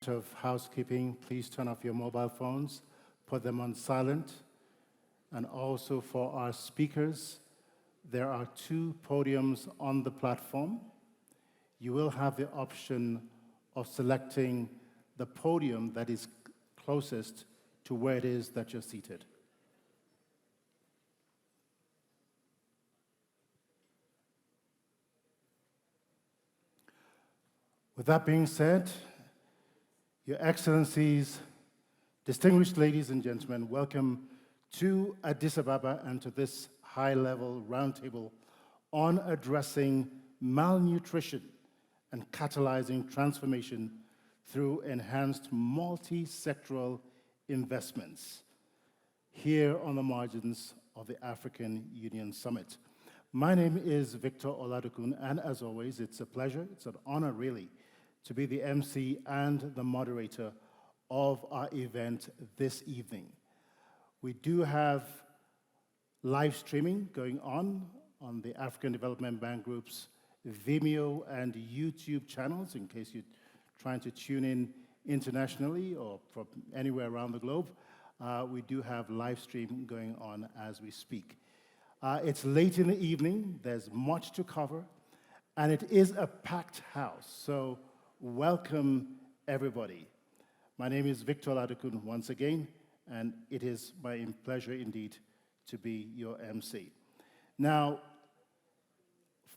of housekeeping, please turn off your mobile phones, put them on silent. And also for our speakers, there are two podiums on the platform. You will have the option of selecting the podium that is closest to where it is that you're seated. With that being said, Your Excellencies, distinguished ladies and gentlemen, welcome to Addis Ababa and to this high-level roundtable on addressing malnutrition and catalyzing transformation through enhanced multi-sectoral investments here on the margins of the African Union Summit. My name is Victor Oladokun, and as always, it's a pleasure, it's an honor really, to be the MC and the moderator of our event this evening. We do have live streaming going on the African Development Bank Group's Vimeo and YouTube channels, in case you're trying to tune in internationally or from anywhere around the globe. We do have live stream going on as we speak. It's late in the evening, there's much to cover, and it is a packed house, so welcome everybody. My name is Victor Oladokun once again, and it is my pleasure indeed to be your MC. Now,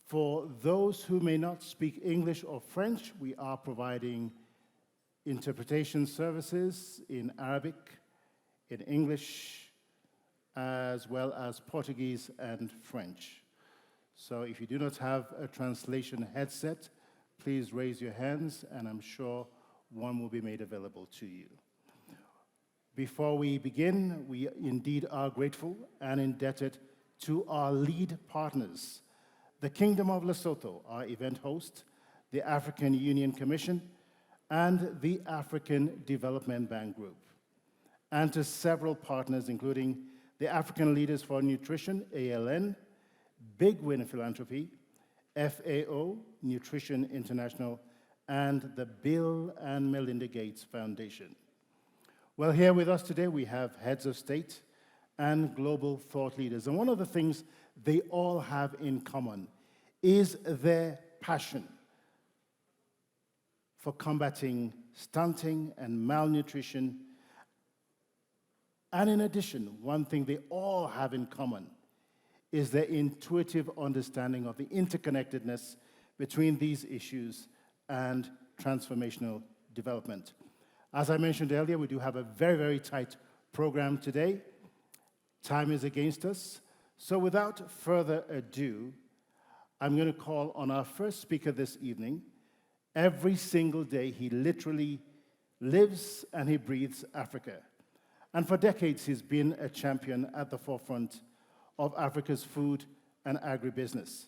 for those who may not speak English or French, we are providing interpretation services in Arabic, in English, as well as Portuguese and French. So if you do not have a translation headset, please raise your hands, and I'm sure one will be made available to you. Before we begin, we indeed are grateful and indebted to our lead partners, the Kingdom of Lesotho, our event host, the African Union Commission, and the African Development Bank Group, and to several partners, including the African Leaders for Nutrition, ALN, Big Win Philanthropy, FAO, Nutrition International, and the Bill and Melinda Gates Foundation. Well, here with us today, we have heads of state and global thought leaders. And one of the things they all have in common is their passion for combating stunting and malnutrition. And in addition, one thing they all have in common is their intuitive understanding of the interconnectedness between these issues and transformational development. As I mentioned earlier, we do have a very, very tight program today. Time is against us. So without further ado, I'm going to call on our first speaker this evening. Every single day, he literally lives and he breathes Africa. And for decades, he's been a champion at the forefront of Africa's food and agribusiness.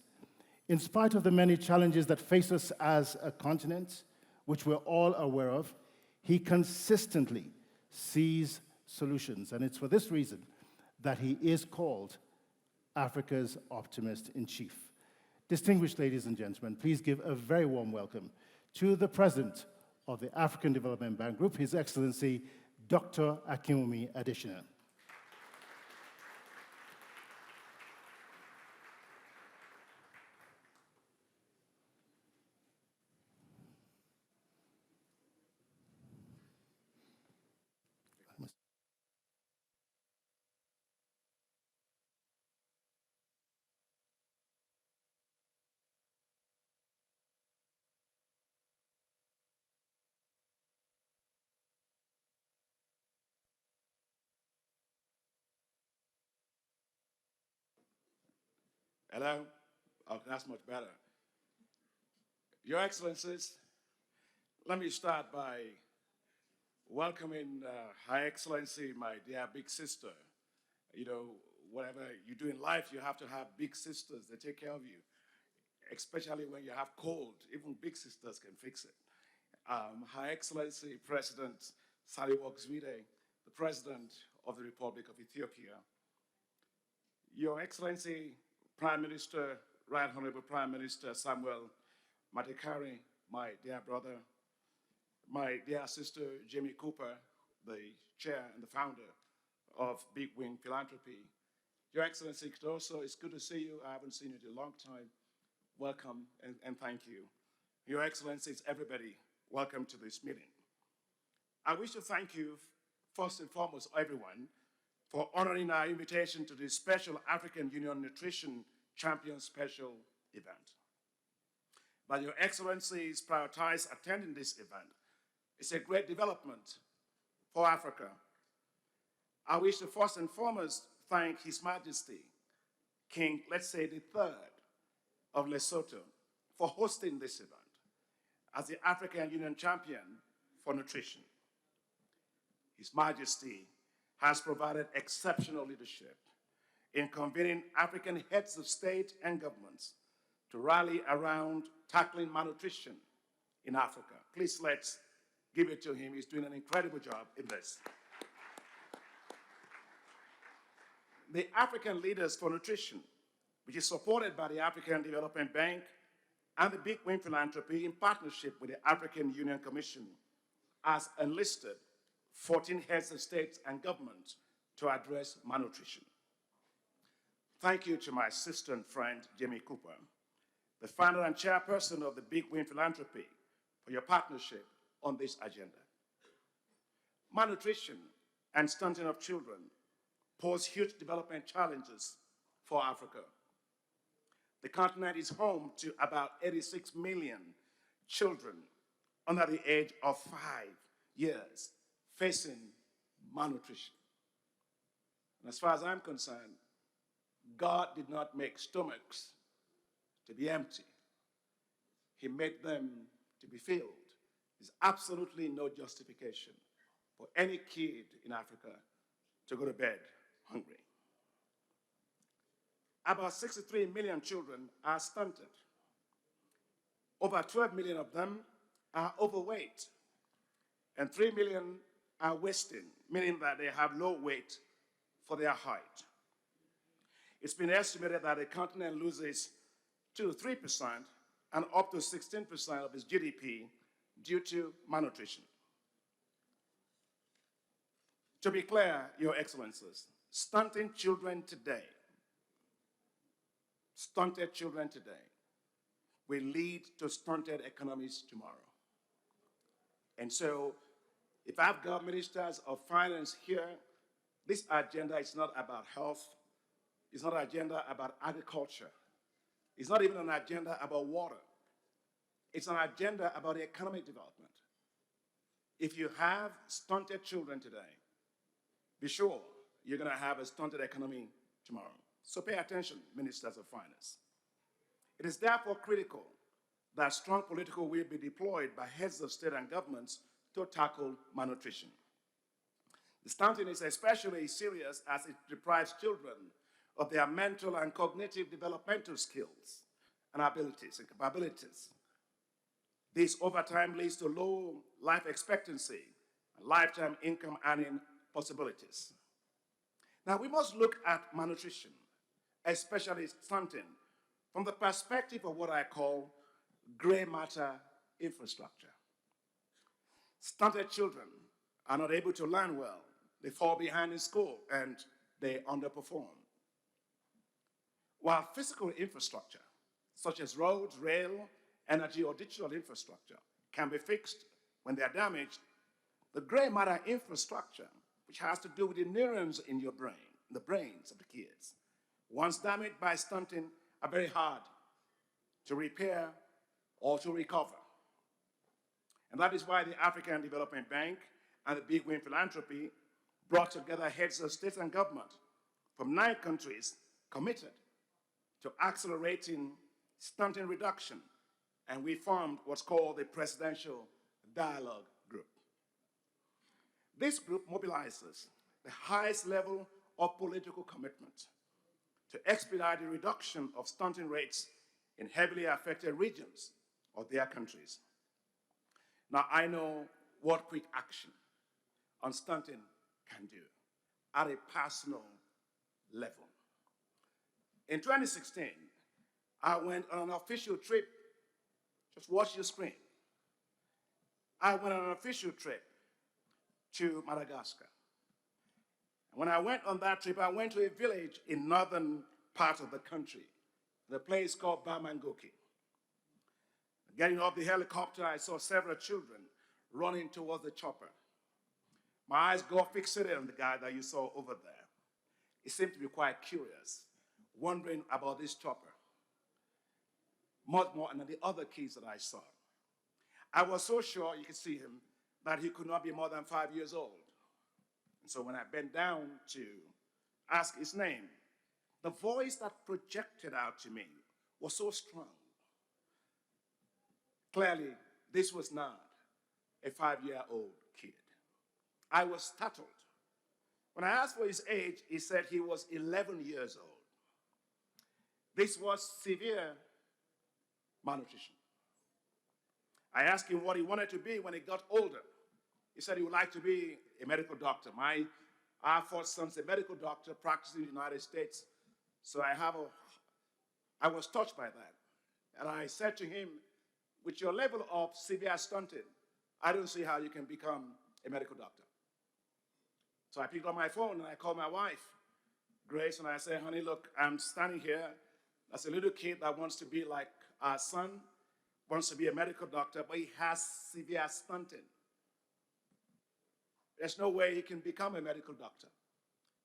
In spite of the many challenges that face us as a continent, which we're all aware of, he consistently sees solutions. And it's for this reason that he is called Africa's optimist-in-chief. Distinguished ladies and gentlemen, please give a very warm welcome to the president of the African Development Bank Group, His Excellency, Dr. Akinwumi Adesina. Hello? Oh, that's much better. Your Excellencies, let me start by welcoming Her Excellency, my dear big sister. You know, whatever you do in life, you have to have big sisters that take care of you, especially when you have cold. Even big sisters can fix it. Her Excellency, President Sahle-Work Zewde, the President of the Republic of Ethiopia. Your Excellency, Prime Minister, Right Honorable Prime Minister Samuel Matekare, my dear brother. my dear sister, Jamie Cooper, the chair and the founder of Big Wing Philanthropy. Your Excellency, also, it's good to see you. I haven't seen you in a long time. Welcome and thank you. Your Excellencies, everybody, welcome to this meeting. I wish to thank you, first and foremost, everyone, for honoring our invitation to this special African Union Nutrition Champion Special event. But Your Excellencies prioritize attending this event. It's a great development for Africa. I wish to first and foremost thank His Majesty, King, let's say the third of Lesotho, for hosting this event as the African Union Champion for Nutrition. His Majesty has provided exceptional leadership in convening African heads of state and governments to rally around tackling malnutrition in Africa. Please let's give it to him. He's doing an incredible job in this. The African Leaders for Nutrition, which is supported by the African Development Bank and the Big Wing Philanthropy in partnership with the African Union Commission, has enlisted 14 heads of states and governments to address malnutrition. Thank you to my sister and friend, Jamie Cooper, the founder and chairperson of the Big Wing Philanthropy, for your partnership on this agenda. Malnutrition and stunting of children pose huge development challenges for Africa. The continent is home to about 86 million children under the age of 5 years facing malnutrition. And as far as I'm concerned, God did not make stomachs to be empty. He made them to be filled. There's absolutely no justification for any kid in Africa to go to bed hungry. About 63 million children are stunted. Over 12 million of them are overweight, and 3 million are wasting, meaning that they have low weight for their height. It's been estimated that the continent loses 2 to 3% and up to 16% of its GDP due to malnutrition. To be clear, Your Excellencies, stunted children today will lead to stunted economies tomorrow. And so, if I've got ministers of finance here, this agenda is not about health. It's not an agenda about agriculture. It's not even an agenda about water. It's an agenda about economic development. If you have stunted children today, be sure you're going to have a stunted economy tomorrow. So pay attention, ministers of finance. It is therefore critical that strong political will be deployed by heads of state and governments to tackle malnutrition. The stunting is especially serious as it deprives children of their mental and cognitive developmental skills and abilities and capabilities. This over time leads to low life expectancy and lifetime income earning possibilities. Now, we must look at malnutrition, especially stunting, from the perspective of what I call gray matter infrastructure. Stunted children are not able to learn well. They fall behind in school and they underperform. While physical infrastructure, such as roads, rail, energy, or digital infrastructure, can be fixed when they are damaged, the gray matter infrastructure, which has to do with the neurons in your brain, the brains of the kids, once damaged by stunting, are very hard to repair or to recover. And that is why the African Development Bank and the Big Wing Philanthropy brought together heads of state and government from 9 countries committed to accelerating stunting reduction, and we formed what's called the Presidential Dialogue Group. This group mobilizes the highest level of political commitment to expedite the reduction of stunting rates in heavily affected regions of their countries. Now, I know what quick action on stunting can do at a personal level. In 2016, I went on an official trip, just watch your screen. I went on an official trip to Madagascar. When I went on that trip, I went to a village in northern part of the country, the place called Bamangoki. Getting off the helicopter, I saw several children running towards the chopper. My eyes got fixated on the guy that you saw over there. He seemed to be quite curious, wondering about this chopper, much more than the other kids that I saw. I was so sure, you could see him, that he could not be more than 5 years old. And so when I bent down to ask his name, the voice that projected out to me was so strong. Clearly, this was not a 5-year-old kid. I was startled. When I asked for his age, he said he was 11 years old. This was severe malnutrition. I asked him what he wanted to be when he got older. He said he would like to be a medical doctor. Our first son's a medical doctor practicing in the United States. So I was touched by that. And I said to him, with your level of severe stunting, I don't see how you can become a medical doctor. So I picked up my phone and I called my wife, Grace, and I said, honey, look, I'm standing here as a little kid that wants to be like our son, wants to be a medical doctor, but he has severe stunting. There's no way he can become a medical doctor.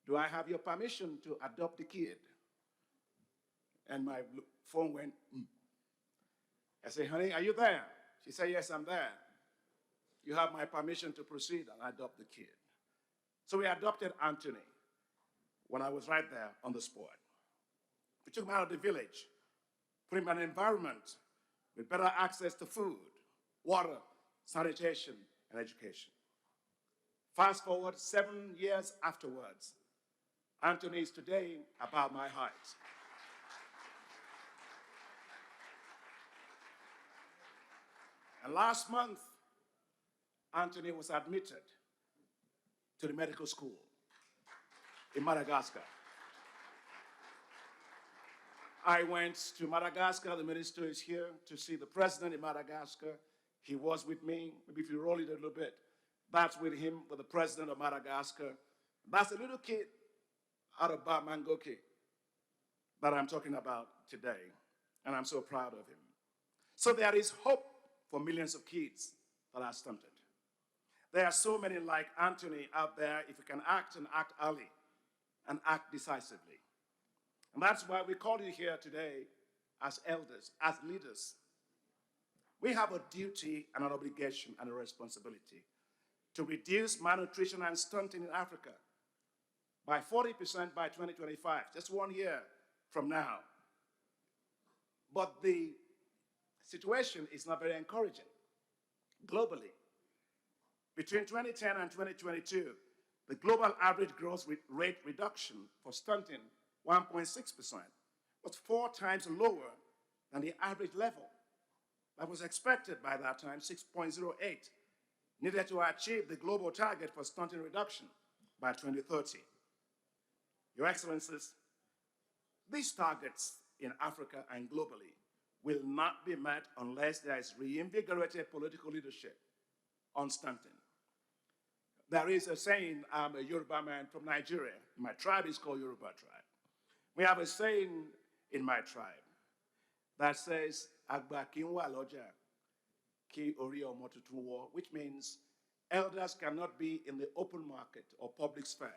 Do I have your permission to adopt the kid? And my phone went, I said, honey, are you there? She said, yes, I'm there. You have my permission to proceed and adopt the kid. So we adopted Anthony when I was right there on the spot. We took him out of the village, put him in an environment with better access to food, water, sanitation, and education. Fast forward 7 years afterwards, Anthony is today about my height. And last month, Anthony was admitted to the medical school in Madagascar. I went to Madagascar. The minister is here to see the president in Madagascar. He was with me. Maybe if you roll it a little bit, that's with him, with the president of Madagascar. That's a little kid out of Bamangoki that I'm talking about today, and I'm so proud of him. So there is hope for millions of kids that are stunted. There are so many like Anthony out there if you can act and act early and act decisively. And that's why we call you here today as elders, as leaders. We have a duty and an obligation and a responsibility to reduce malnutrition and stunting in Africa by 40% by 2025, just 1 year from now. But the situation is not very encouraging globally. Between 2010 and 2022, the global average growth rate reduction for stunting, 1.6%, was 4 times lower than the average level that was expected by that time, 6.08, needed to achieve the global target for stunting reduction by 2030. Your Excellencies, these targets in Africa and globally will not be met unless there is reinvigorated political leadership on stunting. There is a saying, I'm a Yoruba man from Nigeria. My tribe is called Yoruba tribe. We have a saying in my tribe that says, Agba ki n wa lọ́jà, ki ori ọmọ tuntun wọ̀, which means elders cannot be in the open market or public sphere,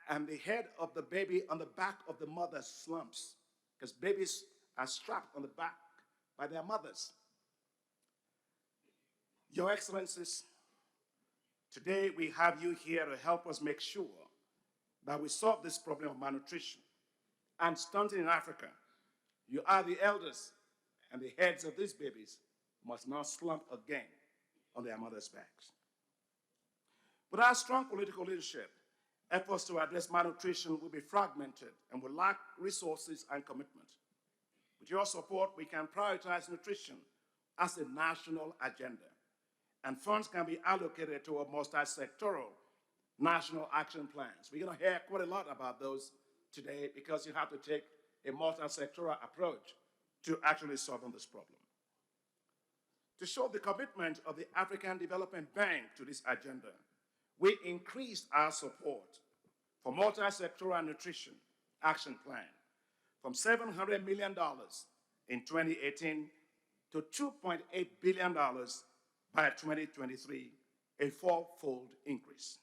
and the head of the baby on the back of the mother slumps, because babies are strapped on the back by their mothers. Your Excellencies, today we have you here to help us make sure that we solve this problem of malnutrition and stunting in Africa. You are the elders, and the heads of these babies must not slump again on their mothers' backs. Without strong political leadership, efforts to address malnutrition will be fragmented and will lack resources and commitment. With your support, we can prioritize nutrition as a national agenda, and funds can be allocated to a multi-sectoral national action plans. We're going to hear quite a lot about those today because you have to take a multi-sectoral approach to actually solving this problem. To show the commitment of the African Development Bank to this agenda, we increased our support for multi-sectoral nutrition action plan from $700 million in 2018 to $2.8 billion by 2023, a four-fold increase.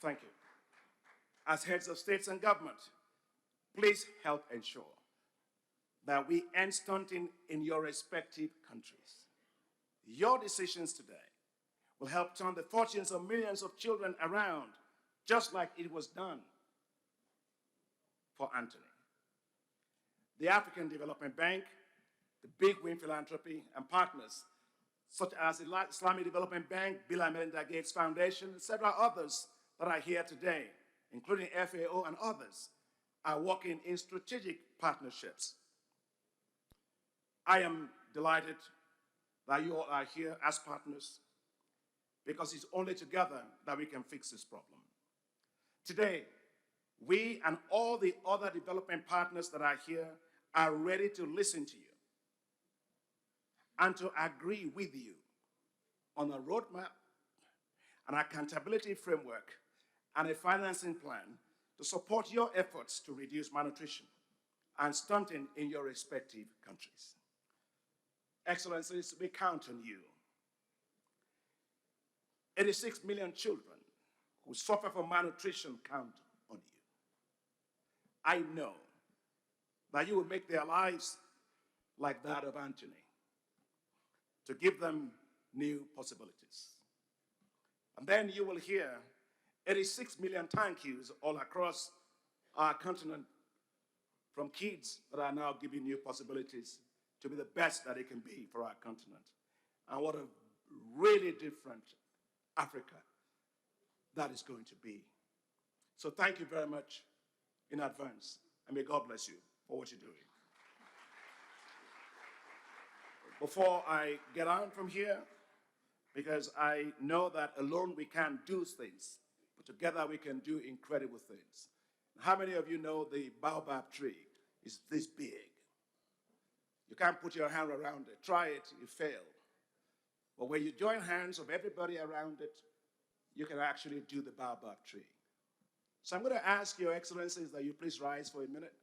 Thank you. As heads of states and government, please help ensure that we end stunting in your respective countries. Your decisions today will help turn the fortunes of millions of children around, just like it was done for Anthony. The African Development Bank, the Big Win Philanthropy, and partners such as the Islamic Development Bank, Bill and Melinda Gates Foundation, and several others that are here today, including FAO and others, are working in strategic partnerships. I am delighted that you all are here as partners because it's only together that we can fix this problem. Today, we and all the other development partners that are here are ready to listen to you and to agree with you on a roadmap, an accountability framework, and a financing plan to support your efforts to reduce malnutrition and stunting in your respective countries. Excellencies, we count on you. 86 million children who suffer from malnutrition count on you. I know that you will make their lives like that of Anthony, to give them new possibilities. And then you will hear 86 million thank yous all across our continent from kids that are now giving new possibilities to be the best that it can be for our continent. And what a really different Africa that is going to be. So thank you very much in advance, and may God bless you for what you're doing. Before I get on from here, because I know that alone we can't do things, but together we can do incredible things. How many of you know the baobab tree is this big? You can't put your hand around it. Try it, you fail. But when you join hands of everybody around it, you can actually do the baobab tree. So I'm going to ask your excellencies that you please rise for a minute.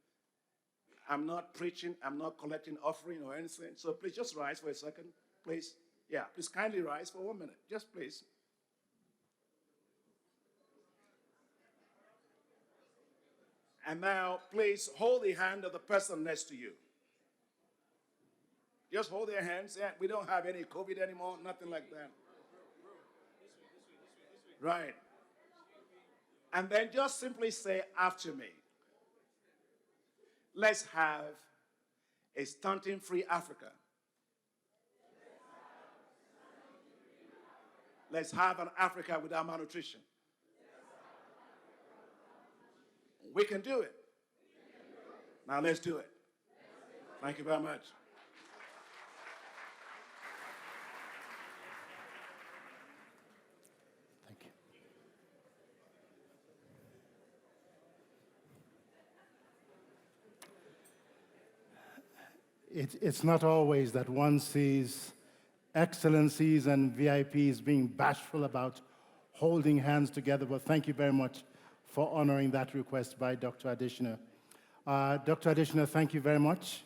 I'm not preaching, I'm not collecting offering or anything, so please just rise for a second, please. Yeah, please kindly rise for 1 minute, just please. And now, please hold the hand of the person next to you. Just hold their hands. Yeah, we don't have any COVID anymore, nothing like that. Right. And then just simply say after me, let's have a stunting-free Africa. Let's have an Africa without malnutrition. We can do it. Now let's do it. Thank you very much. Thank you. It's not always that one sees excellencies and VIPs being bashful about holding hands together, but thank you very much for honoring that request by Dr. Adesina. Dr. Adesina, thank you very much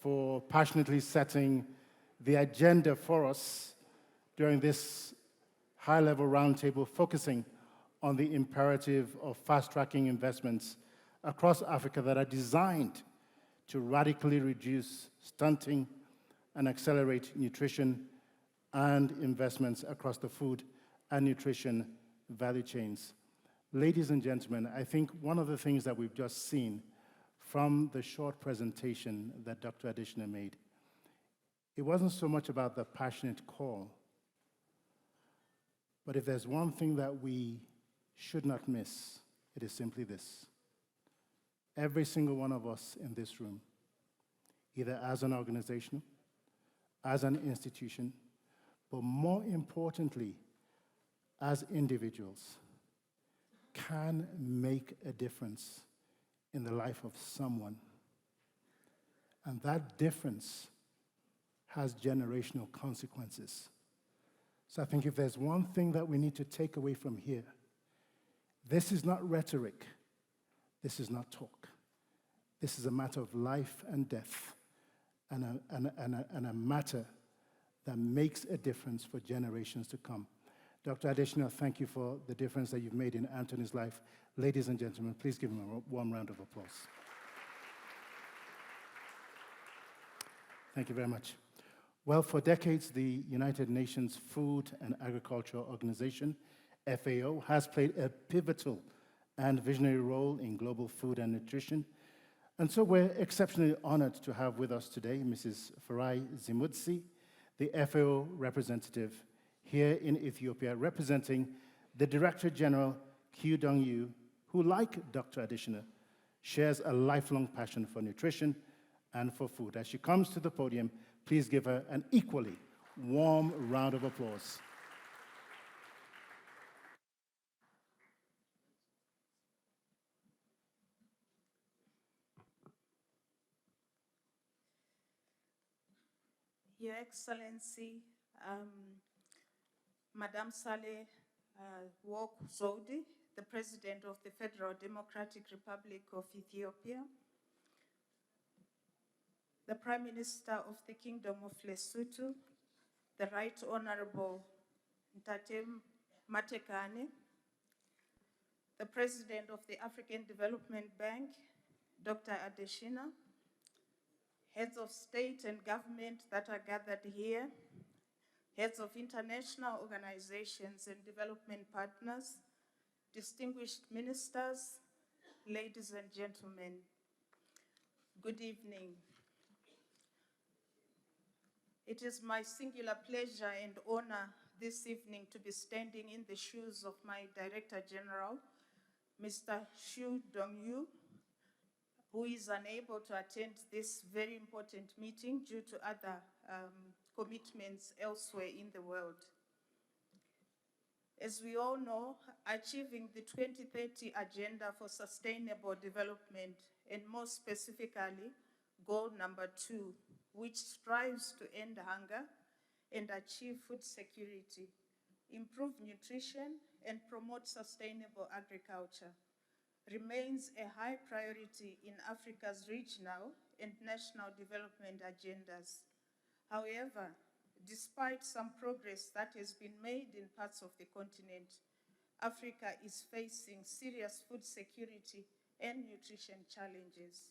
for passionately setting the agenda for us during this high-level roundtable, focusing on the imperative of fast-tracking investments across Africa that are designed to radically reduce stunting and accelerate nutrition and investments across the food and nutrition value chains. Ladies and gentlemen, I think one of the things that we've just seen from the short presentation that Dr. Adesina made, it wasn't so much about the passionate call, but if there's one thing that we should not miss, it is simply this. Every single one of us in this room, either as an organization, as an institution, but more importantly, as individuals, can make a difference in the life of someone. And that difference has generational consequences. So I think if there's one thing that we need to take away from here, this is not rhetoric. This is not talk. This is a matter of life and death, and a matter that makes a difference for generations to come. Dr. Adesina, thank you for the difference that you've made in Anthony's life. Ladies and gentlemen, please give him a warm round of applause. Thank you very much. Well, for decades, the United Nations Food and Agriculture Organization, FAO, has played a pivotal and visionary role in global food and nutrition. And so we're exceptionally honored to have with us today Mrs. Farai Zimutsi, the FAO representative here in Ethiopia, representing the Director General, Q Dong-yu, who, like Dr. Adesina, shares a lifelong passion for nutrition and for food. As she comes to the podium, please give her an equally warm round of applause. Your Excellency, Madam Saleh Work Zewde, the President of the Federal Democratic Republic of Ethiopia, the Prime Minister of the Kingdom of Lesotho, the Right Honorable Ntatem Matekane, the President of the African Development Bank, Dr. Adesina, heads of state and government that are gathered here, heads of international organizations and development partners, distinguished ministers, ladies and gentlemen, good evening. It is my singular pleasure and honor this evening to be standing in the shoes of my Director General, Mr. Q Dong-yu, who is unable to attend this very important meeting due to other commitments elsewhere in the world. As we all know, achieving the 2030 Agenda for Sustainable Development, and more specifically, goal number 2, which strives to end hunger and achieve food security, improve nutrition, and promote sustainable agriculture, remains a high priority in Africa's regional and national development agendas. However, despite some progress that has been made in parts of the continent, Africa is facing serious food security and nutrition challenges.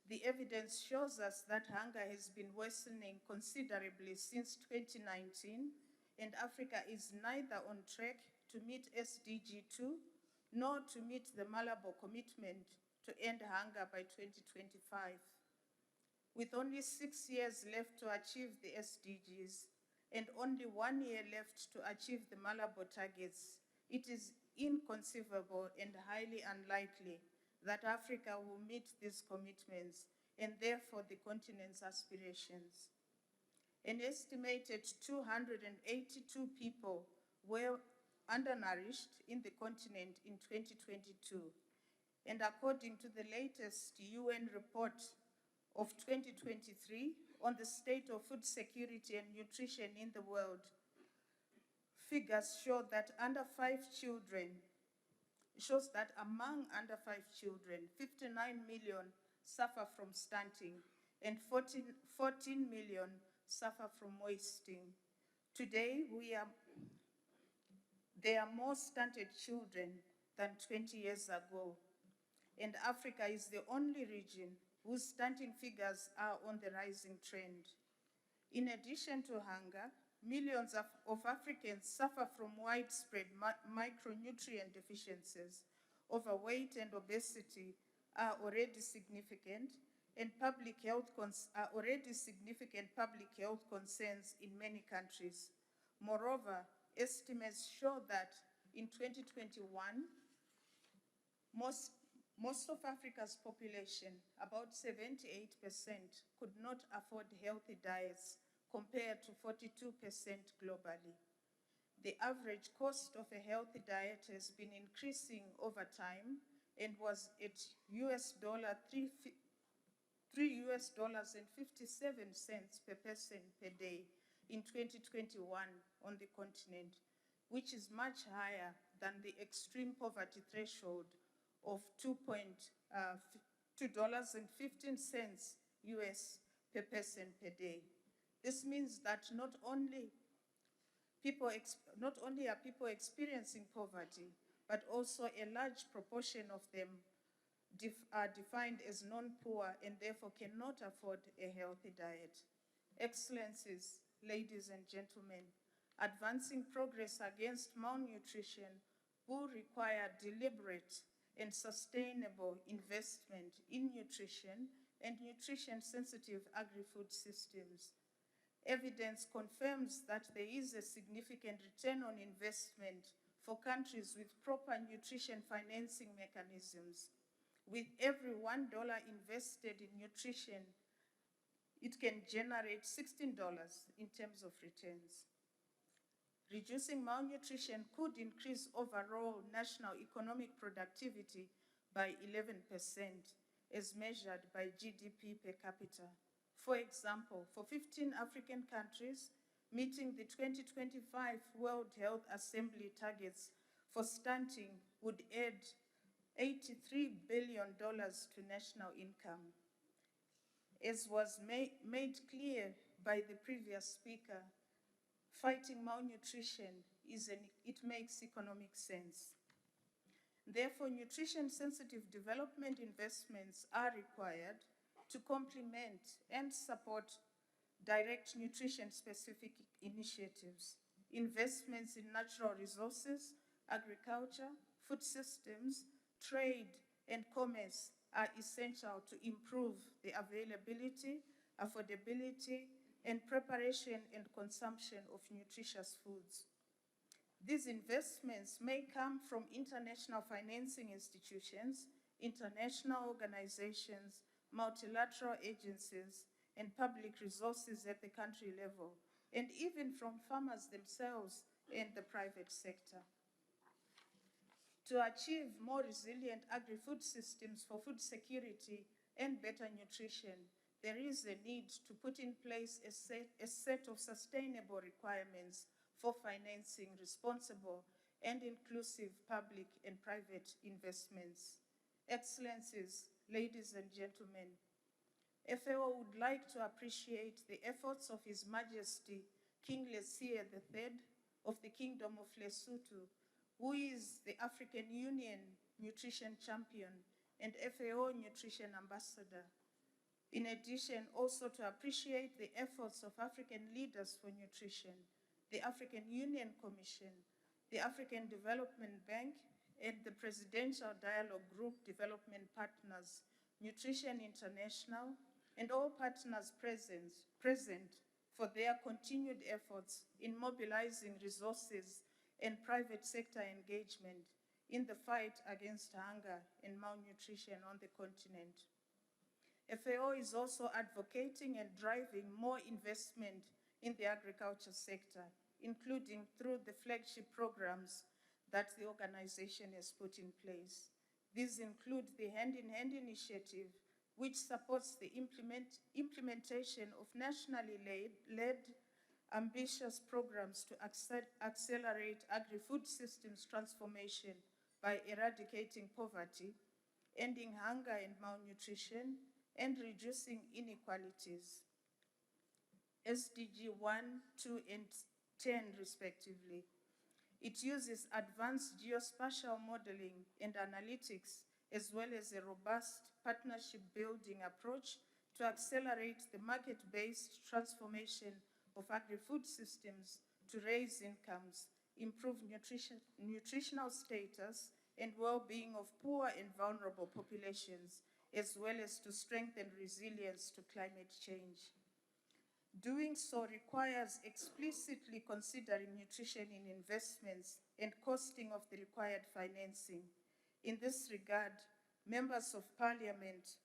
The evidence shows us that hunger has been worsening considerably since 2019, and Africa is neither on track to meet SDG 2 nor to meet the Malabo commitment to end hunger by 2025. With only 6 years left to achieve the SDGs and only 1 year left to achieve the Malabo targets, it is inconceivable and highly unlikely that Africa will meet these commitments and therefore the continent's aspirations. An estimated 282 people were undernourished in the continent in 2022. And according to the latest UN report of 2023 on the state of food security and nutrition in the world, figures show that among under 5 children, 59 million suffer from stunting and 14 million suffer from wasting. Today, there are more stunted children than 20 years ago, and Africa is the only region whose stunting figures are on the rising trend. In addition to hunger, millions of Africans suffer from widespread micronutrient deficiencies. Overweight and obesity are already significant, and already significant public health concerns in many countries. Moreover, estimates show that in 2021, most of Africa's population, about 78%, could not afford healthy diets compared to 42% globally. The average cost of a healthy diet has been increasing over time and was at $3.57 per person per day in 2021 on the continent, which is much higher than the extreme poverty threshold of $2.15 US per person per day. This means that not only are people experiencing poverty, but also a large proportion of them are defined as non-poor and therefore cannot afford a healthy diet. Excellencies, ladies and gentlemen, advancing progress against malnutrition will require deliberate and sustainable investment in nutrition and nutrition-sensitive agri-food systems. Evidence confirms that there is a significant return on investment for countries with proper nutrition financing mechanisms. With every $1 invested in nutrition, it can generate $16 in terms of returns. Reducing malnutrition could increase overall national economic productivity by 11%, as measured by GDP per capita. For example, for 15 African countries, meeting the 2025 World Health Assembly targets for stunting would add $83 billion to national income. As was made clear by the previous speaker, fighting malnutrition makes economic sense. Therefore, nutrition-sensitive development investments are required to complement and support direct nutrition-specific initiatives. Investments in natural resources, agriculture, food systems, trade, and commerce are essential to improve the availability, affordability, and preparation and consumption of nutritious foods. These investments may come from international financing institutions, international organizations, multilateral agencies, and public resources at the country level, and even from farmers themselves and the private sector. To achieve more resilient agri-food systems for food security and better nutrition, there is a need to put in place a set of sustainable requirements for financing responsible and inclusive public and private investments. Excellencies, ladies and gentlemen, FAO would like to appreciate the efforts of His Majesty King Lesia III of the Kingdom of Lesotho, who is the African Union Nutrition Champion and FAO Nutrition Ambassador. In addition, also to appreciate the efforts of African leaders for nutrition, the African Union Commission, the African Development Bank, and the Presidential Dialogue Group Development Partners, Nutrition International, and all partners present for their continued efforts in mobilizing resources and private sector engagement in the fight against hunger and malnutrition on the continent. FAO is also advocating and driving more investment in the agriculture sector, including through the flagship programs that the organization has put in place. These include the Hand in Hand initiative, which supports the implementation of nationally led ambitious programs to accelerate agri-food systems transformation by eradicating poverty, ending hunger and malnutrition, and reducing inequalities. SDG 1, 2, and 10, respectively. It uses advanced geospatial modeling and analytics, as well as a robust partnership-building approach to accelerate the market-based transformation of agri-food systems to raise incomes, improve nutritional status, and well-being of poor and vulnerable populations, as well as to strengthen resilience to climate change. Doing so requires explicitly considering nutrition in investments and costing of the required financing. In this regard, members of Parliament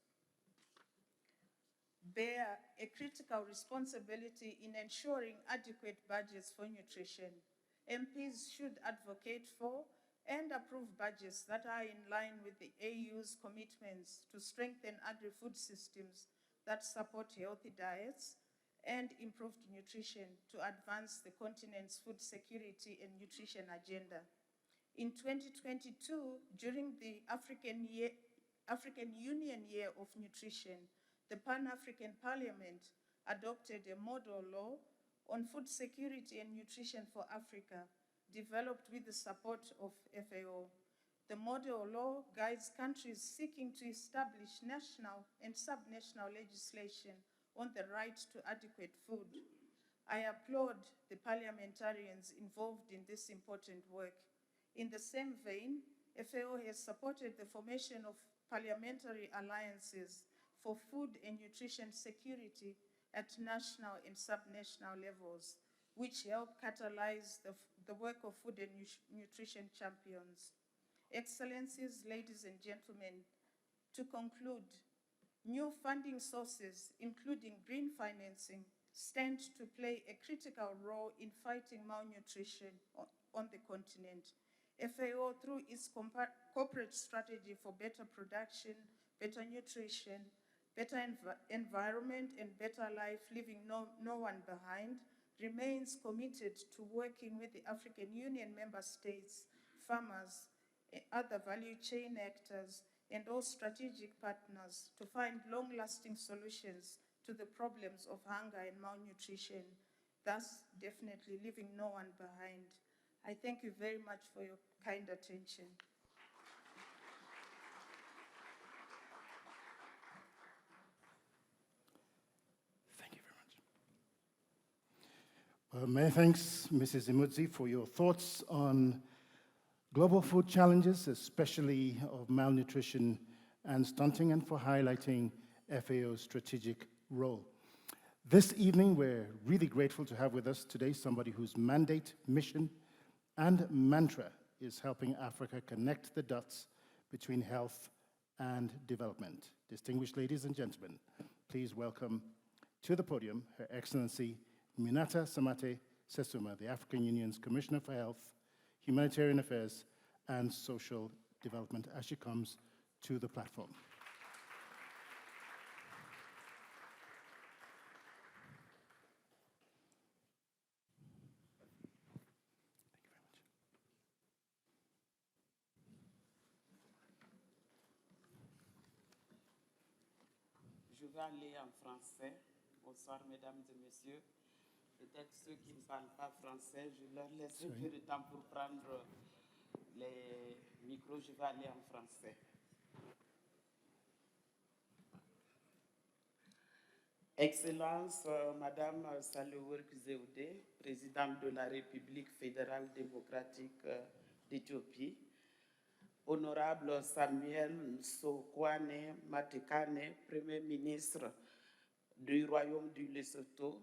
bear a critical responsibility in ensuring adequate budgets for nutrition. MPs should advocate for and approve budgets that are in line with the AU's commitments to strengthen agri-food systems that support healthy diets and improved nutrition to advance the continent's food security and nutrition agenda. In 2022, during the African Union Year of Nutrition, the Pan-African Parliament adopted a model law on food security and nutrition for Africa, developed with the support of FAO. The model law guides countries seeking to establish national and subnational legislation on the right to adequate food. I applaud the parliamentarians involved in this important work. In the same vein, FAO has supported the formation of parliamentary alliances for food and nutrition security at national and subnational levels, which help catalyze the work of food and nutrition champions. Excellencies, ladies and gentlemen, to conclude, new funding sources, including green financing, stand to play a critical role in fighting malnutrition on the continent. FAO, through its corporate strategy for better production, better nutrition, better environment, and better life, leaving no one behind, remains committed to working with the African Union member states, farmers, other value chain actors, and all strategic partners to find long-lasting solutions to the problems of hunger and malnutrition, thus definitely leaving no one behind. I thank you very much for your kind attention. Thank you very much. Well, many thanks, Mrs. Imudzi, for your thoughts on global food challenges, especially of malnutrition and stunting, and for highlighting FAO's strategic role. This evening, we're really grateful to have with us today somebody whose mandate, mission, and mantra is helping Africa connect the dots between health and development. Distinguished ladies and gentlemen, please welcome to the podium Her Excellency Minata Samate Sesuma, the African Union's Commissioner for Health, Humanitarian Affairs, and Social Development, as she comes to the platform. Je vais aller en français. Bonsoir, mesdames et messieurs. Peut-être ceux qui ne parlent pas français, je leur laisse un peu de temps pour prendre les micros. Je vais aller en français. Excellence, Madame Sahle-Work Zewde, présidente de la République fédérale démocratique d'Éthiopie, Honorable Samuel Sokwane Matekane, Premier ministre du Royaume du Lesotho,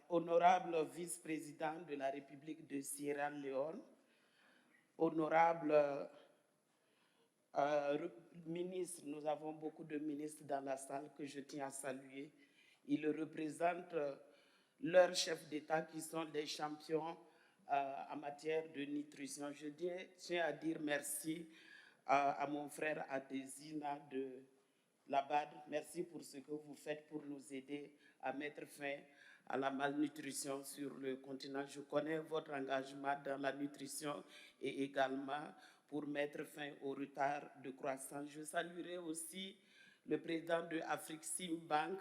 Honorable vice-président de la République de Sierra Leone, Honorable ministre, nous avons beaucoup de ministres dans la salle que je tiens à saluer. Ils représentent leurs chefs d'État qui sont des champions en matière de nutrition. Je tiens à dire merci à mon frère Adesina de la BAD. Merci pour ce que vous faites pour nous aider à mettre fin à la malnutrition sur le continent. Je connais votre engagement dans la nutrition et également pour mettre fin au retard de croissance. Je saluerai aussi le président de Afrexim Bank.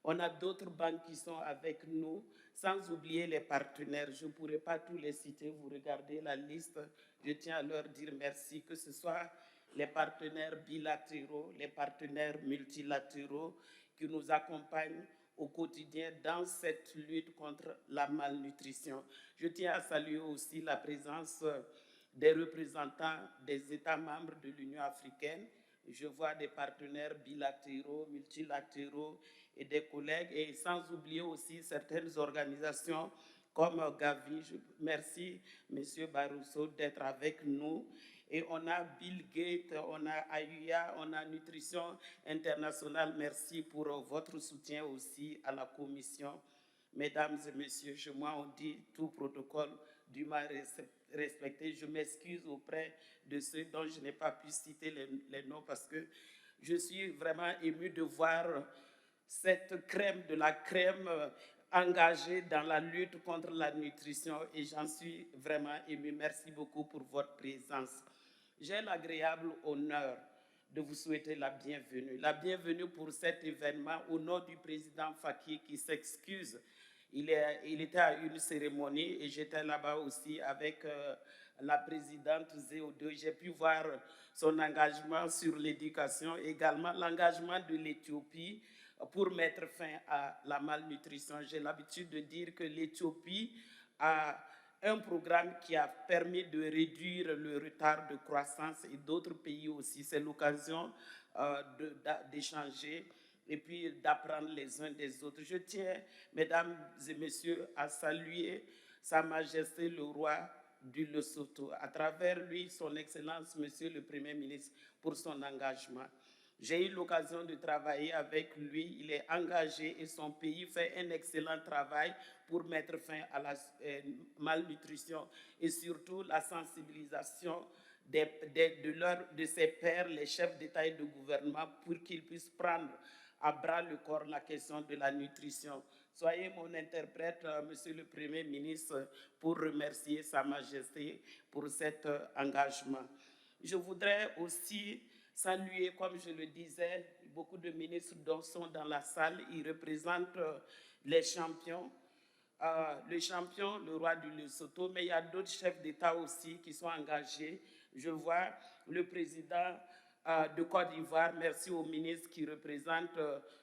On a d'autres banques qui sont avec nous, sans oublier les partenaires. Je ne pourrai pas tous les citer, vous regardez la liste. Je tiens à leur dire merci, que ce soit les partenaires bilatéraux, les partenaires multilatéraux qui nous accompagnent au quotidien dans cette lutte contre la malnutrition. Je tiens à saluer aussi la présence des représentants des États membres de l'Union africaine. Je vois des partenaires bilatéraux, multilatéraux et des collègues, et sans oublier aussi certaines organisations comme Gavi. Merci, M. Barroso, d'être avec nous. Et on a Bill Gates, on a AUIA, on a Nutrition Internationale. Merci pour votre soutien aussi à la Commission. Mesdames et messieurs, chez moi, on dit tout protocole dûment respecté. Je m'excuse auprès de ceux dont je n'ai pas pu citer les noms parce que Je suis vraiment ému de voir cette crème de la crème engagée dans la lutte contre la nutrition et j'en suis vraiment ému. Merci beaucoup pour votre présence. J'ai l'agréable honneur de vous souhaiter la bienvenue. La bienvenue pour cet événement au nom du président Faki qui s'excuse. Il était à une cérémonie et j'étais là-bas aussi avec la présidente ZO2. J'ai pu voir son engagement sur l'éducation, également l'engagement de l'Éthiopie pour mettre fin à la malnutrition. J'ai l'habitude de dire que l'Éthiopie a un programme qui a permis de réduire le retard de croissance et d'autres pays aussi. C'est l'occasion d'échanger et puis d'apprendre les uns des autres. Je tiens, mesdames et messieurs, à saluer Sa Majesté le roi du Lesotho, à travers lui, son Excellence, Monsieur le Premier ministre, pour son engagement. J'ai eu l'occasion de travailler avec lui, il est engagé et son pays fait un excellent travail pour mettre fin à la malnutrition et surtout la sensibilisation de ses pairs, les chefs d'État et de gouvernement, pour qu'ils puissent prendre à bras le corps la question de la nutrition. Soyez mon interprète, Monsieur le Premier ministre, pour remercier Sa Majesté pour cet engagement. Je voudrais aussi saluer, comme je le disais, beaucoup de ministres sont dans la salle. Ils représentent les champions. Le champion, le roi du Lesotho, mais il y a d'autres chefs d'État aussi qui sont engagés. Je vois le président de Côte d'Ivoire. Merci au ministre qui représente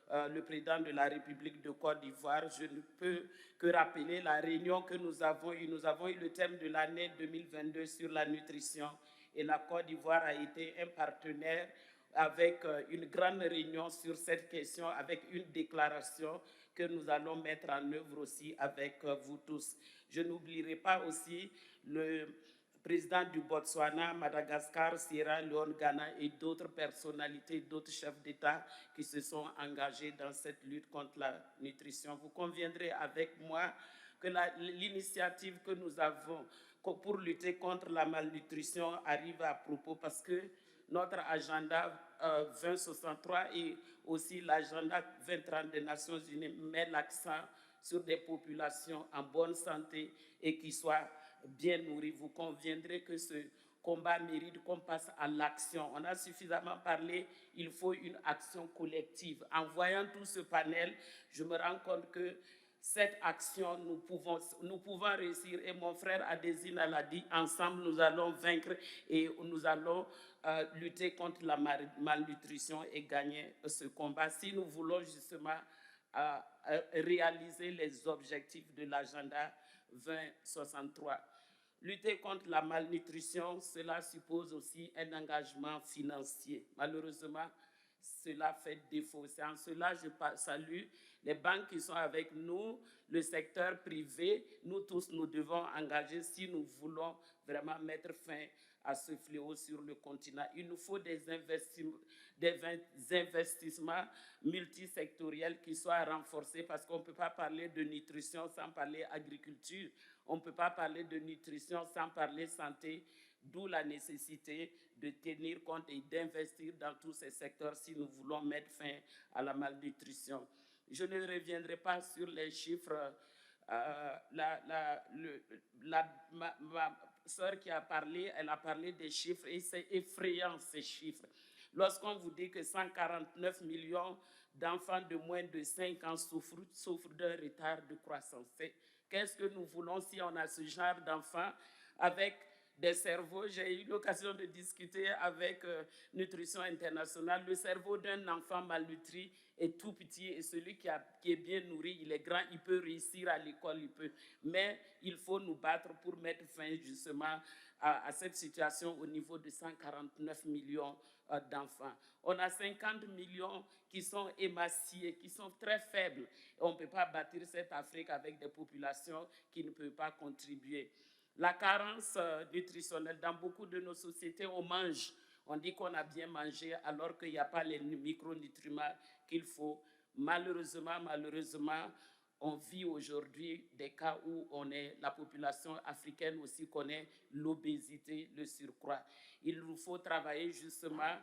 le président de la République de Côte d'Ivoire. Je ne peux que rappeler la réunion que nous avons eue. Nous avons eu le thème de l'année 2022 sur la nutrition. Et la Côte d'Ivoire a été un partenaire avec une grande réunion sur cette question, avec une déclaration que nous allons mettre en œuvre aussi avec vous tous. Je n'oublierai pas aussi le président du Botswana, Madagascar, Sierra Leone, Ghana et d'autres personnalités, d'autres chefs d'État qui se sont engagés dans cette lutte contre la nutrition. Vous conviendrez avec moi que l'initiative que nous avons pour lutter contre la malnutrition arrive à propos parce que notre agenda 2063 et aussi l'agenda 2030 des Nations Unies met l'accent sur des populations en bonne santé et qui soient bien nourries. Vous conviendrez que ce combat mérite qu'on passe à l'action. On a suffisamment parlé, il faut une action collective. En voyant tout ce panel, je me rends compte que cette action, nous pouvons réussir. Et mon frère Adésina l'a dit, ensemble, nous allons vaincre et nous allons lutter contre la malnutrition et gagner ce combat. Si nous voulons justement réaliser les objectifs de l'agenda 2063. Lutter contre la malnutrition, cela suppose aussi un engagement financier. Malheureusement, cela fait défaut. C'est en cela que je salue les banques qui sont avec nous, le secteur privé. Nous tous, nous devons engager si nous voulons vraiment mettre fin à ce fléau sur le continent. Il nous faut des investissements multisectoriels qui soient renforcés parce qu'on ne peut pas parler de nutrition sans parler agriculture. On ne peut pas parler de nutrition sans parler santé, d'où la nécessité de tenir compte et d'investir dans tous ces secteurs si nous voulons mettre fin à la malnutrition. Je ne reviendrai pas sur les chiffres. Ma sœur qui a parlé, elle a parlé des chiffres et c'est effrayant ces chiffres. Lorsqu'on vous dit que 149 millions d'enfants de moins de 5 ans souffrent d'un retard de croissance, qu'est-ce que nous voulons si on a ce genre d'enfants avec des cerveaux? J'ai eu l'occasion de discuter avec Nutrition Internationale. Le cerveau d'un enfant malnutri est tout petit et celui qui est bien nourri, il est grand, il peut réussir à l'école, mais il faut nous battre pour mettre fin justement à cette situation au niveau de 149 millions d'enfants. On a 50 millions qui sont émaciés, qui sont très faibles. Et on ne peut pas bâtir cette Afrique avec des populations qui ne peuvent pas contribuer. La carence nutritionnelle, dans beaucoup de nos sociétés, on mange. On dit qu'on a bien mangé alors qu'il n'y a pas les micronutriments qu'il faut. Malheureusement, on vit aujourd'hui des cas où la population africaine aussi connaît l'obésité, le surcroît. Il nous faut travailler justement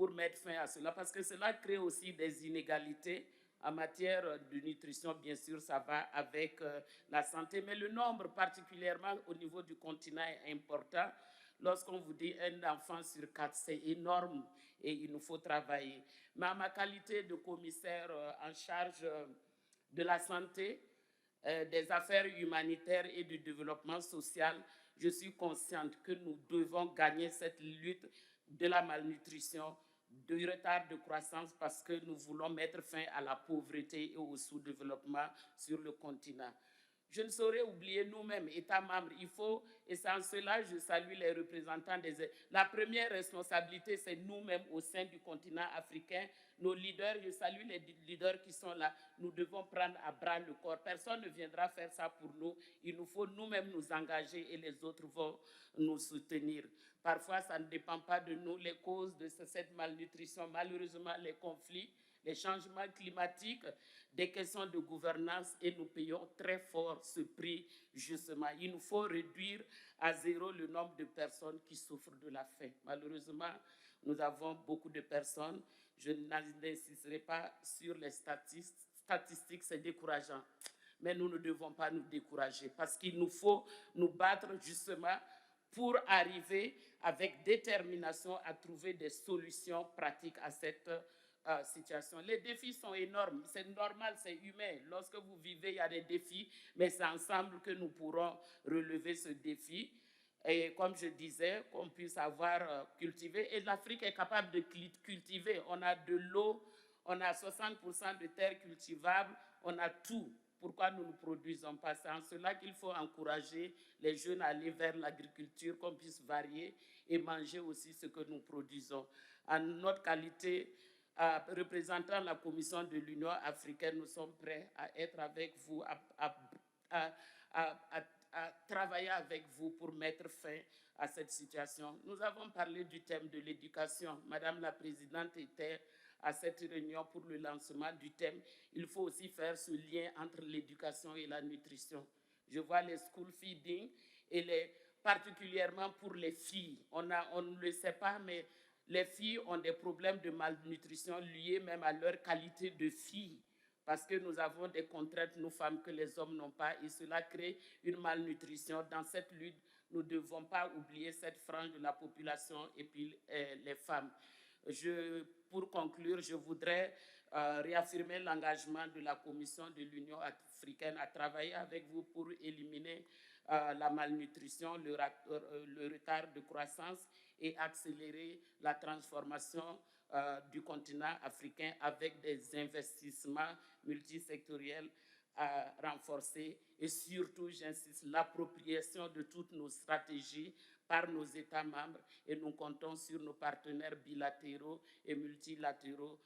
pour mettre fin à cela, parce que cela crée aussi des inégalités. En matière de nutrition, bien sûr, ça va avec la santé, mais le nombre, particulièrement au niveau du continent, est important. Lorsqu'on vous dit un enfant sur 4, c'est énorme et il nous faut travailler. Mais en ma qualité de commissaire en charge de la santé, des affaires humanitaires et du développement social, je suis consciente que nous devons gagner cette lutte de la malnutrition, du retard de croissance, parce que nous voulons mettre fin à la pauvreté et au sous-développement sur le continent. Je ne saurais oublier nous-mêmes, États membres. Il faut, et c'est en cela je salue les représentants des... La première responsabilité, c'est nous-mêmes au sein du continent africain. Nos leaders, je salue les leaders qui sont là. Nous devons prendre à bras le corps. Personne ne viendra faire ça pour nous. Il nous faut nous-mêmes nous engager et les autres vont nous soutenir. Parfois, ça ne dépend pas de nous, les causes de cette malnutrition. Malheureusement, les conflits, les changements climatiques, des questions de gouvernance, et nous payons très fort ce prix, justement. Il nous faut réduire à 0 le nombre de personnes qui souffrent de la faim. Malheureusement, nous avons beaucoup de personnes. Je n'insisterai pas sur les statistiques, c'est décourageant. Mais nous ne devons pas nous décourager, parce qu'il nous faut nous battre justement pour arriver avec détermination à trouver des solutions pratiques à cette situation. Les défis sont énormes, c'est normal, c'est humain. Lorsque vous vivez, il y a des défis, mais c'est ensemble que nous pourrons relever ce défi. Et comme je disais, qu'on puisse avoir cultivé. Et l'Afrique est capable de cultiver. On a de l'eau, on a 60% de terres cultivables, on a tout. Pourquoi nous ne produisons pas? C'est en cela qu'il faut encourager les jeunes à aller vers l'agriculture, qu'on puisse varier et manger aussi ce que nous produisons. En notre qualité, représentant la Commission de l'Union africaine, nous sommes prêts à être avec vous, à travailler avec vous pour mettre fin à cette situation. Nous avons parlé du thème de l'éducation. Madame la Présidente était à cette réunion pour le lancement du thème. Il faut aussi faire ce lien entre l'éducation et la nutrition. Je vois les school feeding et particulièrement pour les filles. On ne le sait pas, mais les filles ont des problèmes de malnutrition liés même à leur qualité de fille, parce que nous avons des contraintes, nous femmes, que les hommes n'ont pas, et cela crée une malnutrition. Dans cette lutte, nous ne devons pas oublier cette frange de la population et puis les femmes. Pour conclure, je voudrais réaffirmer l'engagement de la Commission de l'Union africaine à travailler avec vous pour éliminer la malnutrition, le retard de croissance et accélérer la transformation du continent africain avec des investissements multisectoriels renforcés et surtout, j'insiste, l'appropriation de toutes nos stratégies par nos États membres, et nous comptons sur nos partenaires bilatéraux et multilatéraux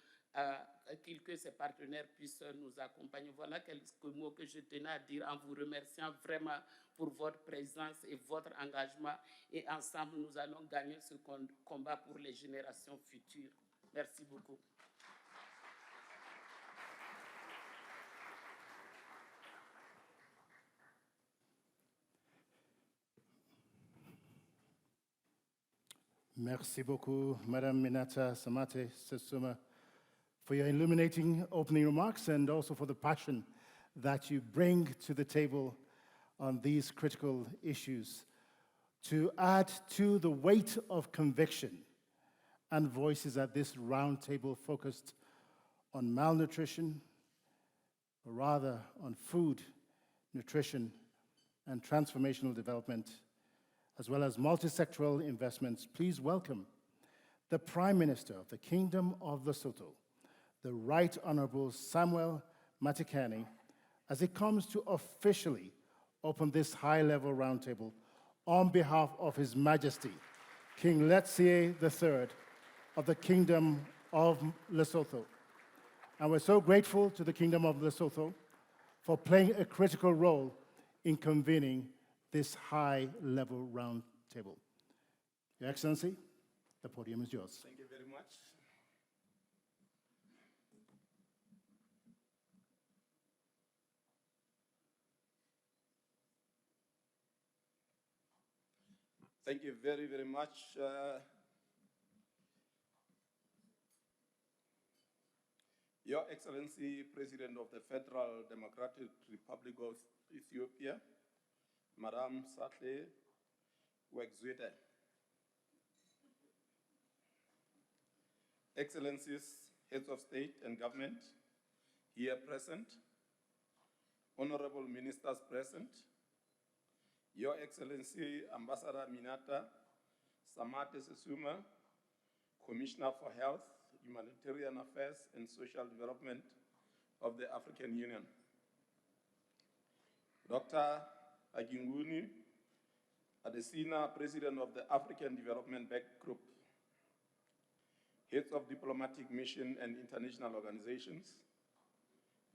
que ces partenaires puissent nous accompagner. Voilà quelques mots que je tenais à dire en vous remerciant vraiment pour votre présence et votre engagement. Et ensemble, nous allons gagner ce combat pour les générations futures. Merci beaucoup. Merci beaucoup, Madame Minata Samate Sesuma, for your illuminating opening remarks and also for the passion that you bring to the table on these critical issues to add to the weight of conviction and voices at this roundtable focused on malnutrition, or rather on food, nutrition, and transformational development, as well as multi-sectoral investments. Please welcome the Prime Minister of the Kingdom of Lesotho, the Right Honorable Samuel Matikane, as he comes to officially open this high-level roundtable on behalf of His Majesty, King Letsie III of the Kingdom of Lesotho. And we're so grateful to the Kingdom of Lesotho for playing a critical role in convening this high-level roundtable. Your Excellency, the podium is yours. Thank you very much. Thank you very, very much. Your Excellency, President of the Federal Democratic Republic of Ethiopia, Madam Sahle Workzwede, Excellencies, Heads of State and Government here present, Honorable Ministers present, Your Excellency Ambassador Minata Samate Sesuma, Commissioner for Health, Humanitarian Affairs and Social Development of the African Union, Dr. Aginguni Adesina, President of the African Development Bank Group, heads of diplomatic mission and international organizations,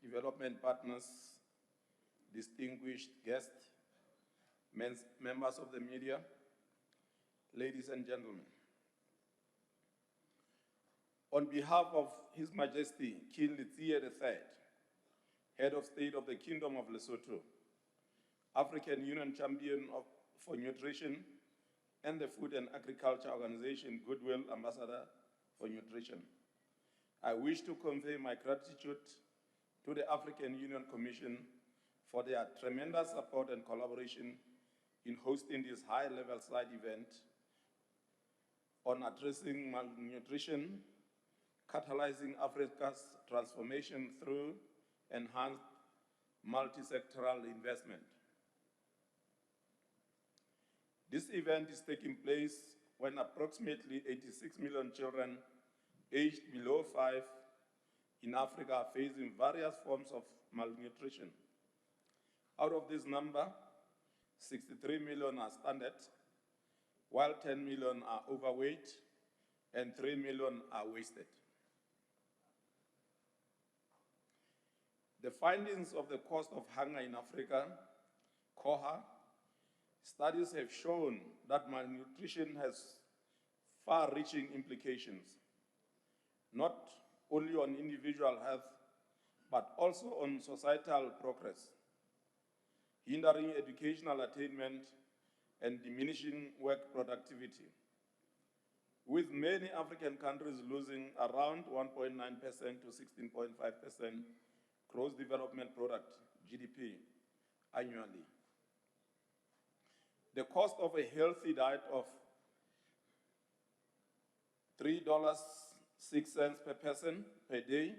development partners, distinguished guests, members of the media, ladies and gentlemen. On behalf of His Majesty King Letsie III, Head of State of the Kingdom of Lesotho, African Union Champion for Nutrition, and the Food and Agriculture Organization Goodwill Ambassador for Nutrition, I wish to convey my gratitude to the African Union Commission for their tremendous support and collaboration in hosting this high-level side event on addressing malnutrition, catalyzing Africa's transformation through enhanced multi-sectoral investment. This event is taking place when approximately 86 million children aged below 5 in Africa are facing various forms of malnutrition. Out of this number, 63 million are standard, while 10 million are overweight and 3 million are wasted. The findings of the cost of hunger in Africa, COHA, studies have shown that malnutrition has far-reaching implications, not only on individual health, but also on societal progress, hindering educational attainment and diminishing work productivity, with many African countries losing around 1.9% to 16.5% gross development product, GDP, annually. The cost of a healthy diet of $3.06 per person per day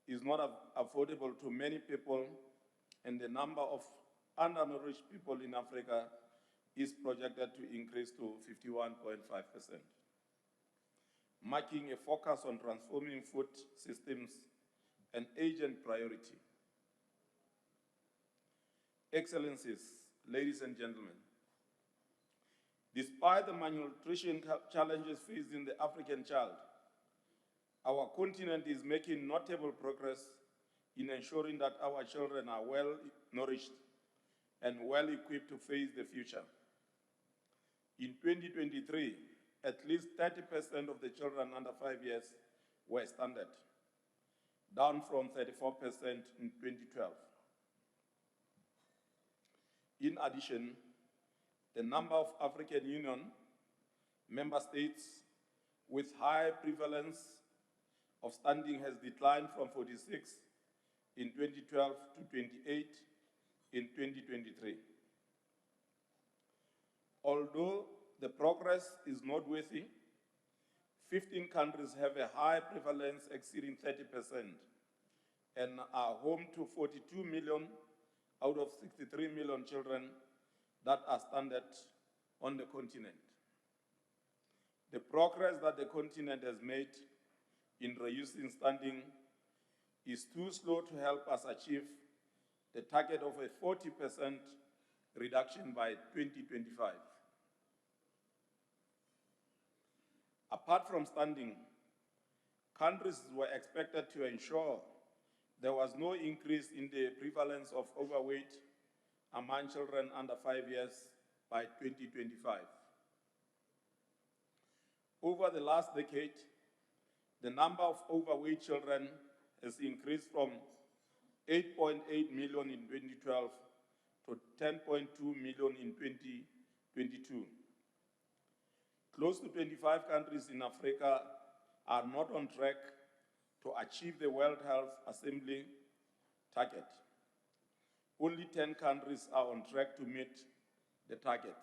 is not affordable to many people, and the number of undernourished people in Africa is projected to increase to 51.5%, marking a focus on transforming food systems an urgent priority. Excellencies, ladies and gentlemen, despite the malnutrition challenges facing the African child, our continent is making notable progress in ensuring that our children are well nourished and well equipped to face the future. In 2023, at least 30% of the children under 5 years were standard, down from 34% in 2012. In addition, the number of African Union member states with high prevalence of stunting has declined from 46 in 2012 to 28 in 2023. Although the progress is noteworthy, 15 countries have a high prevalence exceeding 30% and are home to 42 million out of 63 million children that are standard on the continent. The progress that the continent has made in reducing stunting is too slow to help us achieve the target of a 40% reduction by 2025. Apart from stunting, countries were expected to ensure there was no increase in the prevalence of overweight among children under 5 years by 2025. Over the last decade, the number of overweight children has increased from 8.8 million in 2012 to 10.2 million in 2022. Close to 25 countries in Africa are not on track to achieve the World Health Assembly target. Only 10 countries are on track to meet the target.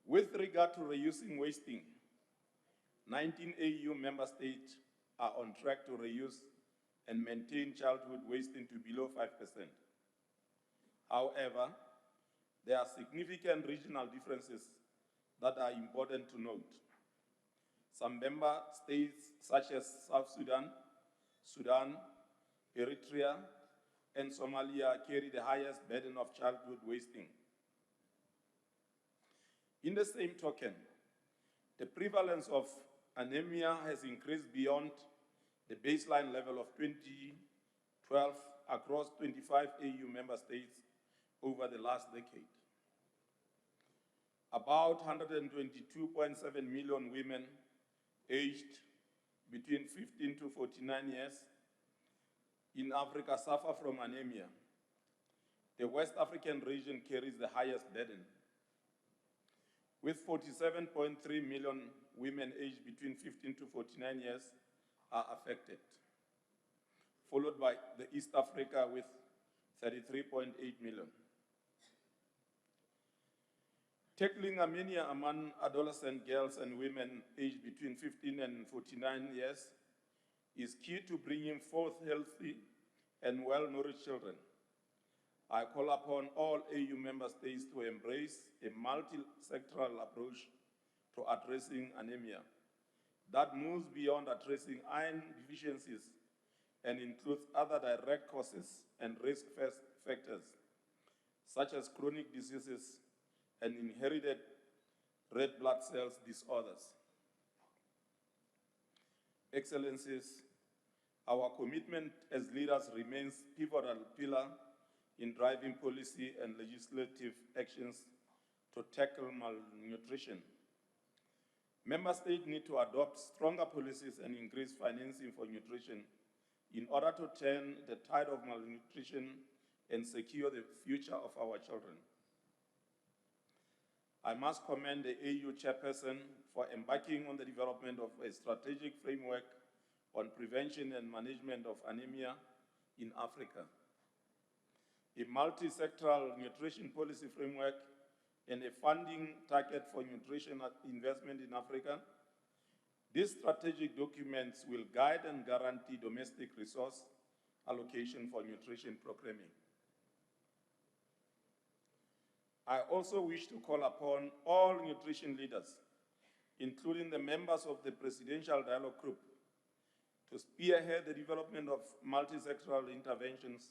With regard to reducing wasting, 19 AU member states are on track to reduce and maintain childhood wasting to below 5%. However, there are significant regional differences that are important to note. Some member states, such as South Sudan, Sudan, Eritrea, and Somalia, carry the highest burden of childhood wasting. In the same token, the prevalence of anemia has increased beyond the baseline level of 2012 across 25 AU member states over the last decade. About 122.7 million women aged between 15 to 49 years in Africa suffer from anemia. The West African region carries the highest burden, with 47.3 million women aged between 15 to 49 years are affected, followed by the East Africa with 33.8 million. Tackling anemia among adolescent girls and women aged between 15 and 49 years is key to bringing forth healthy and well-nourished children. I call upon all AU member states to embrace a multi-sectoral approach to addressing anemia that moves beyond addressing iron deficiencies and includes other direct causes and risk factors, such as chronic diseases and inherited red blood cells disorders. Excellencies, our commitment as leaders remains a pivotal pillar in driving policy and legislative actions to tackle malnutrition. Member states need to adopt stronger policies and increase financing for nutrition in order to turn the tide of malnutrition and secure the future of our children. I must commend the AU chairperson for embarking on the development of a strategic framework on prevention and management of anemia in Africa. A multi-sectoral nutrition policy framework and a funding target for nutrition investment in Africa. These strategic documents will guide and guarantee domestic resource allocation for nutrition programming. I also wish to call upon all nutrition leaders, including the members of the Presidential Dialogue Group, to spearhead the development of multi-sectoral interventions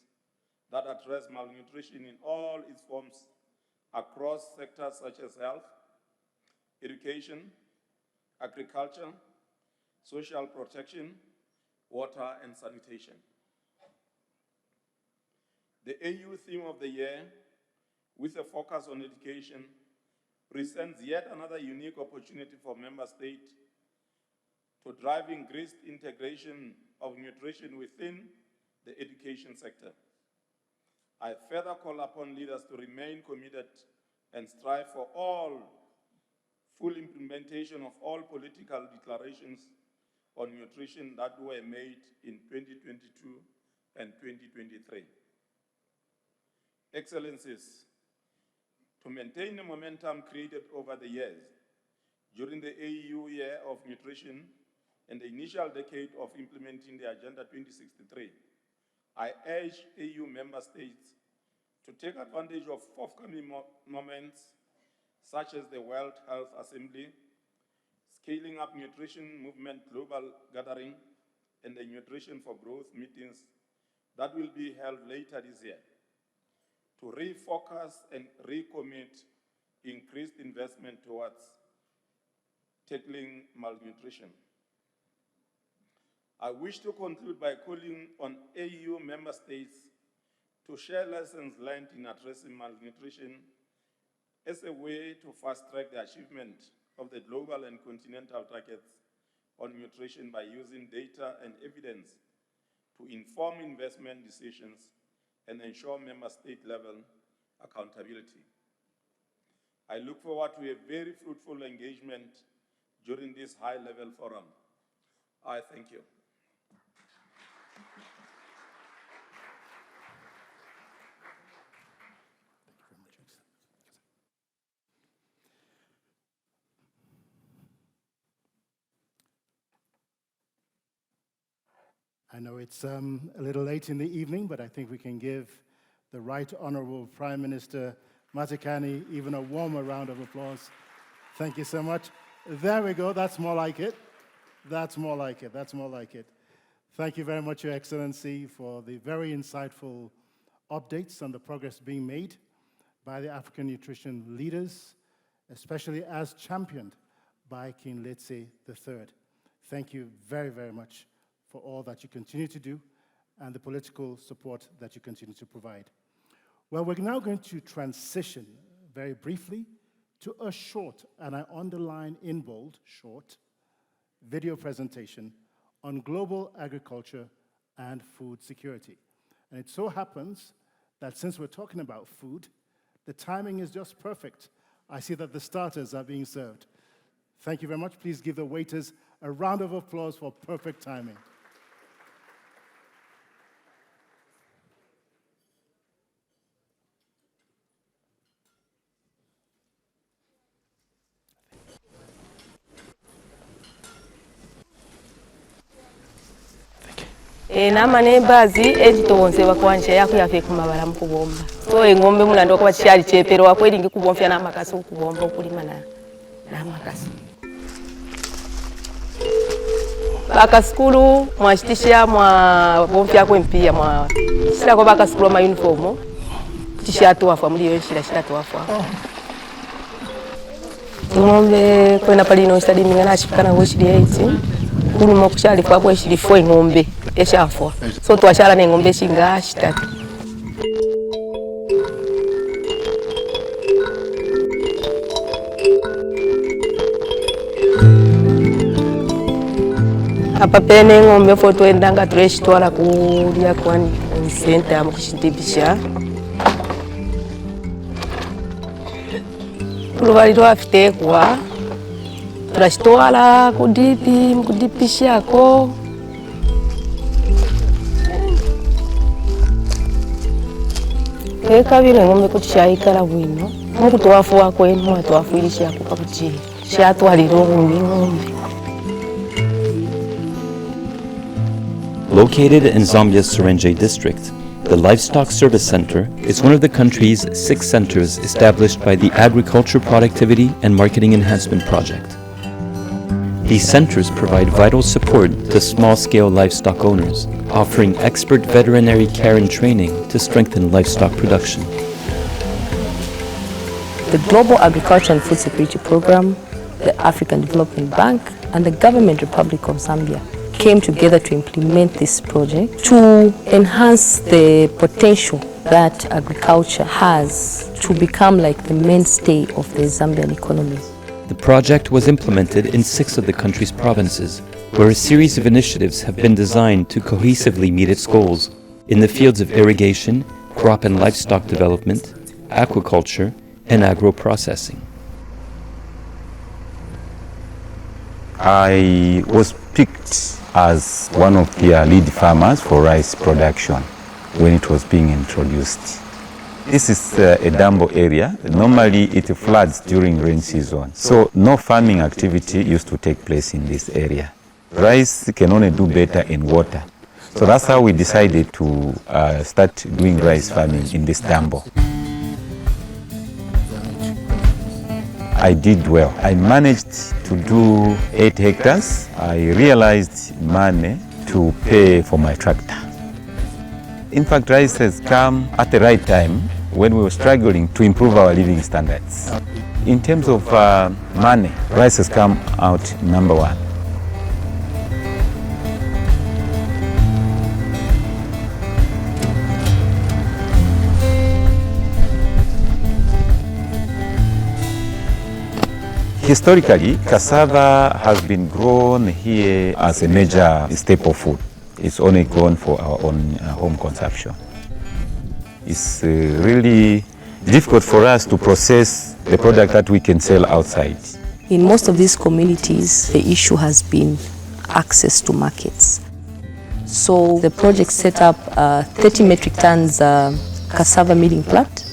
that address malnutrition in all its forms across sectors such as health, education, agriculture, social protection, water, and sanitation. The AU theme of the year, with a focus on education, presents yet another unique opportunity for member states to drive increased integration of nutrition within the education sector. I further call upon leaders to remain committed and strive for full implementation of all political declarations on nutrition that were made in 2022 and 2023. Excellencies, to maintain the momentum created over the years, during the AU Year of Nutrition and the initial decade of implementing the Agenda 2063, I urge AU member states to take advantage of forthcoming moments such as the World Health Assembly, Scaling Up Nutrition Movement Global Gathering, and the Nutrition for Growth meetings that will be held later this year, to refocus and recommit increased investment towards tackling malnutrition. I wish to conclude by calling on AU member states to share lessons learned in addressing malnutrition as a way to fast-track the achievement of the global and continental targets on nutrition by using data and evidence to inform investment decisions and ensure member state-level accountability. I look forward to a very fruitful engagement during this high-level forum. I thank you. I know it's a little late in the evening, but I think we can give the Right Honorable Prime Minister Matekane even a warmer round of applause. Thank you so much. There we go. That's more like it. That's more like it. That's more like it. Thank you very much, Your Excellency, for the very insightful updates on the progress being made by the African nutrition leaders, especially as championed by King Letse III. Thank you very, very much for all that you continue to do and the political support that you continue to provide. Well, we're now going to transition very briefly to a short, and I underline in bold, short, video presentation on global agriculture and food security. And it so happens that since we're talking about food, the timing is just perfect. I see that the starters are being served. Thank you very much. Please give the waiters a round of applause for perfect timing. Nama nembazi ejitonze bakwanja yako yafe kumabala mukubomba so engombe mulando kwa chali chepero wakweli ngikubomfya na makasi ukubomba okulima na makasi baka skulu mwashitisha mwa bomfya ko mpia mwa shira ko baka skulu ma uniform tishatu wafa muri yo shira wafa ngombe kwena palino study mingana ashikana wo shiri 8 kuri mo kuchali kwa ko shiri 4 ngombe eshafwa so twashala nengombe shinga shitatu apa pene ngombe foto endanga tureshitwala kulya kwani center mu kishitibisha tuluvali twafitekwa turashitwala kudipishako kabiri ngombe kutishaikala bwino muku twafuwa kwenu mwatwafuilisha kupa kuti shatwaliro ngombe. Located in Zambia's Serenje district, the Livestock Service Center is one of the country's 6 centers established by the Agriculture Productivity and Marketing Enhancement Project. These centers provide vital support to small-scale livestock owners, offering expert veterinary care and training to strengthen livestock production. The Global Agriculture and Food Security Program, the African Development Bank, and the Government Republic of Zambia came together to implement this project to enhance the potential that agriculture has to become like the mainstay of the Zambian economy. The project was implemented in 6 of the country's provinces, where a series of initiatives have been designed to cohesively meet its goals in the fields of irrigation, crop and livestock development, aquaculture, and agro-processing. I was picked as one of their lead farmers for rice production when it was being introduced. This is a Dambo area. Normally it floods during rain season, so no farming activity used to take place in this area. Rice can only do better in water. So that's how we decided to start doing rice farming in this Dambo. I did well. I managed to do 8 hectares. I realized money to pay for my tractor. In fact, rice has come at the right time when we were struggling to improve our living standards. In terms of money, rice has come out number 1. Historically, cassava has been grown here as a major staple food. It's only grown for our own home consumption. It's really difficult for us to process the product that we can sell outside. In most of these communities, the issue has been access to markets. So the project set up 30 metric tons cassava milling plant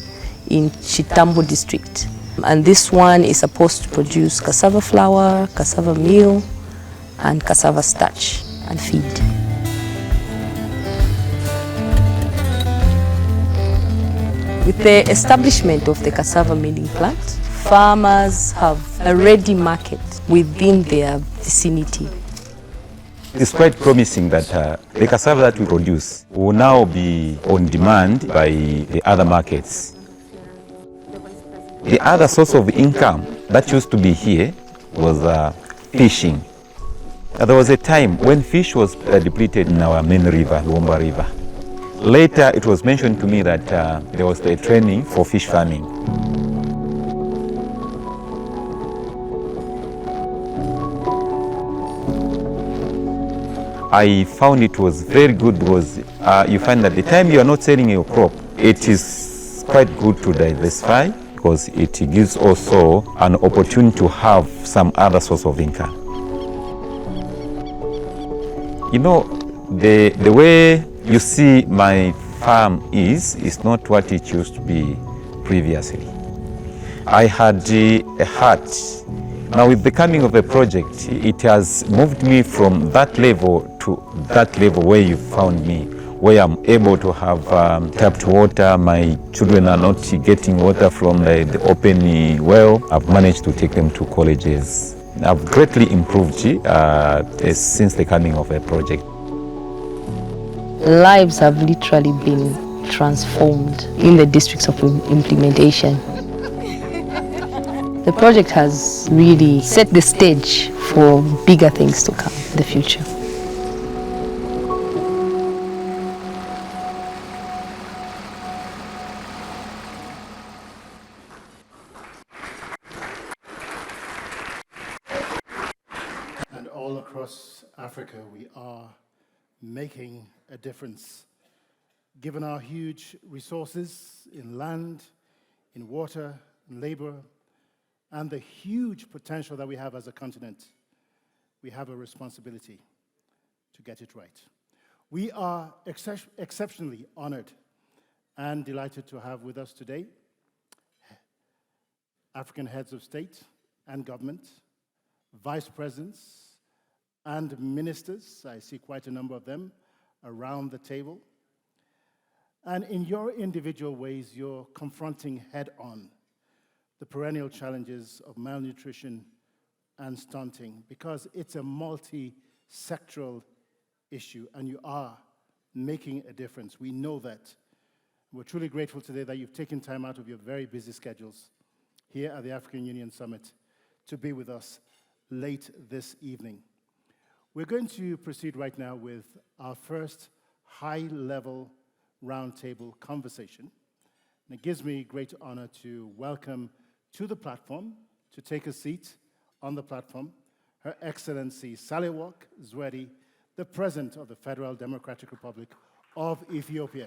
in Chitambo district. And this one is supposed to produce cassava flour, cassava meal, and cassava starch and feed. With the establishment of the cassava milling plant, farmers have a ready market within their vicinity. It's quite promising that the cassava that we produce will now be on demand by the other markets. The other source of income that used to be here was fishing. There was a time when fish was depleted in our main river, Luomba River. Later, it was mentioned to me that there was a training for fish farming. I found it was very good because you find that the time you are not selling your crop, it is quite good to diversify because it gives also an opportunity to have some other source of income. You know, the way you see my farm is not what it used to be previously. I had a hut. Now with the coming of the project, it has moved me from that level to that level where you found me, where I'm able to have tapped water. My children are not getting water from the open well. I've managed to take them to colleges. I've greatly improved since the coming of the project. Lives have literally been transformed in the districts of implementation. The project has really set the stage for bigger things to come in the future. And all across Africa, we are making a difference. Given our huge resources in land, in water, in labor, and the huge potential that we have as a continent, we have a responsibility to get it right. We are exceptionally honored and delighted to have with us today African heads of state and government, vice presidents, and ministers. I see quite a number of them around the table. And in your individual ways, you're confronting head-on the perennial challenges of malnutrition and stunting, because it's a multi-sectoral issue, and you are making a difference. We know that. We're truly grateful today that you've taken time out of your very busy schedules here at the African Union Summit to be with us late this evening. We're going to proceed right now with our first high-level roundtable conversation. And it gives me great honor to welcome to the platform, to take a seat on the platform, Her Excellency Sahle-Work Zewde, the President of the Federal Democratic Republic of Ethiopia.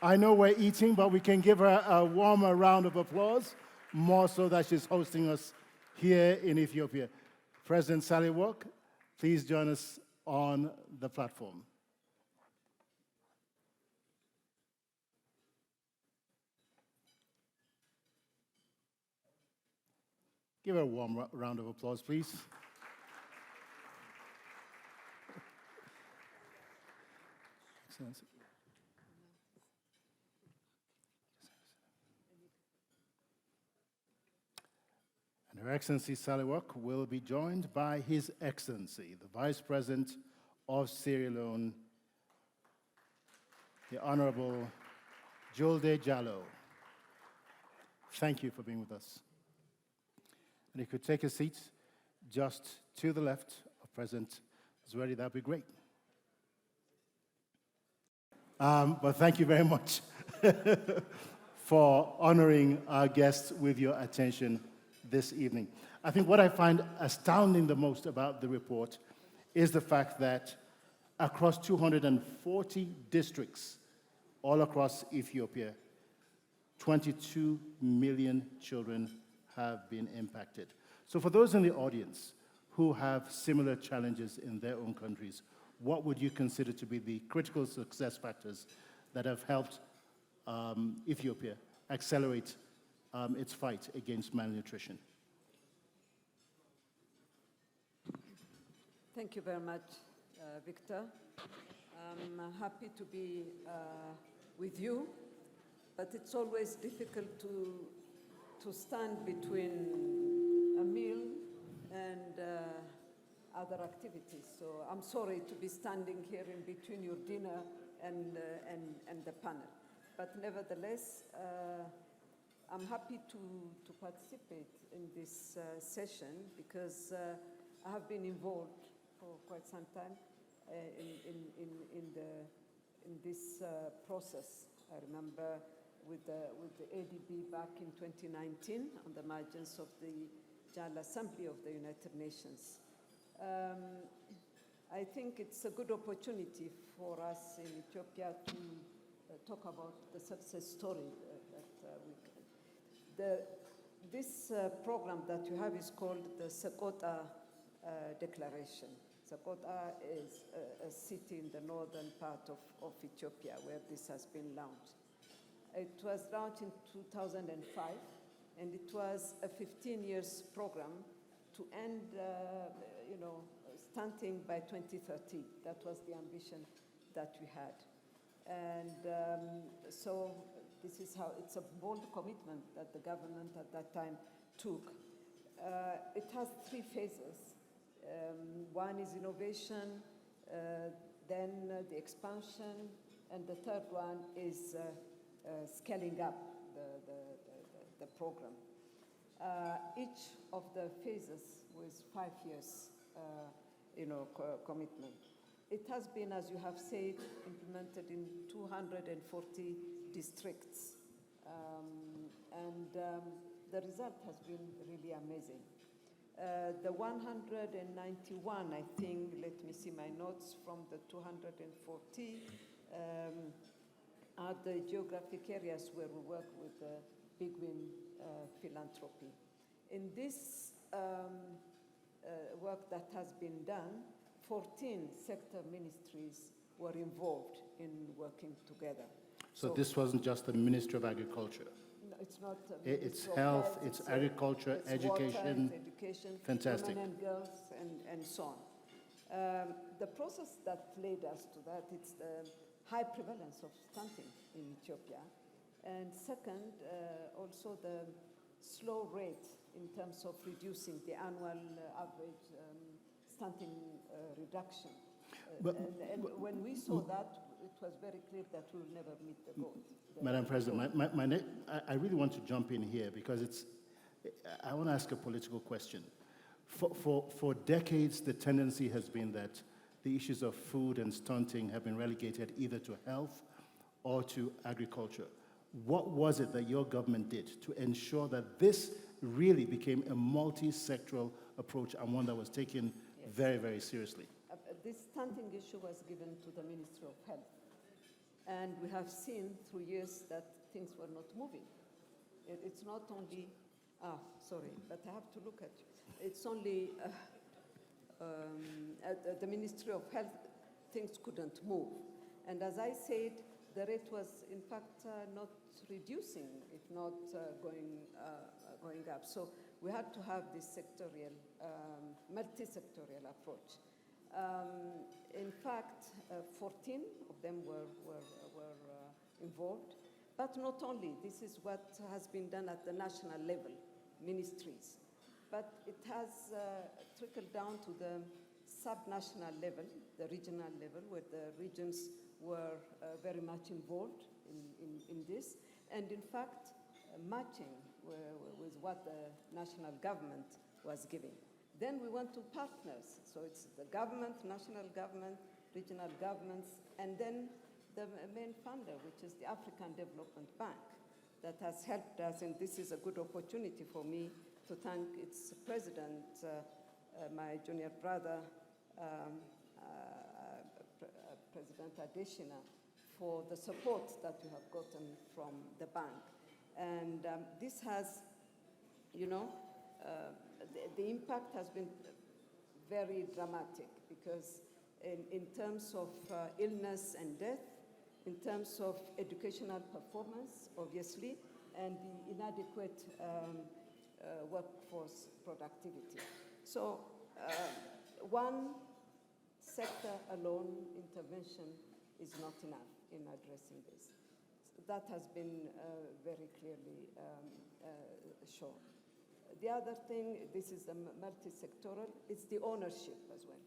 I know we're eating, but we can give her a warmer round of applause, more so that she's hosting us here in Ethiopia. President Sahle-Work, please join us on the platform. Give her a warm round of applause, please. Excellency. And Her Excellency Sahle-Work will be joined by His Excellency, the Vice President of Sierra Leone, the Honorable Julde Jallow. Thank you for being with us. And if you could take a seat just to the left of President Zewde, that'd be great. But thank you very much for honoring our guests with your attention this evening. I think what I find astounding the most about the report is the fact that across 240 districts all across Ethiopia, 22 million children have been impacted. So for those in the audience who have similar challenges in their own countries, what would you consider to be the critical success factors that have helped Ethiopia accelerate its fight against malnutrition? Thank you very much, Victor. I'm happy to be with you, but it's always difficult to stand between a meal and other activities. So I'm sorry to be standing here in between your dinner and the panel. But nevertheless, I'm happy to participate in this session because I have been involved for quite some time in this process. I remember with the ADB back in 2019 on the margins of the General Assembly of the United Nations. I think it's a good opportunity for us in Ethiopia to talk about the success story this program that you have is called the Sekota Declaration. Sekota is a city in the northern part of Ethiopia where this has been launched. It was launched in 2005, and it was a 15 years program to end, stunting by 2030. That was the ambition that we had. And so this is how, it's a bold commitment that the government at that time took. It has 3 phases. One is innovation, then the expansion, and the third one is scaling up the program. Each of the phases was 5 years, commitment. It has been, as you have said, implemented in 240 districts, the result has been really amazing. The 191, I think, let me see my notes, from the 240 are the geographic areas where we work with the Big Win philanthropy. In this work that has been done, 14 sector ministries were involved in working together. So this wasn't just the Ministry of Agriculture. No, it's not. It's health, it's agriculture, it's education. water, it's education, Fantastic. women and girls, and so on. The process that led us to that, it's the high prevalence of stunting in Ethiopia. And second, also the slow rate in terms of reducing the annual average stunting reduction. And when we saw that, it was very clear that we will never meet the goal. Madam President, I really want to jump in here because I want to ask a political question. For decades, the tendency has been that the issues of food and stunting have been relegated either to health or to agriculture. What was it that your government did to ensure that this really became a multi-sectoral approach and one that was taken very, very seriously? This stunting issue was given to the Ministry of Health. And we have seen through years that things were not moving. It's not only, sorry, but I have to look at you. It's only at the Ministry of Health, things couldn't move. And as I said, the rate was in fact not reducing, if not going up. So we had to have this sectorial, multi-sectorial approach. In fact, 14 of them were involved, but not only. This is what has been done at the national level, ministries, but it has trickled down to the sub-national level, the regional level, where the regions were very much involved in this, and in fact, matching with what the national government was giving. Then we went to partners. So it's the government, national government, regional governments, and then the main funder, which is the African Development Bank, that has helped us. And this is a good opportunity for me to thank its president, my junior brother, President Adeshina, for the support that we have gotten from the bank. And this has, the impact has been very dramatic because in terms of illness and death, in terms of educational performance, obviously, and the inadequate workforce productivity. So one sector alone intervention is not enough in addressing this. That has been very clearly shown. The other thing, this is a multi-sectoral, it's the ownership as well.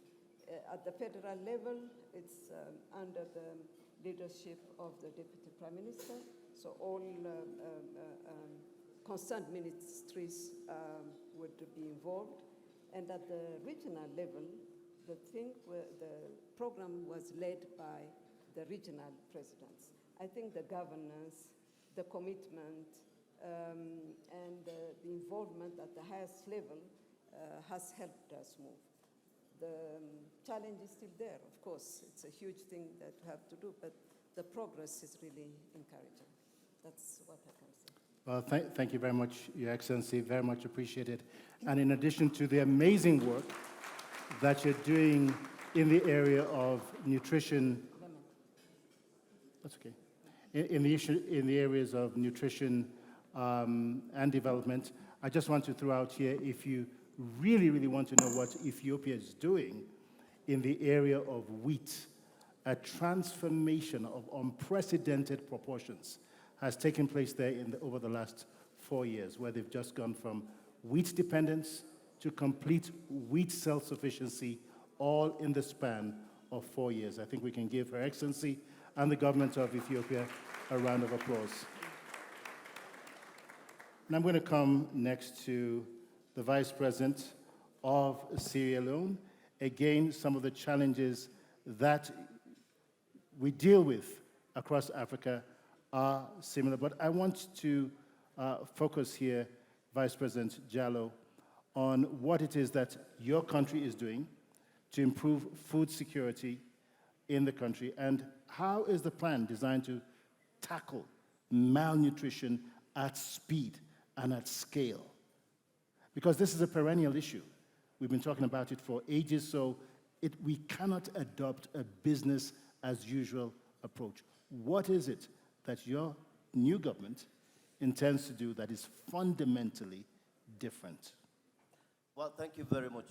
At the federal level, it's under the leadership of the Deputy Prime Minister, so all concerned ministries would be involved. And at the regional level, the program was led by the regional presidents. I think the governance, the commitment, and the involvement at the highest level has helped us move. The challenge is still there, of course. It's a huge thing that we have to do, but the progress is really encouraging. That's what I can say. Well, thank you very much, Your Excellency, very much appreciated. And in addition to the amazing work that you're doing in the area of nutrition, that's okay, in the areas of nutrition and development, I just want to throw out here, if you really, really want to know what Ethiopia is doing in the area of wheat, a transformation of unprecedented proportions has taken place there over the last 4 years, where they've just gone from wheat dependence to complete wheat self-sufficiency, all in the span of 4 years. I think we can give Her Excellency and the government of Ethiopia a round of applause. And I'm going to come next to the Vice President of Sierra Leone. Again, some of the challenges that we deal with across Africa are similar, but I want to focus here, Vice President Jallow, on what it is that your country is doing to improve food security in the country, and how is the plan designed to tackle malnutrition at speed and at scale? Because this is a perennial issue. We've been talking about it for ages, so we cannot adopt a business as usual approach. What is it that your new government intends to do that is fundamentally different? Well, thank you very much.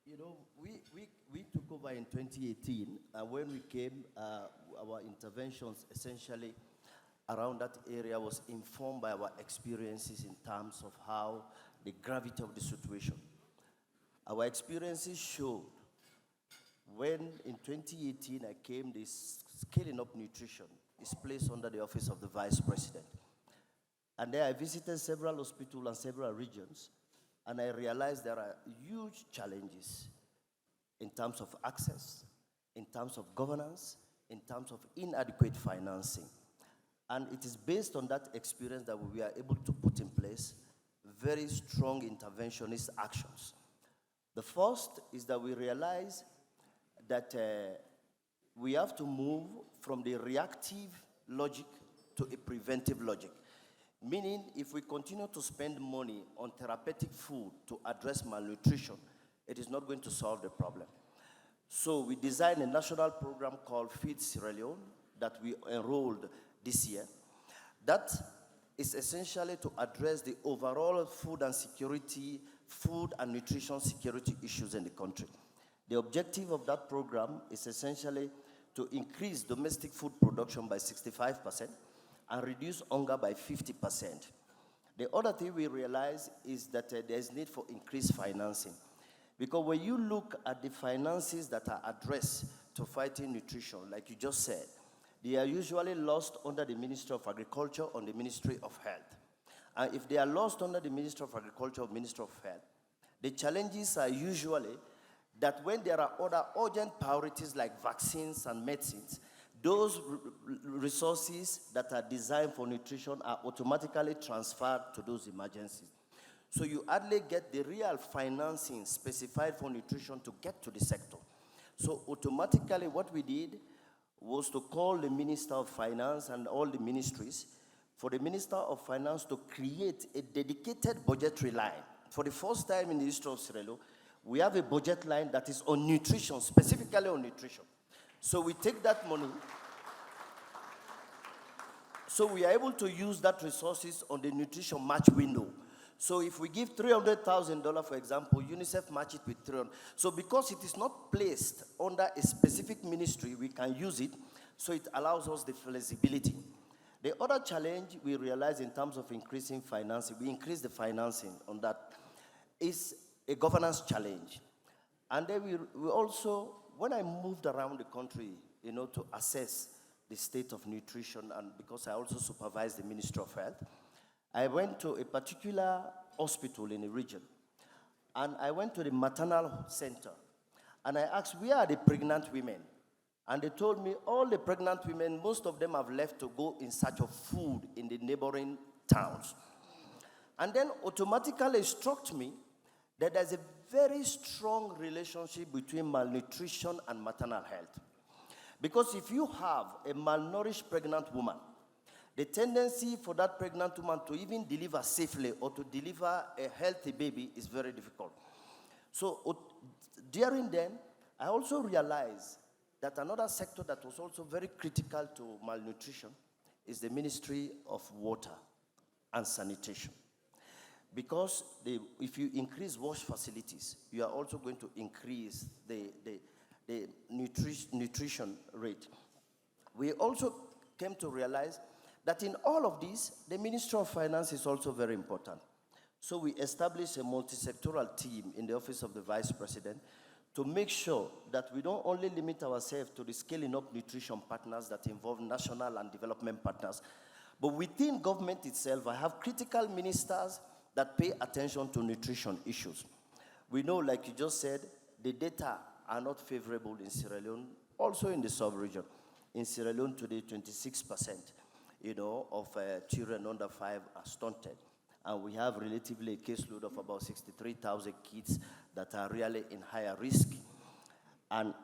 You know, we took over in 2018, and when we came, our interventions essentially around that area was informed by our experiences in terms of how the gravity of the situation. Our experiences showed when in 2018 I came, this scaling up nutrition is placed under the office of the Vice President. And there I visited several hospitals and several regions, and I realized there are huge challenges in terms of access, in terms of governance, in terms of inadequate financing. And it is based on that experience that we are able to put in place very strong interventionist actions. The first is that we realize that we have to move from the reactive logic to a preventive logic. Meaning, if we continue to spend money on therapeutic food to address malnutrition, it is not going to solve the problem. So we designed a national program called Feed Sierra Leone that we enrolled this year. That is essentially to address the overall food and nutrition security issues in the country. The objective of that program is essentially to increase domestic food production by 65% and reduce hunger by 50%. The other thing we realize is that there is need for increased financing. Because when you look at the finances that are addressed to fighting nutrition, like you just said, they are usually lost under the Ministry of Agriculture or the Ministry of Health. And if they are lost under the Ministry of Agriculture or Ministry of Health, the challenges are usually that when there are other urgent priorities like vaccines and medicines, those resources that are designed for nutrition are automatically transferred to those emergencies. So you hardly get the real financing specified for nutrition to get to the sector. So automatically what we did was to call the Minister of Finance and all the ministries for the Minister of Finance to create a dedicated budgetary line. For the first time in the history of Sierra Leone, we have a budget line that is on nutrition, specifically on nutrition. So we take that money, so we are able to use that resources on the nutrition match window. So if we give $300,000, for example, UNICEF match it with 300. So because it is not placed under a specific ministry, we can use it, so it allows us the flexibility. The other challenge we realize in terms of increasing financing, we increase the financing on that, is a governance challenge. And then we also, when I moved around the country, to assess the state of nutrition, and because I also supervise the Ministry of Health, I went to a particular hospital in a region, and I went to the maternal center, and I asked, where are the pregnant women? And they told me all the pregnant women, most of them have left to go in search of food in the neighboring towns. And then automatically it struck me that there's a very strong relationship between malnutrition and maternal health. Because if you have a malnourished pregnant woman, the tendency for that pregnant woman to even deliver safely or to deliver a healthy baby is very difficult. So during then, I also realized that another sector that was also very critical to malnutrition is the Ministry of Water and Sanitation. Because if you increase wash facilities, you are also going to increase the nutrition rate. We also came to realize that in all of this, the Ministry of Finance is also very important. So we established a multi-sectoral team in the Office of the Vice President to make sure that we don't only limit ourselves to the scaling up nutrition partners that involve national and development partners, but within government itself, I have critical ministers that pay attention to nutrition issues. We know, like you just said, the data are not favorable in Sierra Leone, also in the sub-region. In Sierra Leone today, 26%, of children under 5 are stunted. And we have relatively a caseload of about 63,000 kids that are really in higher risk. And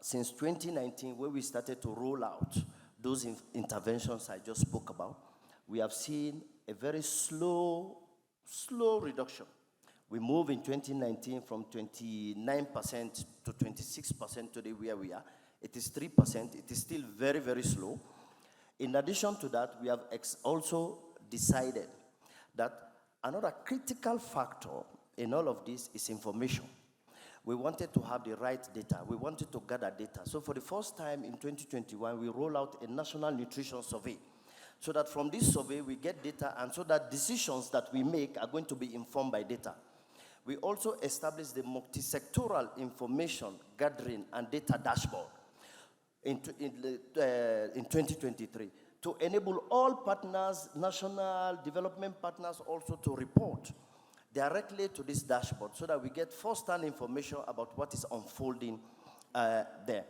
since 2019, when we started to roll out those interventions I just spoke about, we have seen a very slow reduction. We moved in 2019 from 29% to 26% today where we are. It is 3%. It is still very, very slow. In addition to that, we have also decided that another critical factor in all of this is information. We wanted to have the right data. We wanted to gather data. So for the first time in 2021, we roll out a national nutrition survey, so that from this survey, we get data, and so that decisions that we make are going to be informed by data. We also established the multi-sectoral information gathering and data dashboard in 2023 to enable all partners, national development partners, also to report directly to this dashboard so that we get first-hand information about what is unfolding there.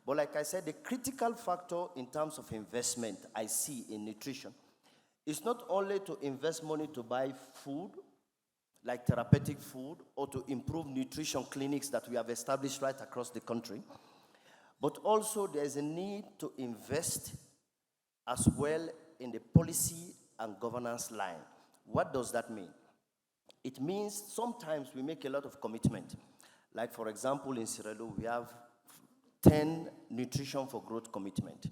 But like I said, the critical factor in terms of investment I see in nutrition is not only to invest money to buy food, like therapeutic food, or to improve nutrition clinics that we have established right across the country, but also there's a need to invest as well in the policy and governance line. What does that mean? It means sometimes we make a lot of commitment. Like, for example, in Sierra Leone, we have 10 nutrition for growth commitment.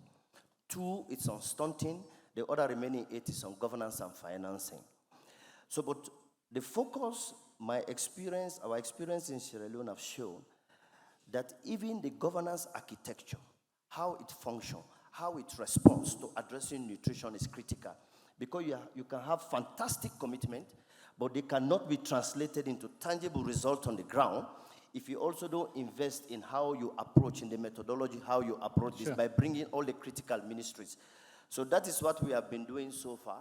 2, it's on stunting. The other remaining 8 is on governance and financing. So, but the focus, our experience in Sierra Leone have shown that even the governance architecture, how it functions, how it responds to addressing nutrition is critical. Because you can have fantastic commitment, but they cannot be translated into tangible results on the ground if you also don't invest in how you approach, in the methodology, how you approach this, by bringing all the critical ministries. So that is what we have been doing so far.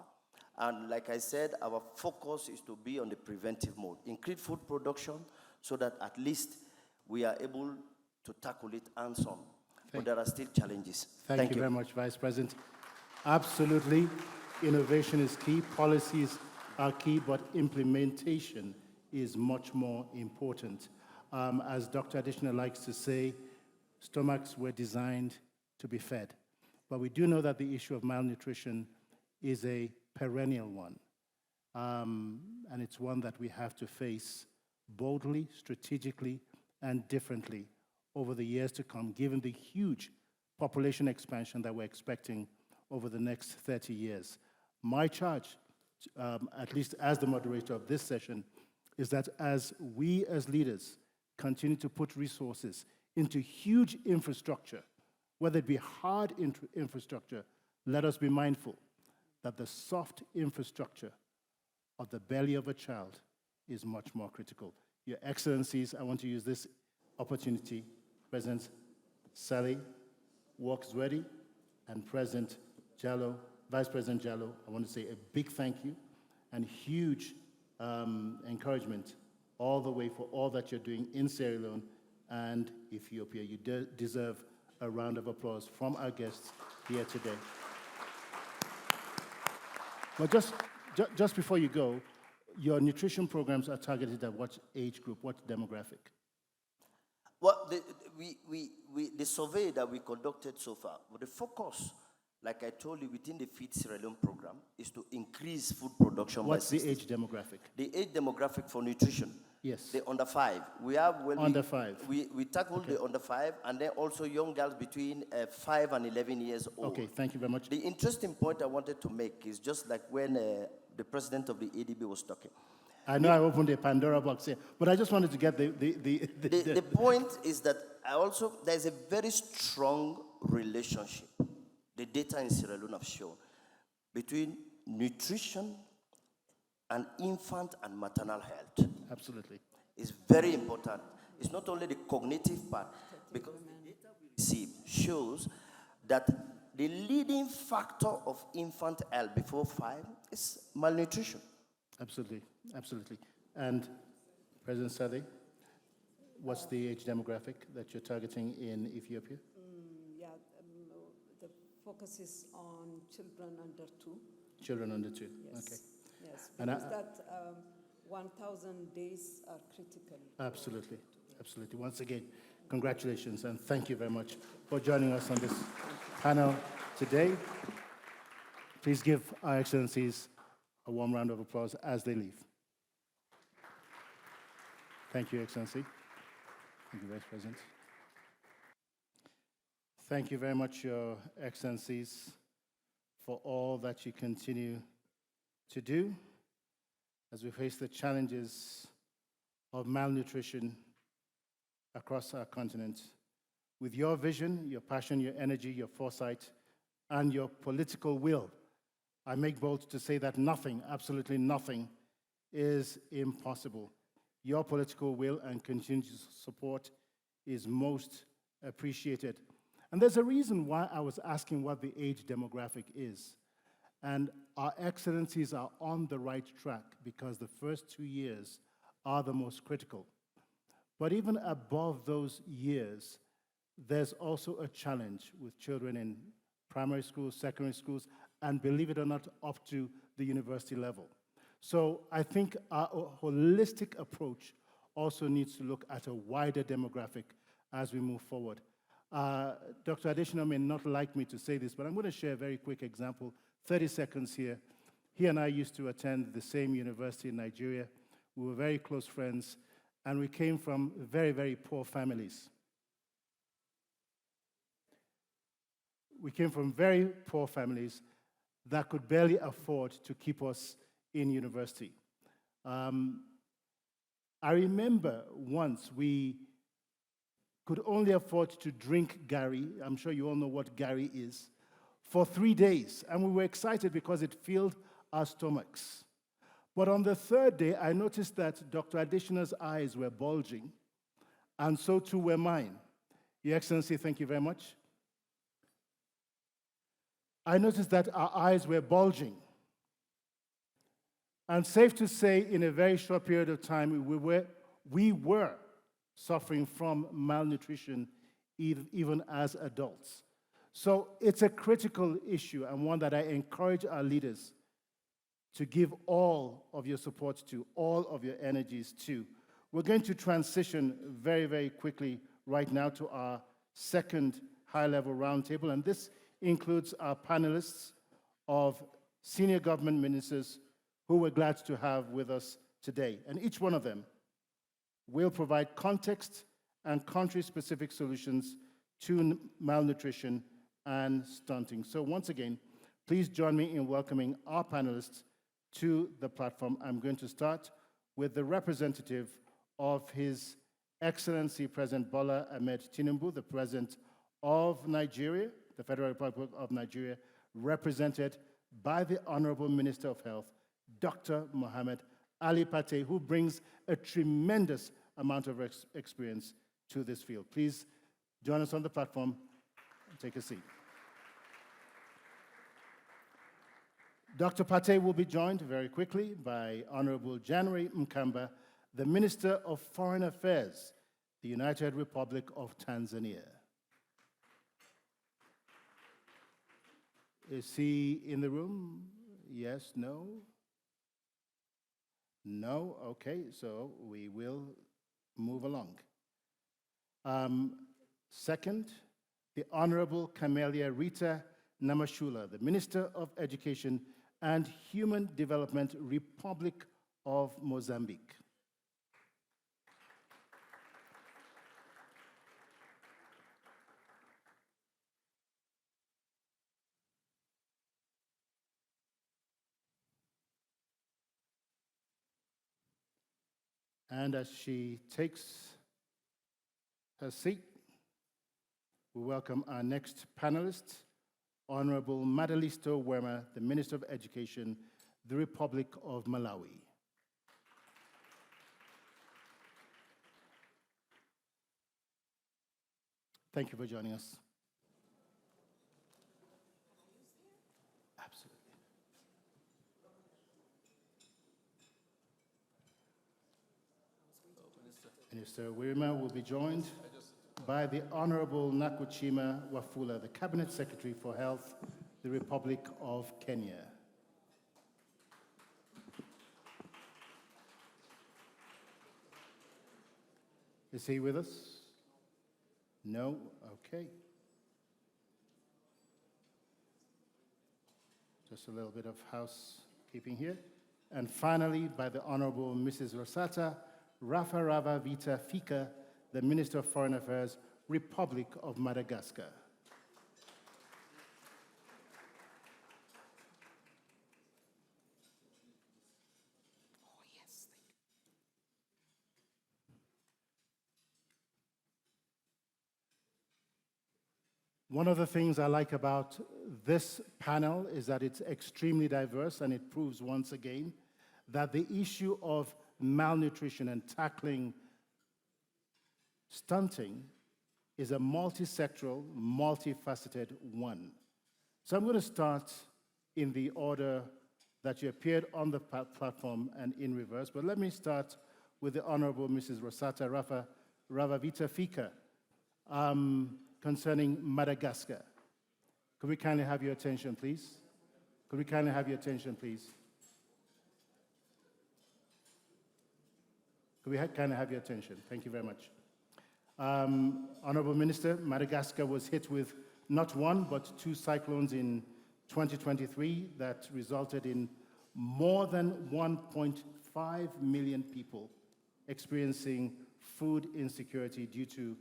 And like I said, our focus is to be on the preventive mode. Increase food production so that at least we are able to tackle it hands-on. But there are still challenges. Thank you very much, Vice President. Absolutely, innovation is key, policies are key, but implementation is much more important. As Dr. Adishna likes to say, stomachs were designed to be fed. But we do know that the issue of malnutrition is a perennial one. And it's one that we have to face boldly, strategically, and differently over the years to come, given the huge population expansion that we're expecting over the next 30 years. My charge, at least as the moderator of this session, is that as we as leaders continue to put resources into huge infrastructure, whether it be hard infrastructure, let us be mindful that the soft infrastructure of the belly of a child is much more critical. Your Excellencies, I want to use this opportunity, President Sally Worksworthy and President Jallo, Vice President Jallo, I want to say a big thank you and huge encouragement all the way for all that you're doing in Sierra Leone and Ethiopia. You deserve a round of applause from our guests here today. But just before you go, your nutrition programs are targeted at what age group, what demographic? Well, the survey that we conducted so far, the focus, like I told you, within the Feed Sierra Leone program, is to increase food production. What's the age demographic? The age demographic for nutrition. Yes. The under 5. We have under 5. We tackled the under 5, and then also young girls between 5 and 11 years old. Okay, thank you very much. The interesting point I wanted to make is just like when the president of the ADB was talking. I know I opened a Pandora box here, but I just wanted to get the point is that there's a very strong relationship, the data in Sierra Leone have shown, between nutrition and infant and maternal health. Absolutely. It's very important. It's not only the cognitive part, because the data we receive shows that the leading factor of infant health before 5 is malnutrition. Absolutely, absolutely. And President Sade, what's the age demographic that you're targeting in Ethiopia? The focus is on children under 2. Children under 2, yes. Okay. Yes, because that 1,000 days are critical. Absolutely, absolutely. Once again, congratulations and thank you very much for joining us on this panel today. Please give our Excellencies a warm round of applause as they leave. Thank you, Excellency. Thank you, Vice President. Thank you very much, Your Excellencies, for all that you continue to do as we face the challenges of malnutrition across our continent. With your vision, your passion, your energy, your foresight, and your political will, I make bold to say that nothing, absolutely nothing, is impossible. Your political will and continued support is most appreciated. And there's a reason why I was asking what the age demographic is. And our Excellencies are on the right track because the first 2 years are the most critical. But even above those years, there's also a challenge with children in primary schools, secondary schools, and believe it or not, up to the university level. So I think our holistic approach also needs to look at a wider demographic as we move forward. Dr. Adesina may not like me to say this, but I'm going to share a very quick example, 30 seconds here. He and I used to attend the same university in Nigeria. We were very close friends, and we came from very, very poor families. We came from very poor families that could barely afford to keep us in university. I remember once we could only afford to drink Gary, I'm sure you all know what Gary is, for 3 days. And we were excited because it filled our stomachs. But on the 3rd day, I noticed that Dr. Adesina's eyes were bulging, and so too were mine. Your Excellency, thank you very much. I noticed that our eyes were bulging. And safe to say, in a very short period of time, we were suffering from malnutrition even as adults. So it's a critical issue and one that I encourage our leaders to give all of your support to, all of your energies to. We're going to transition very, very quickly right now to our second high-level roundtable, and this includes our panelists of senior government ministers who we're glad to have with us today. And each one of them will provide context and country-specific solutions to malnutrition and stunting. So once again, please join me in welcoming our panelists to the platform. I'm going to start with the representative of His Excellency President Bola Ahmed Tinubu, the President of Nigeria, the Federal Republic of Nigeria, represented by the Honorable Minister of Health, Dr. Mohammed Ali Pate, who brings a tremendous amount of experience to this field. Please join us on the platform and take a seat. Dr. Pate will be joined very quickly by Honorable January Mkamba, the Minister of Foreign Affairs, the United Republic of Tanzania. Is he in the room? Yes, no? No? Okay, so we will move along. Second, the Honorable Camelia Rita Namashula, the Minister of Education and Human Development, Republic of Mozambique. And as she takes her seat, we welcome our next panelist, Honorable Madalisto Wema, the Minister of Education, the Republic of Malawi. Thank you for joining us. Absolutely. Minister Wema will be joined by the Honorable Nakuchima Wafula, the Cabinet Secretary for Health, the Republic of Kenya. Is he with us? No? Okay. Just a little bit of housekeeping here. And finally, by the Honorable Mrs. Rosata Rava Vita Fika, the Minister of Foreign Affairs, Republic of Madagascar. Oh, yes, thank you. One of the things I like about this panel is that it's extremely diverse, and it proves once again that the issue of malnutrition and tackling stunting is a multi-sectoral, multifaceted one. So I'm going to start in the order that you appeared on the platform and in reverse, but let me start with the Honorable Mrs. Rosata Rava Vita Fika concerning Madagascar. Could we kindly have your attention, please? Could we kindly have your attention, please? Could we kindly have your attention? Thank you very much. Honorable Minister, Madagascar was hit with not one, but two cyclones in 2023 that resulted in more than 1.5 million people experiencing food insecurity due to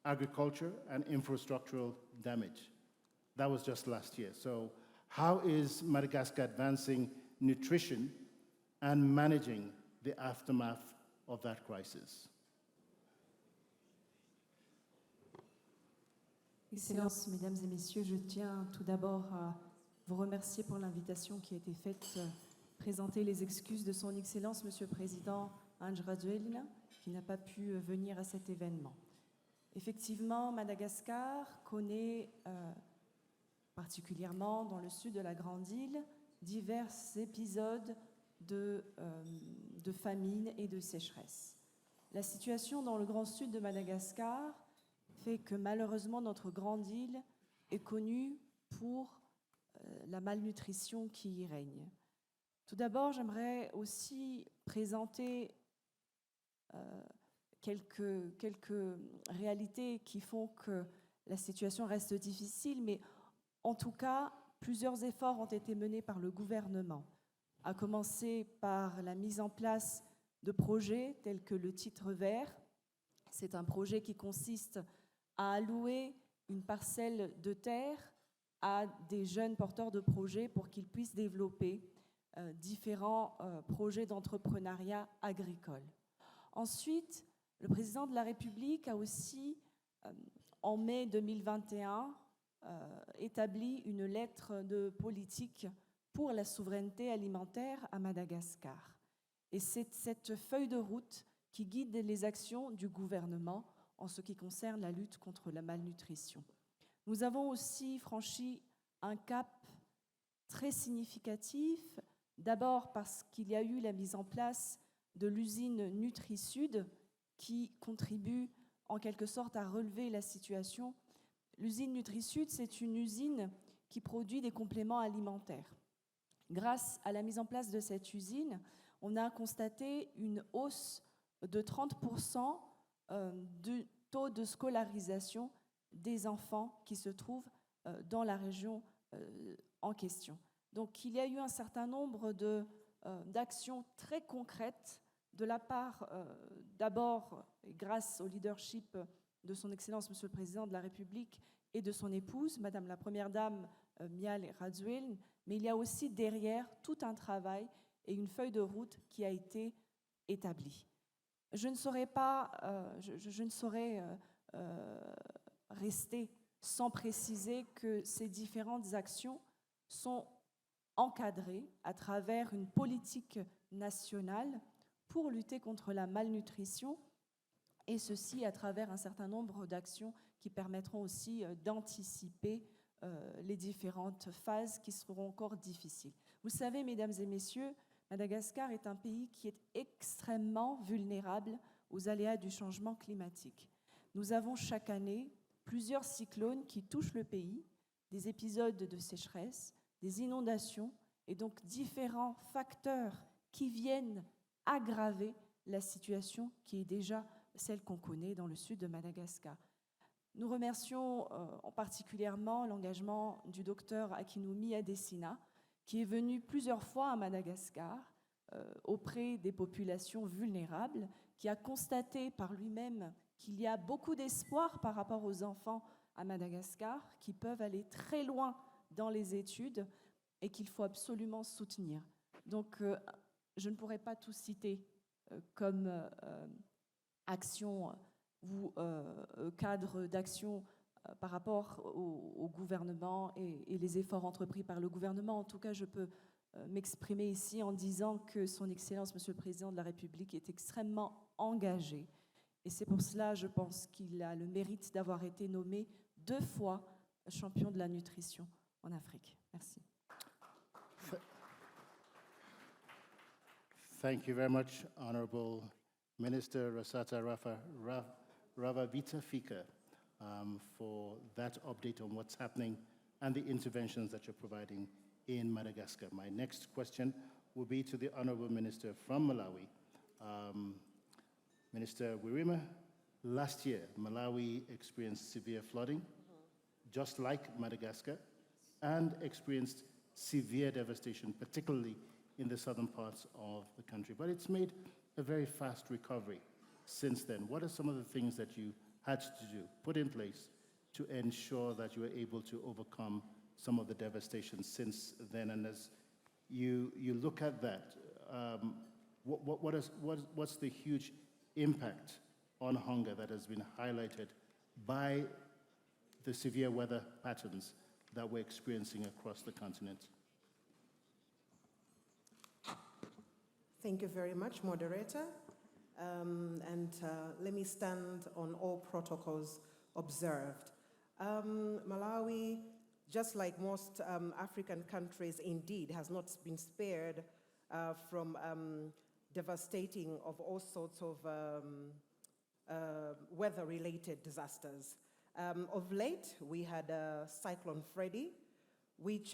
agriculture and infrastructural damage. That was just last year. So how is Madagascar advancing nutrition and managing the aftermath of that crisis? Excellences, Mesdames et Messieurs, je tiens tout d'abord à vous remercier pour l'invitation qui a été faite, présenter les excuses de son Excellence, Monsieur le Président Ange Rajoelina, qui n'a pas pu venir à cet événement. Effectivement, Madagascar connaît, particulièrement dans le sud de la Grande Île, divers épisodes de famine et de sécheresse. La situation dans le grand sud de Madagascar fait que malheureusement notre grande île est connue pour la malnutrition qui y règne. Tout d'abord, j'aimerais aussi présenter quelques réalités qui font que la situation reste difficile, mais en tout cas, plusieurs efforts ont été menés par le gouvernement, à commencer par la mise en place de projets tels que le titre vert. C'est un projet qui consiste à allouer une parcelle de terre à des jeunes porteurs de projets pour qu'ils puissent développer différents projets d'entrepreneuriat agricole. Ensuite, le président de la République a aussi, en mai 2021, établi une lettre de politique pour la souveraineté alimentaire à Madagascar. Et c'est cette feuille de route qui guide les actions du gouvernement en ce qui concerne la lutte contre la malnutrition. Nous avons aussi franchi un cap très significatif, d'abord parce qu'il y a eu la mise en place de l'usine Nutri-Sud qui contribue en quelque sorte à relever la situation. L'usine Nutri-Sud, c'est une usine qui produit des compléments alimentaires. Grâce à la mise en place de cette usine, on a constaté une hausse de 30% du taux de scolarisation des enfants qui se trouvent dans la région en question. Donc il y a eu un certain nombre d'actions très concrètes de la part, d'abord, grâce au leadership de son Excellence, Monsieur le Président de la République, et de son épouse, Madame la Première Dame Mial Radziwiłł, mais il y a aussi derrière tout un travail et une feuille de route qui a été établie. Je ne saurais rester sans préciser que ces différentes actions sont encadrées à travers une politique nationale pour lutter contre la malnutrition, et ceci à travers un certain nombre d'actions qui permettront aussi d'anticiper les différentes phases qui seront encore difficiles. Vous savez, mesdames et messieurs, Madagascar est un pays qui est extrêmement vulnérable aux aléas du changement climatique. Nous avons chaque année plusieurs cyclones qui touchent le pays, des épisodes de sécheresse, des inondations, et donc différents facteurs qui viennent aggraver la situation qui est déjà celle qu'on connaît dans le sud de Madagascar. Nous remercions particulièrement l'engagement du docteur Akinwumi Adesina, qui est venu plusieurs fois à Madagascar auprès des populations vulnérables, qui a constaté par lui-même qu'il y a beaucoup d'espoir par rapport aux enfants à Madagascar, qui peuvent aller très loin dans les études et qu'il faut absolument soutenir. Donc, je ne pourrais pas tout citer comme action ou cadre d'action par rapport au gouvernement et les efforts entrepris par le gouvernement. En tout cas, je peux m'exprimer ici en disant que son Excellence, Monsieur le Président de la République, est extrêmement engagé. Et c'est pour cela, je pense qu'il a le mérite d'avoir été nommé 2 fois champion de la nutrition en Afrique. Merci. Thank you very much, Honorable Minister Rasata Ravavita Fika, for that update on what's happening and the interventions that you're providing in Madagascar. My next question will be to the Honorable Minister from Malawi. Minister Wirima, last year, Malawi experienced severe flooding, just like Madagascar, and experienced severe devastation, particularly in the southern parts of the country. But it's made a very fast recovery since then. What are some of the things that you had to do, put in place, to ensure that you were able to overcome some of the devastation since then? And as you look at that, what's the huge impact on hunger that has been highlighted by the severe weather patterns that we're experiencing across the continent? Thank you very much, moderator. Let me stand on all protocols observed. Malawi, just like most African countries, indeed has not been spared from devastating of all sorts of weather-related disasters. Of late, we had Cyclone Freddy, which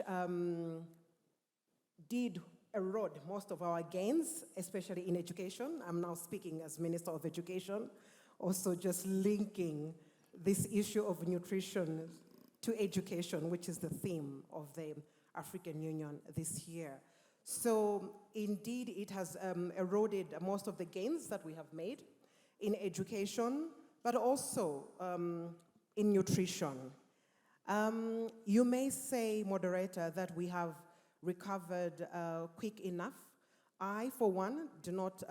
did erode most of our gains, especially in education. I'm now speaking as Minister of Education, also just linking this issue of nutrition to education, which is the theme of the African Union this year. So indeed, it has eroded most of the gains that we have made in education, but also in nutrition. You may say, moderator, that we have recovered quick enough. I, for one, do not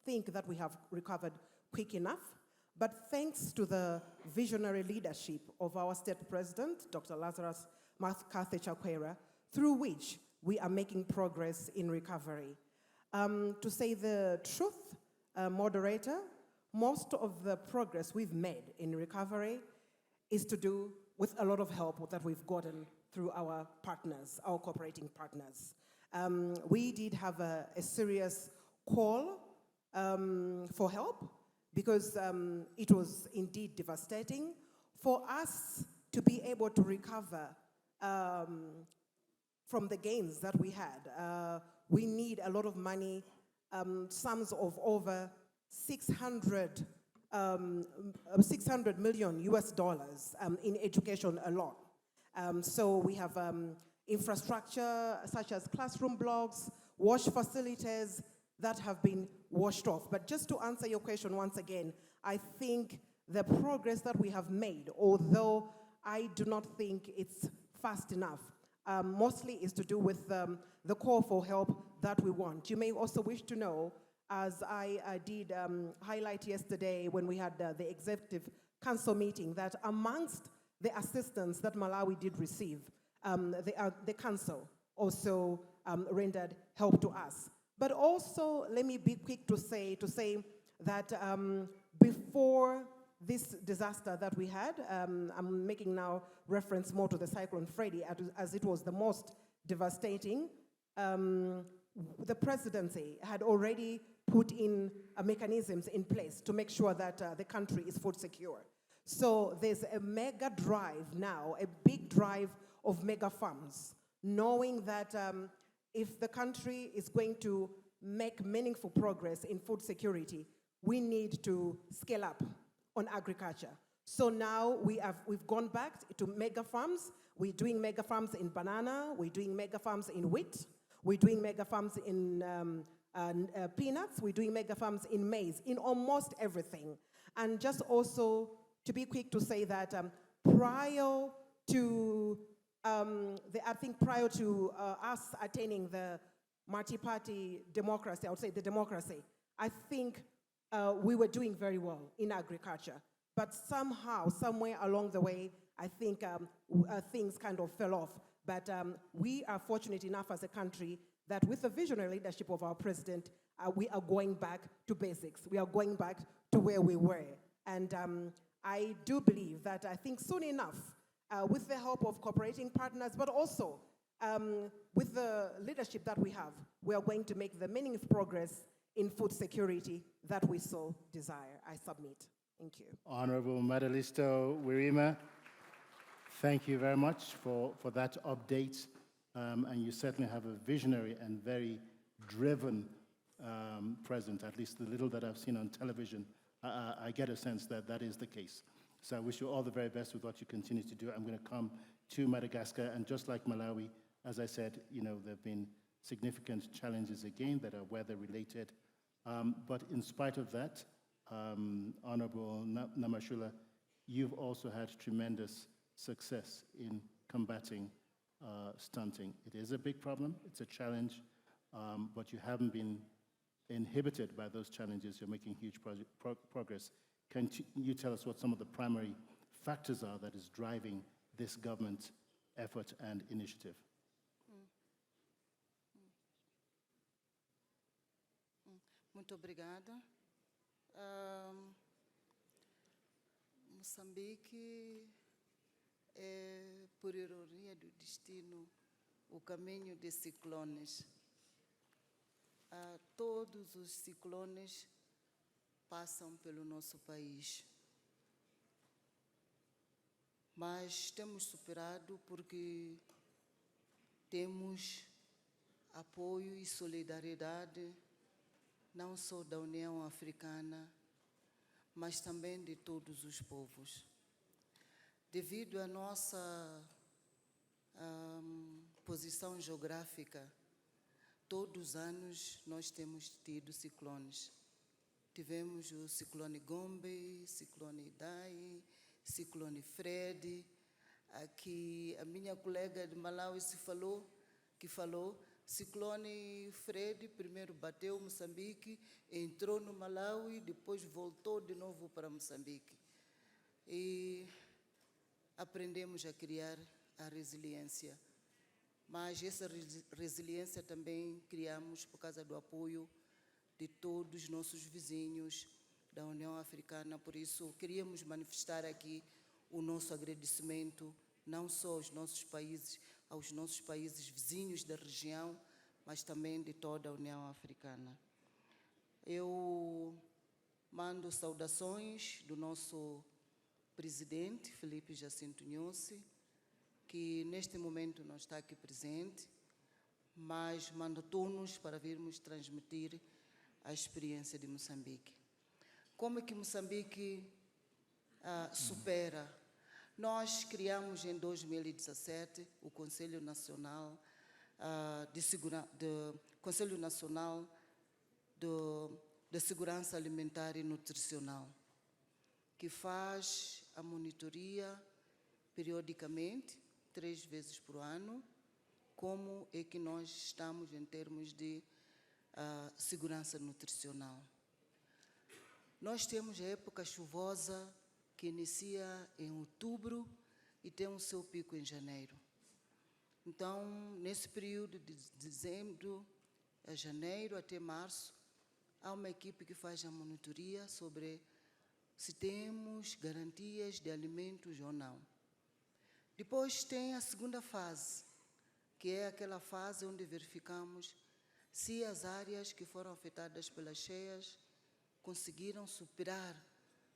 think that we have recovered quick enough, but thanks to the visionary leadership of our state president, Dr. Lazarus Martha Chakwera, through which we are making progress in recovery. To say the truth, moderator, most of the progress we've made in recovery is to do with a lot of help that we've gotten through our partners, our cooperating partners. We did have a serious call for help because it was indeed devastating. For us to be able to recover from the gains that we had, we need a lot of money, sums of over 600 million US dollars in education alone. So we have infrastructure such as classroom blocks, wash facilities that have been washed off. But just to answer your question once again, I think the progress that we have made, although I do not think it's fast enough, mostly is to do with the call for help that we want. You may also wish to know, as I did highlight yesterday when we had the Executive Council meeting, that amongst the assistance that Malawi did receive, the Council also rendered help to us. But also, let me be quick to say that before this disaster that we had, I'm making now reference more to the Cyclone Freddy as it was the most devastating, the presidency had already put in mechanisms in place to make sure that the country is food secure. So there's a mega drive now, a big drive of mega farms, knowing that if the country is going to make meaningful progress in food security, we need to scale up on agriculture. So now we've gone back to mega farms. We're doing mega farms in banana, we're doing mega farms in wheat, we're doing mega farms in peanuts, we're doing mega farms in maize, in almost everything. And just also to be quick to say that prior to us attaining the multi-party democracy, I would say the democracy, I think we were doing very well in agriculture. But somehow, somewhere along the way, I think things kind of fell off. But we are fortunate enough as a country that with the visionary leadership of our president, we are going back to basics. We are going back to where we were. And I do believe that I think soon enough, with the help of cooperating partners, but also with the leadership that we have, we are going to make the meaningful progress in food security that we so desire. I submit. Thank you. Honorable Madalisto Wirima, thank you very much for that update. And you certainly have a visionary and very driven president, at least the little that I've seen on television. I get a sense that that is the case. So I wish you all the very best with what you continue to do. I'm going to come to Madagascar, and just like Malawi, as I said, there have been significant challenges again that are weather-related. But in spite of that, Honorable Namashula, you've also had tremendous success in combating stunting. It is a big problem, it's a challenge, but you haven't been inhibited by those challenges. You're making huge progress. Can you tell us what some of the primary factors are that is driving this government effort and initiative? Muito obrigada. Moçambique é, por ironia do destino, o caminho de ciclones. Todos os ciclones passam pelo nosso país. Mas temos superado porque temos apoio e solidariedade não só da União Africana, mas também de todos os povos. Devido à nossa posição geográfica, todos os anos nós temos tido ciclones. Tivemos o ciclone Gombe, ciclone Idai, ciclone Fred. Aqui a minha colega de Malawi falou, ciclone Fred primeiro bateu Moçambique, entrou no Malawi, depois voltou de novo para Moçambique. E aprendemos a criar a resiliência. Mas essa resiliência também criamos por causa do apoio de todos os nossos vizinhos da União Africana. Por isso, queríamos manifestar aqui o nosso agradecimento, não só aos nossos países vizinhos da região, mas também de toda a União Africana. Eu mando saudações do nosso presidente, Filipe Jacinto Nyusi, que neste momento não está aqui presente, mas mandatou-nos para virmos transmitir a experiência de Moçambique. Como é que Moçambique supera? Nós criamos em 2017 o Conselho Nacional de Segurança Alimentar e Nutricional, que faz a monitoria periodicamente, 3 vezes por ano, como é que nós estamos em termos de segurança nutricional. Nós temos a época chuvosa que inicia em outubro e tem o seu pico em janeiro. Então, nesse período de dezembro a janeiro até março, há uma equipe que faz a monitoria sobre se temos garantias de alimentos ou não. Depois tem a segunda fase, que é aquela fase onde verificamos se as áreas que foram afetadas pelas cheias conseguiram superar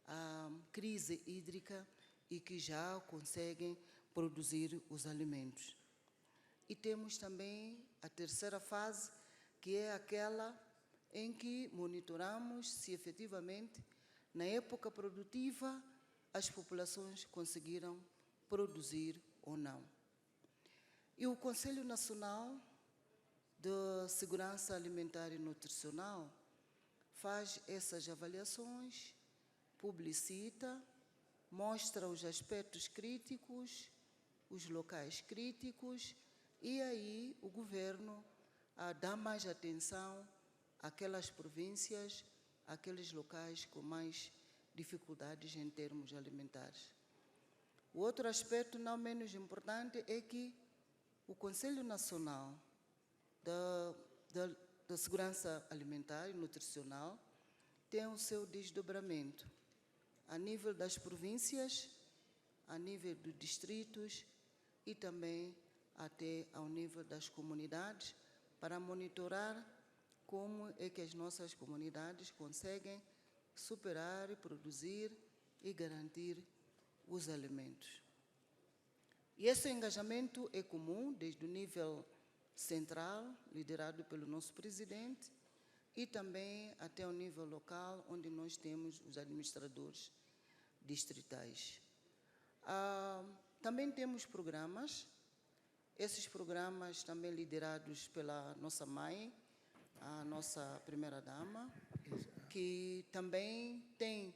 a crise hídrica e que já conseguem produzir os alimentos. E temos também a terceira fase, que é aquela em que monitoramos se efetivamente, na época produtiva, as populações conseguiram produzir ou não. E o Conselho Nacional de Segurança Alimentar e Nutricional faz essas avaliações, publicita, mostra os aspectos críticos, os locais críticos, e aí o governo dá mais atenção àquelas províncias, àqueles locais com mais dificuldades em termos alimentares. O outro aspecto não menos importante é que o Conselho Nacional da Segurança Alimentar e Nutricional tem o seu desdobramento a nível das províncias, a nível dos distritos e também até ao nível das comunidades, para monitorar como é que as nossas comunidades conseguem superar, produzir e garantir os alimentos. E esse engajamento é comum desde o nível central, liderado pelo nosso presidente, e também até o nível local, onde nós temos os administradores distritais. Também temos programas, esses programas também liderados pela nossa mãe, a nossa primeira-dama, que também tem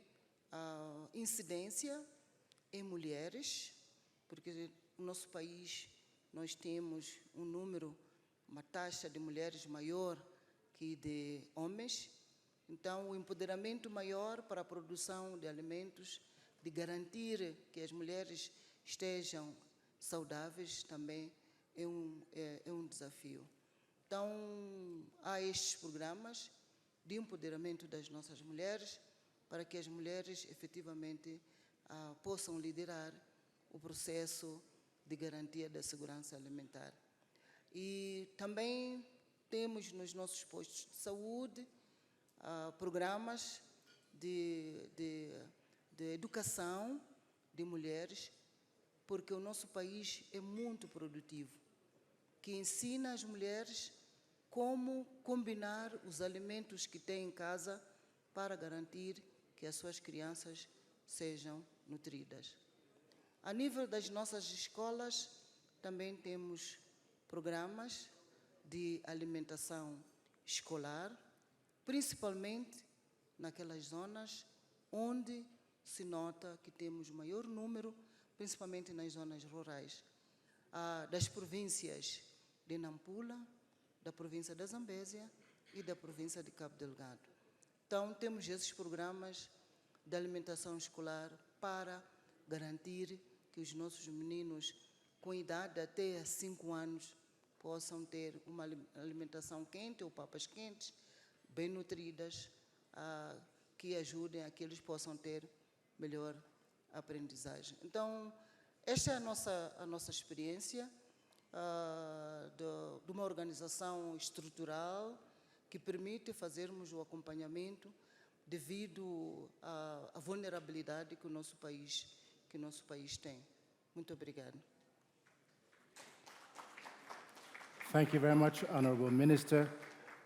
incidência em mulheres, porque no nosso país nós temos uma taxa de mulheres maior que de homens. Então, o empoderamento maior para a produção de alimentos, de garantir que as mulheres estejam saudáveis, também é um desafio. Então, há estes programas de empoderamento das nossas mulheres, para que as mulheres efetivamente possam liderar o processo de garantia da segurança alimentar. E também temos nos nossos postos de saúde programas de educação de mulheres, porque o nosso país é muito produtivo, que ensina as mulheres como combinar os alimentos que têm em casa para garantir que as suas crianças sejam nutridas. A nível das nossas escolas, também temos programas de alimentação escolar, principalmente naquelas zonas onde se nota que temos maior número, principalmente nas zonas rurais, das províncias de Nampula, da província da Zambésia e da província de Cabo Delgado. Então, temos esses programas de alimentação escolar para garantir que os nossos meninos com idade até 5 anos possam ter uma alimentação quente ou papas quentes, bem nutridas, que ajudem a que eles possam ter melhor aprendizagem. Então, esta é a nossa experiência de uma organização estrutural que permite fazermos o acompanhamento devido à vulnerabilidade que o nosso país tem. Muito obrigada. Thank you very much, Honorable Minister.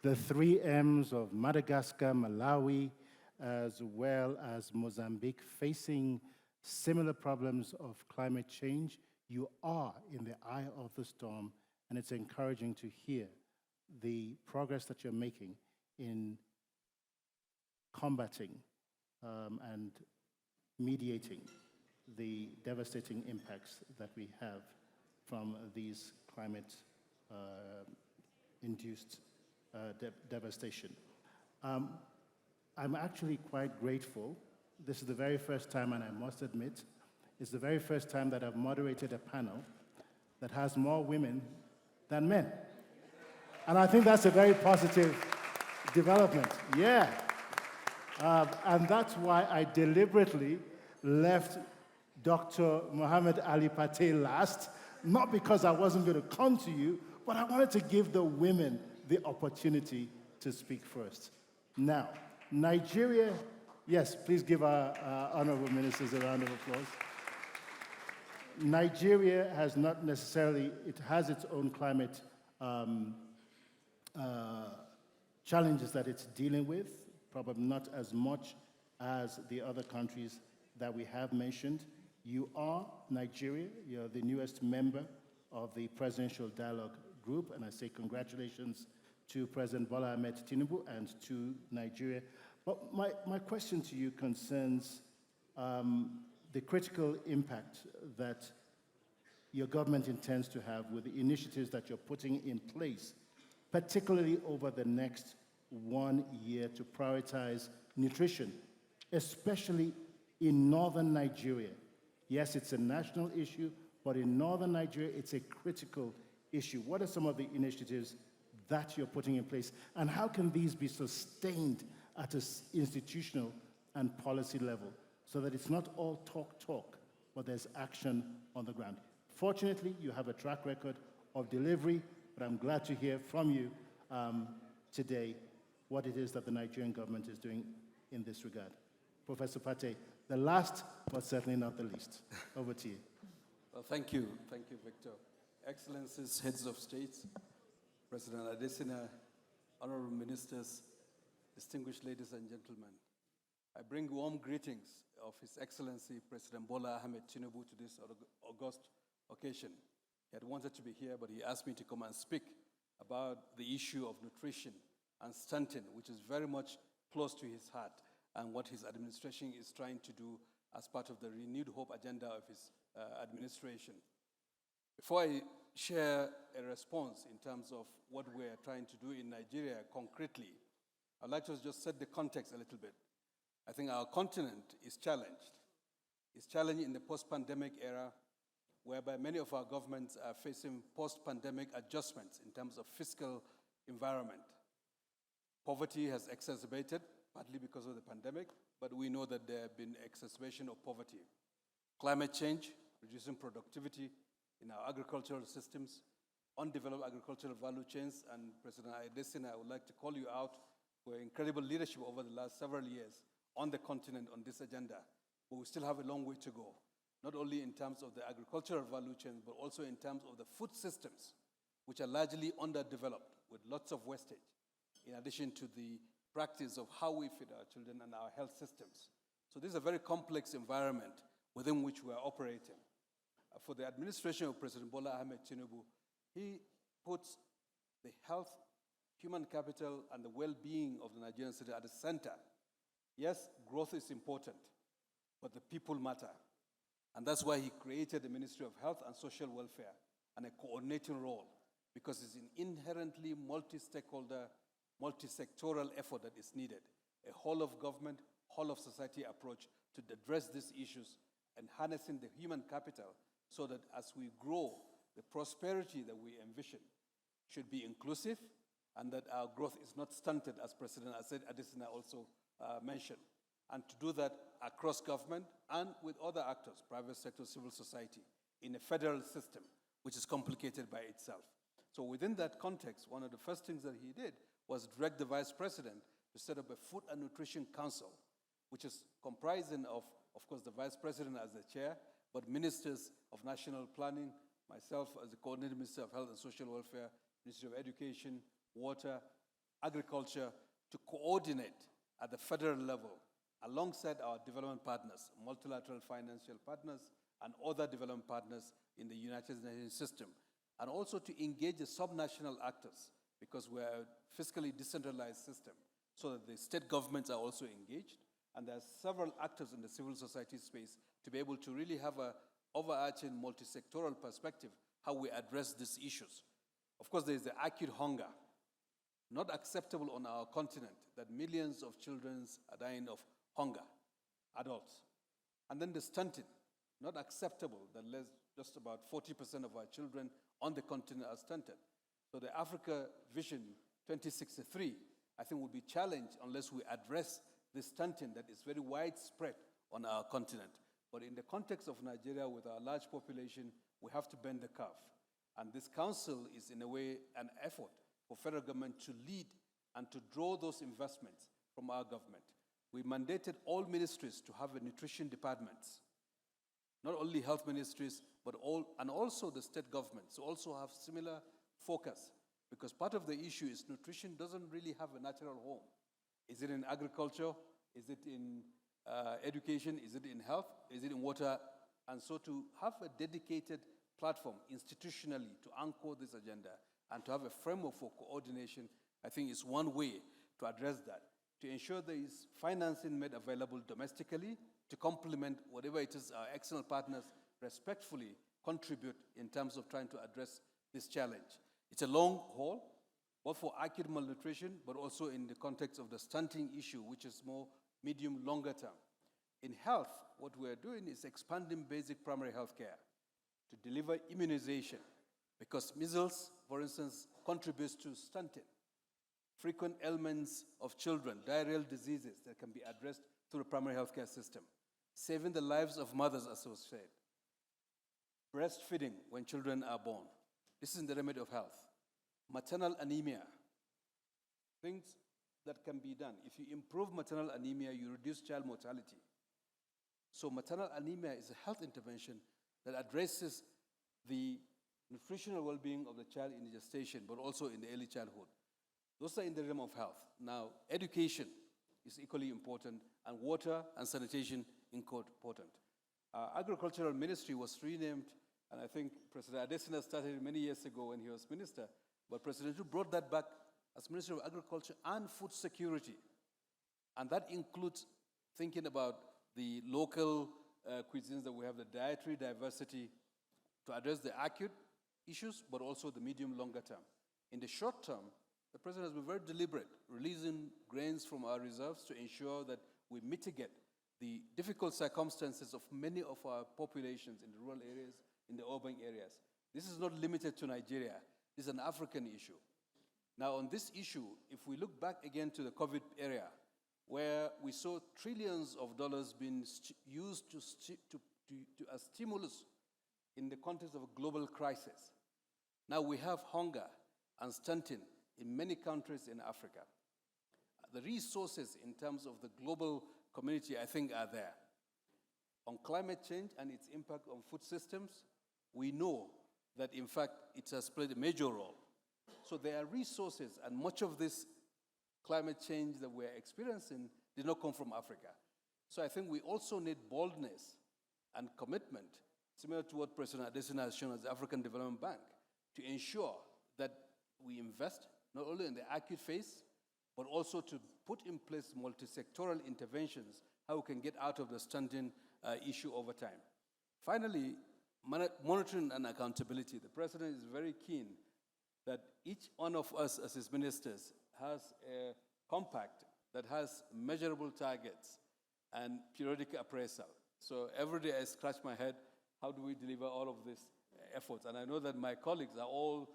The 3 M's of Madagascar, Malawi, as well as Mozambique facing similar problems of climate change. You are in the eye of the storm, and it's encouraging to hear the progress that you're making in combating and mediating the devastating impacts that we have from these climate-induced devastation. I'm actually quite grateful. This is the very first time, and I must admit, it's the very first time that I've moderated a panel that has more women than men. And I think that's a very positive development. Yeah. And that's why I deliberately left Dr. Mohammed Ali Patel last, not because I wasn't going to come to you, but I wanted to give the women the opportunity to speak first. Now, Nigeria, yes, please give our honorable ministers a round of applause. Nigeria has not necessarily, it has its own climate challenges that it's dealing with, probably not as much as the other countries that we have mentioned. You are Nigeria, you're the newest member of the Presidential Dialogue Group, and I say congratulations to President Bola Ahmed Tinubu and to Nigeria. But my question to you concerns the critical impact that your government intends to have with the initiatives that you're putting in place, particularly over the next 1 year to prioritize nutrition, especially in northern Nigeria. Yes, it's a national issue, but in northern Nigeria, it's a critical issue. What are some of the initiatives that you're putting in place, and how can these be sustained at an institutional and policy level so that it's not all talk, but there's action on the ground? Fortunately, you have a track record of delivery, but I'm glad to hear from you today what it is that the Nigerian government is doing in this regard. Professor Pate, the last, but certainly not the least. Over to you. Well, thank you. Thank you, Victor. Excellencies, heads of states, President Adesina, honorable ministers, distinguished ladies and gentlemen. I bring warm greetings of His Excellency President Bola Ahmed Tinubu to this august occasion. He had wanted to be here, but he asked me to come and speak about the issue of nutrition and stunting, which is very much close to his heart, and what his administration is trying to do as part of the renewed hope agenda of his administration. Before I share a response in terms of what we're trying to do in Nigeria concretely, I'd like to just set the context a little bit. I think our continent is challenged. It's challenged in the post-pandemic era, whereby many of our governments are facing post-pandemic adjustments in terms of fiscal environment. Poverty has exacerbated, partly because of the pandemic, but we know that there have been exacerbation of poverty. Climate change, reducing productivity in our agricultural systems, undeveloped agricultural value chains, and President Adesina, I would like to call you out for incredible leadership over the last several years on the continent on this agenda. But we still have a long way to go, not only in terms of the agricultural value chains, but also in terms of the food systems, which are largely underdeveloped with lots of wastage, in addition to the practice of how we feed our children and our health systems. So this is a very complex environment within which we are operating. For the administration of President Bola Ahmed Tinubu, he puts the health, human capital, and the well-being of the Nigerian citizen at the center. Yes, growth is important, but the people matter. And that's why he created the Ministry of Health and Social Welfare and a coordinating role, because it's an inherently multi-stakeholder, multi-sectoral effort that is needed, a whole of government, whole of society approach to address these issues and harnessing the human capital so that as we grow, the prosperity that we envision should be inclusive and that our growth is not stunted, as President Adesina also mentioned. And to do that across government and with other actors, private sector, civil society, in a federal system, which is complicated by itself. So within that context, one of the first things that he did was direct the Vice President to set up a Food and Nutrition Council, which is comprising of course, the Vice President as the chair, but ministers of national planning, myself as the coordinating Minister of Health and Social Welfare, Ministry of Education, Water, Agriculture, to coordinate at the federal level alongside our development partners, multilateral financial partners, and other development partners in the United Nations system, and also to engage the subnational actors, because we're a fiscally decentralized system, so that the state governments are also engaged, and there are several actors in the civil society space to be able to really have an overarching multi-sectoral perspective how we address these issues. Of course, there is the acute hunger. Not acceptable on our continent that millions of children are dying of hunger, adults. And then the stunting, not acceptable that just about 40% of our children on the continent are stunted. So the Africa Vision 2063, I think, will be challenged unless we address this stunting that is very widespread on our continent. But in the context of Nigeria, with our large population, we have to bend the curve. And this council is, in a way, an effort for federal government to lead and to draw those investments from our government. We mandated all ministries to have a nutrition departments, not only health ministries, but also the state governments to also have similar focus, because part of the issue is nutrition doesn't really have a natural home. Is it in agriculture? Is it in education? Is it in health? Is it in water? And so to have a dedicated platform institutionally to anchor this agenda and to have a framework for coordination, I think is one way to address that, to ensure there is financing made available domestically to complement whatever it is our external partners respectfully contribute in terms of trying to address this challenge. It's a long haul, both for acute malnutrition, but also in the context of the stunting issue, which is more medium, longer term. In health, what we're doing is expanding basic primary health care to deliver immunization, because measles, for instance, contributes to stunting. Frequent ailments of children, diarrheal diseases that can be addressed through the primary healthcare system. Saving the lives of mothers, as was said. Breastfeeding when children are born. This is in the remedy of health. Maternal anemia. Things that can be done. If you improve maternal anemia, you reduce child mortality. So maternal anemia is a health intervention that addresses the nutritional well-being of the child in gestation, but also in the early childhood. Those are in the realm of health. Now, education is equally important, and water and sanitation important. Agricultural Ministry was renamed, and I think President Adesina started it many years ago when he was minister, but President Hu brought that back as Minister of Agriculture and Food Security. And that includes thinking about the local cuisines that we have, the dietary diversity, to address the acute issues, but also the medium, longer term. In the short term, the President has been very deliberate, releasing grains from our reserves to ensure that we mitigate the difficult circumstances of many of our populations in the rural areas, in the urban areas. This is not limited to Nigeria. This is an African issue. Now, on this issue, if we look back again to the COVID area, where we saw trillions of dollars being used as stimulus in the context of a global crisis. Now we have hunger and stunting in many countries in Africa. The resources in terms of the global community, I think, are there. On climate change and its impact on food systems, we know that, in fact, it has played a major role. So there are resources, and much of this climate change that we're experiencing did not come from Africa. So I think we also need boldness and commitment, similar to what President Adesina has shown as the African Development Bank, to ensure that we invest not only in the acute phase, but also to put in place multi-sectoral interventions, how we can get out of the stunting issue over time. Finally, monitoring and accountability. The President is very keen that each one of us as his ministers has a compact that has measurable targets and periodic appraisal. So every day I scratch my head, how do we deliver all of these efforts? And I know that my colleagues are all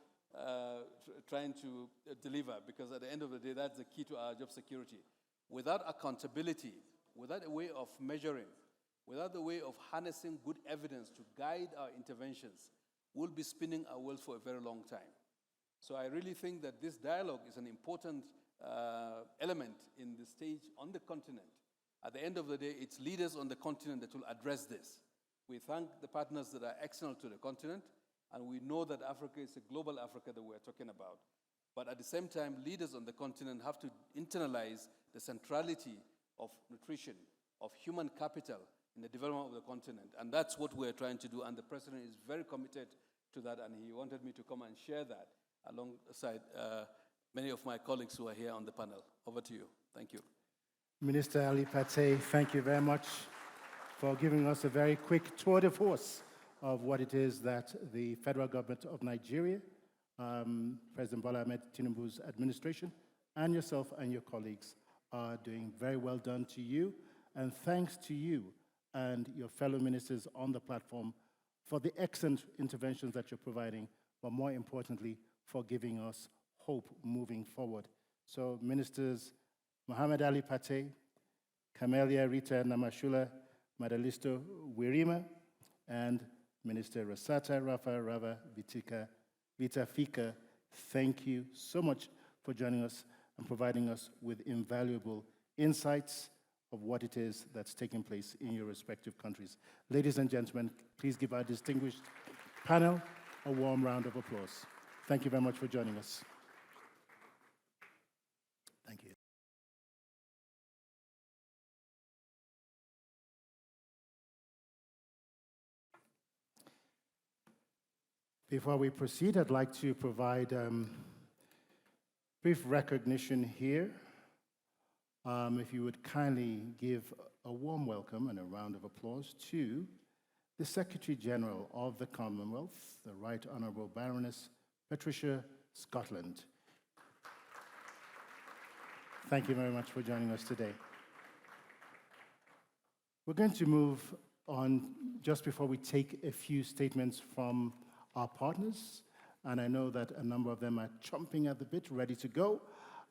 trying to deliver, because at the end of the day, that's the key to our job security. Without accountability, without a way of measuring, without the way of harnessing good evidence to guide our interventions, we'll be spinning our wheels for a very long time. So I really think that this dialogue is an important element in the stage on the continent. At the end of the day, it's leaders on the continent that will address this. We thank the partners that are external to the continent, and we know that Africa is a global Africa that we're talking about. But at the same time, leaders on the continent have to internalize the centrality of nutrition, of human capital in the development of the continent. And that's what we're trying to do, and the President is very committed to that, and he wanted me to come and share that alongside many of my colleagues who are here on the panel. Over to you. Thank you. Minister Ali Pate, thank you very much for giving us a very quick tour de force of what it is that the federal government of Nigeria, President Bola Ahmed Tinubu's administration, and yourself and your colleagues are doing. Very well done to you, and thanks to you and your fellow ministers on the platform for the excellent interventions that you're providing, but more importantly, for giving us hope moving forward. So Ministers Mohamed Ali Pate, Camelia Rita Namashula Madalisto Wirima, and Minister Rasata Rafa Rava Vitafika, thank you so much for joining us and providing us with invaluable insights of what it is that's taking place in your respective countries. Ladies and gentlemen, please give our distinguished panel a warm round of applause. Thank you very much for joining us. Thank you. Before we proceed, I'd like to provide brief recognition here. If you would kindly give a warm welcome and a round of applause to the Secretary General of the Commonwealth, the Right Honourable Baroness Patricia Scotland. Thank you very much for joining us today. We're going to move on just before we take a few statements from our partners, and I know that a number of them are chomping at the bit, ready to go,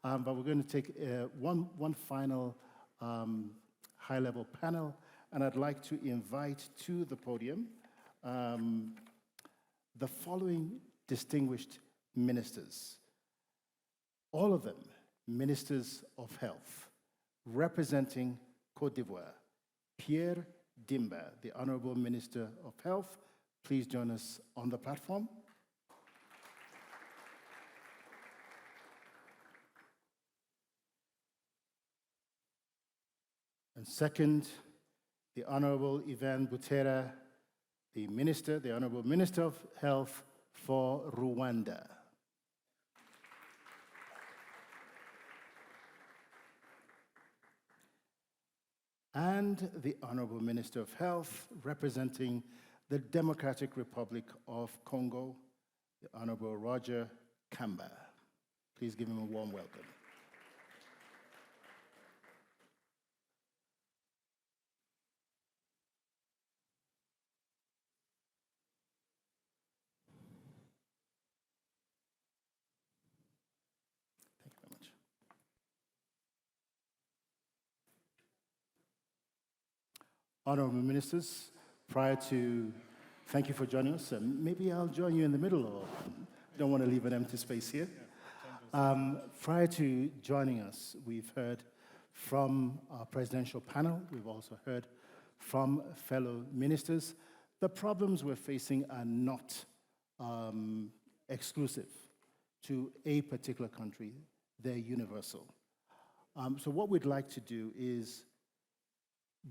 but we're going to take one final high-level panel, and I'd like to invite to the podium the following distinguished ministers, all of them ministers of health, representing Côte d'Ivoire. Pierre Dimba, the Honorable Minister of Health, please join us on the platform. And second, the Honorable Ivan Butera, the Honorable Minister of Health for Rwanda. And the Honorable Minister of Health representing the Democratic Republic of Congo, the Honorable Roger Kamba. Please give him a warm welcome. Thank you very much. Honorable Ministers, thank you for joining us, and maybe I'll join you in the middle, or don't want to leave an empty space here. Prior to joining us, we've heard from our presidential panel, we've also heard from fellow ministers. The problems we're facing are not exclusive to a particular country, they're universal. So what we'd like to do is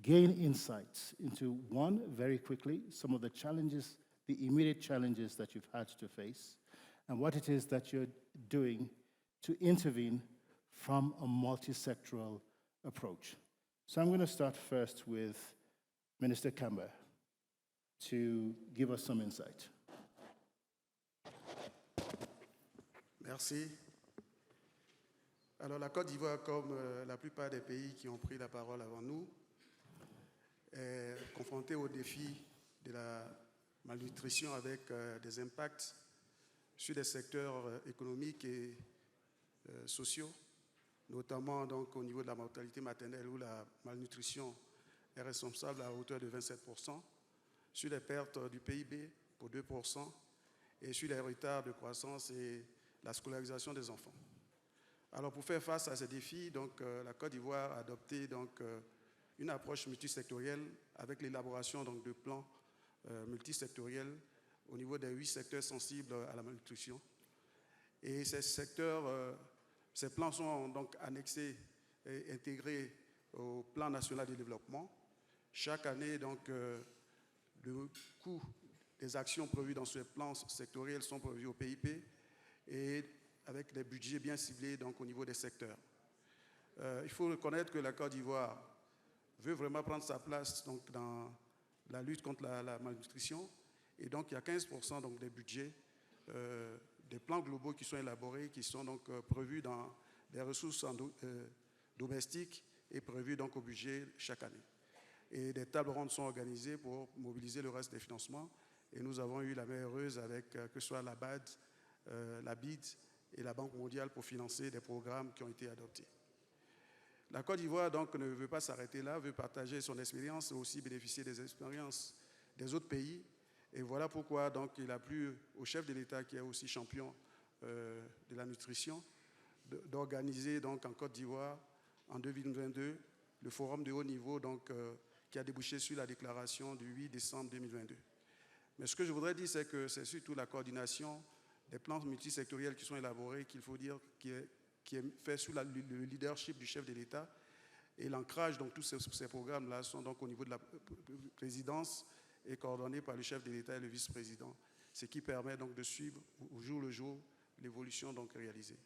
gain insights into, one, very quickly, some of the challenges, the immediate challenges that you've had to face, and what it is that you're doing to intervene from a multi-sectoral approach. So I'm going to start first with Minister Kamba to give us some insight. Merci. Alors la Côte d'Ivoire, comme la plupart des pays qui ont pris la parole avant nous, est confrontée au défi de la malnutrition avec des impacts sur des secteurs économiques et sociaux, notamment donc, au niveau de la mortalité maternelle où la malnutrition est responsable à hauteur de 27%, sur les pertes du PIB pour 2% et sur les retards de croissance et la scolarisation des enfants. Alors pour faire face à ces défis, donc, la Côte d'Ivoire a adopté donc, une approche multisectorielle avec l'élaboration donc, de plans multisectoriels au niveau des 8 secteurs sensibles à la malnutrition. Et ces secteurs, ces plans sont donc annexés et intégrés au plan national de développement. Chaque année, donc, le coût des actions prévues dans ce plan sectoriel sont prévues au PIB et avec des budgets bien ciblés donc, au niveau des secteurs. Il faut reconnaître que la Côte d'Ivoire veut vraiment prendre sa place donc, dans la lutte contre la malnutrition. Et donc, il y a 15% donc, des budgets, des plans globaux qui sont élaborés, qui sont donc prévus dans les ressources domestiques et prévus donc, au budget chaque année. Et des tables rondes sont organisées pour mobiliser le reste des financements. Et nous avons eu la main heureuse avec que ce soit la BAD, la BID et la Banque mondiale pour financer des programmes qui ont été adoptés. La Côte d'Ivoire donc ne veut pas s'arrêter là, veut partager son expérience et aussi bénéficier des expériences des autres pays. Et voilà pourquoi donc il a plu au chef de l'État qui est aussi champion de la nutrition d'organiser donc en Côte d'Ivoire en 2022 le forum de haut niveau donc qui a débouché sur la déclaration du 8 décembre 2022. Mais ce que je voudrais dire, c'est que c'est surtout la coordination des plans multisectoriels qui sont élaborés, qu'il faut dire, qui est fait sous le leadership du chef de l'État. Et l'ancrage, donc tous ces programmes-là sont donc au niveau de la présidence et coordonnés par le chef de l'État et le vice-président, ce qui permet donc de suivre au jour le jour l'évolution donc réalisée.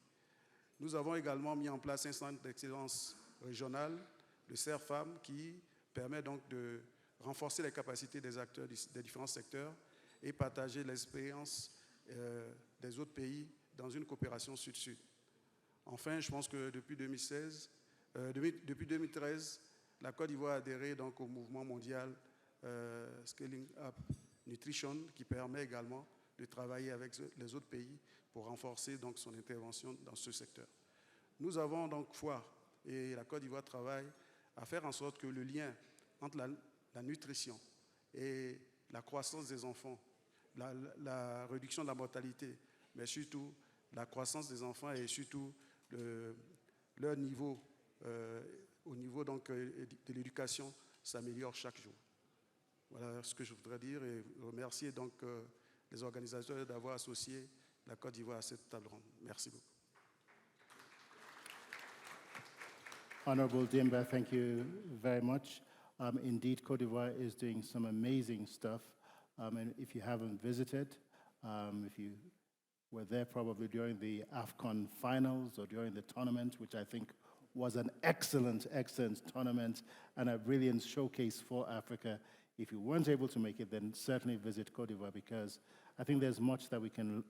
Nous avons également mis en place un centre d'excellence régional, le CERFAM, qui permet donc de renforcer les capacités des acteurs des différents secteurs et partager l'expérience des autres pays dans une coopération sud-sud. Enfin, je pense que depuis 2013, la Côte d'Ivoire a adhéré donc au mouvement mondial Scaling Up Nutrition, qui permet également de travailler avec les autres pays pour renforcer donc son intervention dans ce secteur. Nous avons donc foi, et la Côte d'Ivoire travaille à faire en sorte que le lien entre la nutrition et la croissance des enfants, la réduction de la mortalité, mais surtout la croissance des enfants et surtout leur niveau, au niveau donc, de l'éducation, s'améliore chaque jour. Voilà ce que je voudrais dire et remercier donc les organisateurs d'avoir associé la Côte d'Ivoire à cette table ronde. Merci beaucoup. Honorable Dimba, thank you very much. Indeed, Côte d'Ivoire is doing some amazing stuff. And if you haven't visited, if you were there probably during the AFCON finals or during the tournament, which I think was an excellent, excellent tournament and a brilliant showcase for Africa. If you weren't able to make it, then certainly visit Côte d'Ivoire, because I think there's much that we can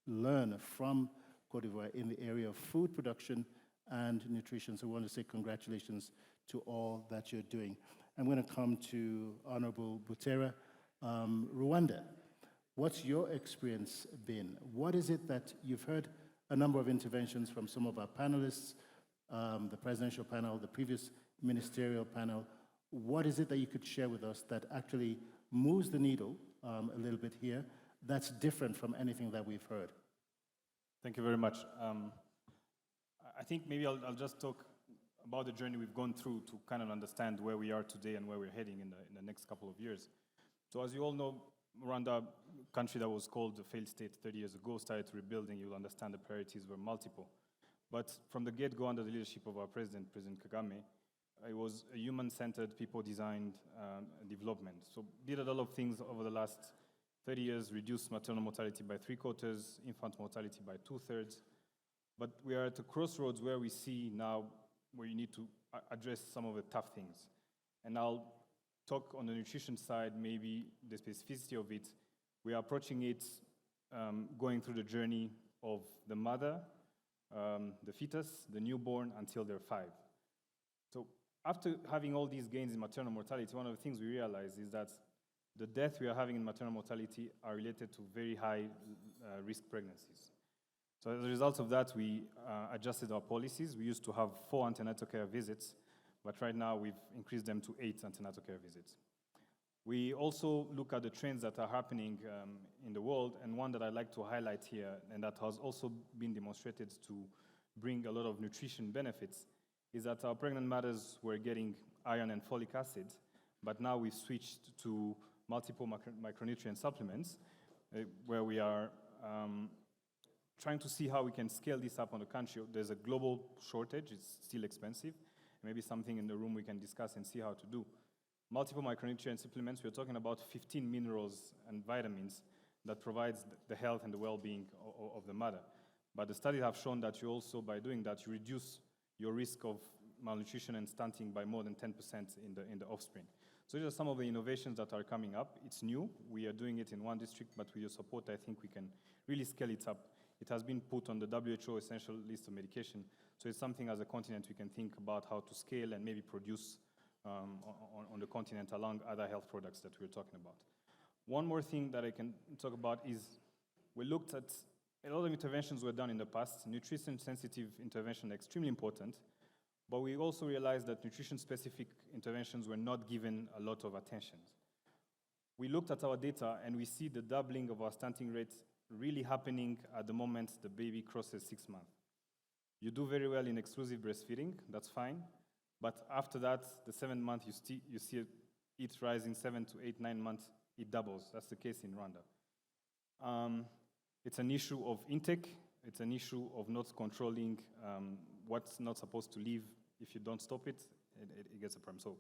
learn from Côte d'Ivoire in the area of food production and nutrition. So I want to say congratulations to all that you're doing. I'm going to come to Honorable Butera. Rwanda, what's your experience been? What is it that you've heard a number of interventions from some of our panelists, the presidential panel, the previous ministerial panel. What is it that you could share with us that actually moves the needle a little bit here that's different from anything that we've heard? Thank you very much. I think maybe I'll just talk about the journey we've gone through to kind of understand where we are today and where we're heading in the next couple of years. So as you all know, Rwanda, a country that was called a failed state 30 years ago, started rebuilding. You'll understand the priorities were multiple. But from the get-go, under the leadership of our president, President Kagame, it was a human-centered, people-designed development. So did a lot of things over the last 30 years, reduced maternal mortality by 3/4, infant mortality by 2/3, But we are at a crossroads where we see now where you need to address some of the tough things. And I'll talk on the nutrition side, maybe the specificity of it. We are approaching it going through the journey of the mother, the fetus, the newborn, until they're 5. So after having all these gains in maternal mortality, one of the things we realize is that the deaths we are having in maternal mortality are related to very high risk pregnancies. So as a result of that, we adjusted our policies. We used to have 4 antenatal care visits, but right now we've increased them to 8 antenatal care visits. We also look at the trends that are happening in the world, and one that I'd like to highlight here, and that has also been demonstrated to bring a lot of nutrition benefits, is that our pregnant mothers were getting iron and folic acid, but now we've switched to multiple micronutrient supplements, where we are trying to see how we can scale this up on the country. There's a global shortage, it's still expensive. Maybe something in the room we can discuss and see how to do. Multiple micronutrient supplements, we're talking about 15 minerals and vitamins that provides the health and the well-being of the mother. But the studies have shown that you also, by doing that, you reduce your risk of malnutrition and stunting by more than 10% in the offspring. So these are some of the innovations that are coming up. It's new. We are doing it in one district, but with your support, I think we can really scale it up. It has been put on the WHO essential list of medication. So it's something as a continent we can think about how to scale and maybe produce on the continent along other health products that we're talking about. One more thing that I can talk about is we looked at a lot of interventions were done in the past. Nutrition-sensitive intervention extremely important, but we also realized that nutrition-specific interventions were not given a lot of attention. We looked at our data and we see the doubling of our stunting rates really happening at the moment the baby crosses 6 months. You do very well in exclusive breastfeeding, that's fine. But after that, the 7th month, you see it rising 7 to 8, 9 months, it doubles. That's the case in Rwanda. It's an issue of intake. It's an issue of not controlling what's not supposed to leave. If you don't stop it, it gets a problem. So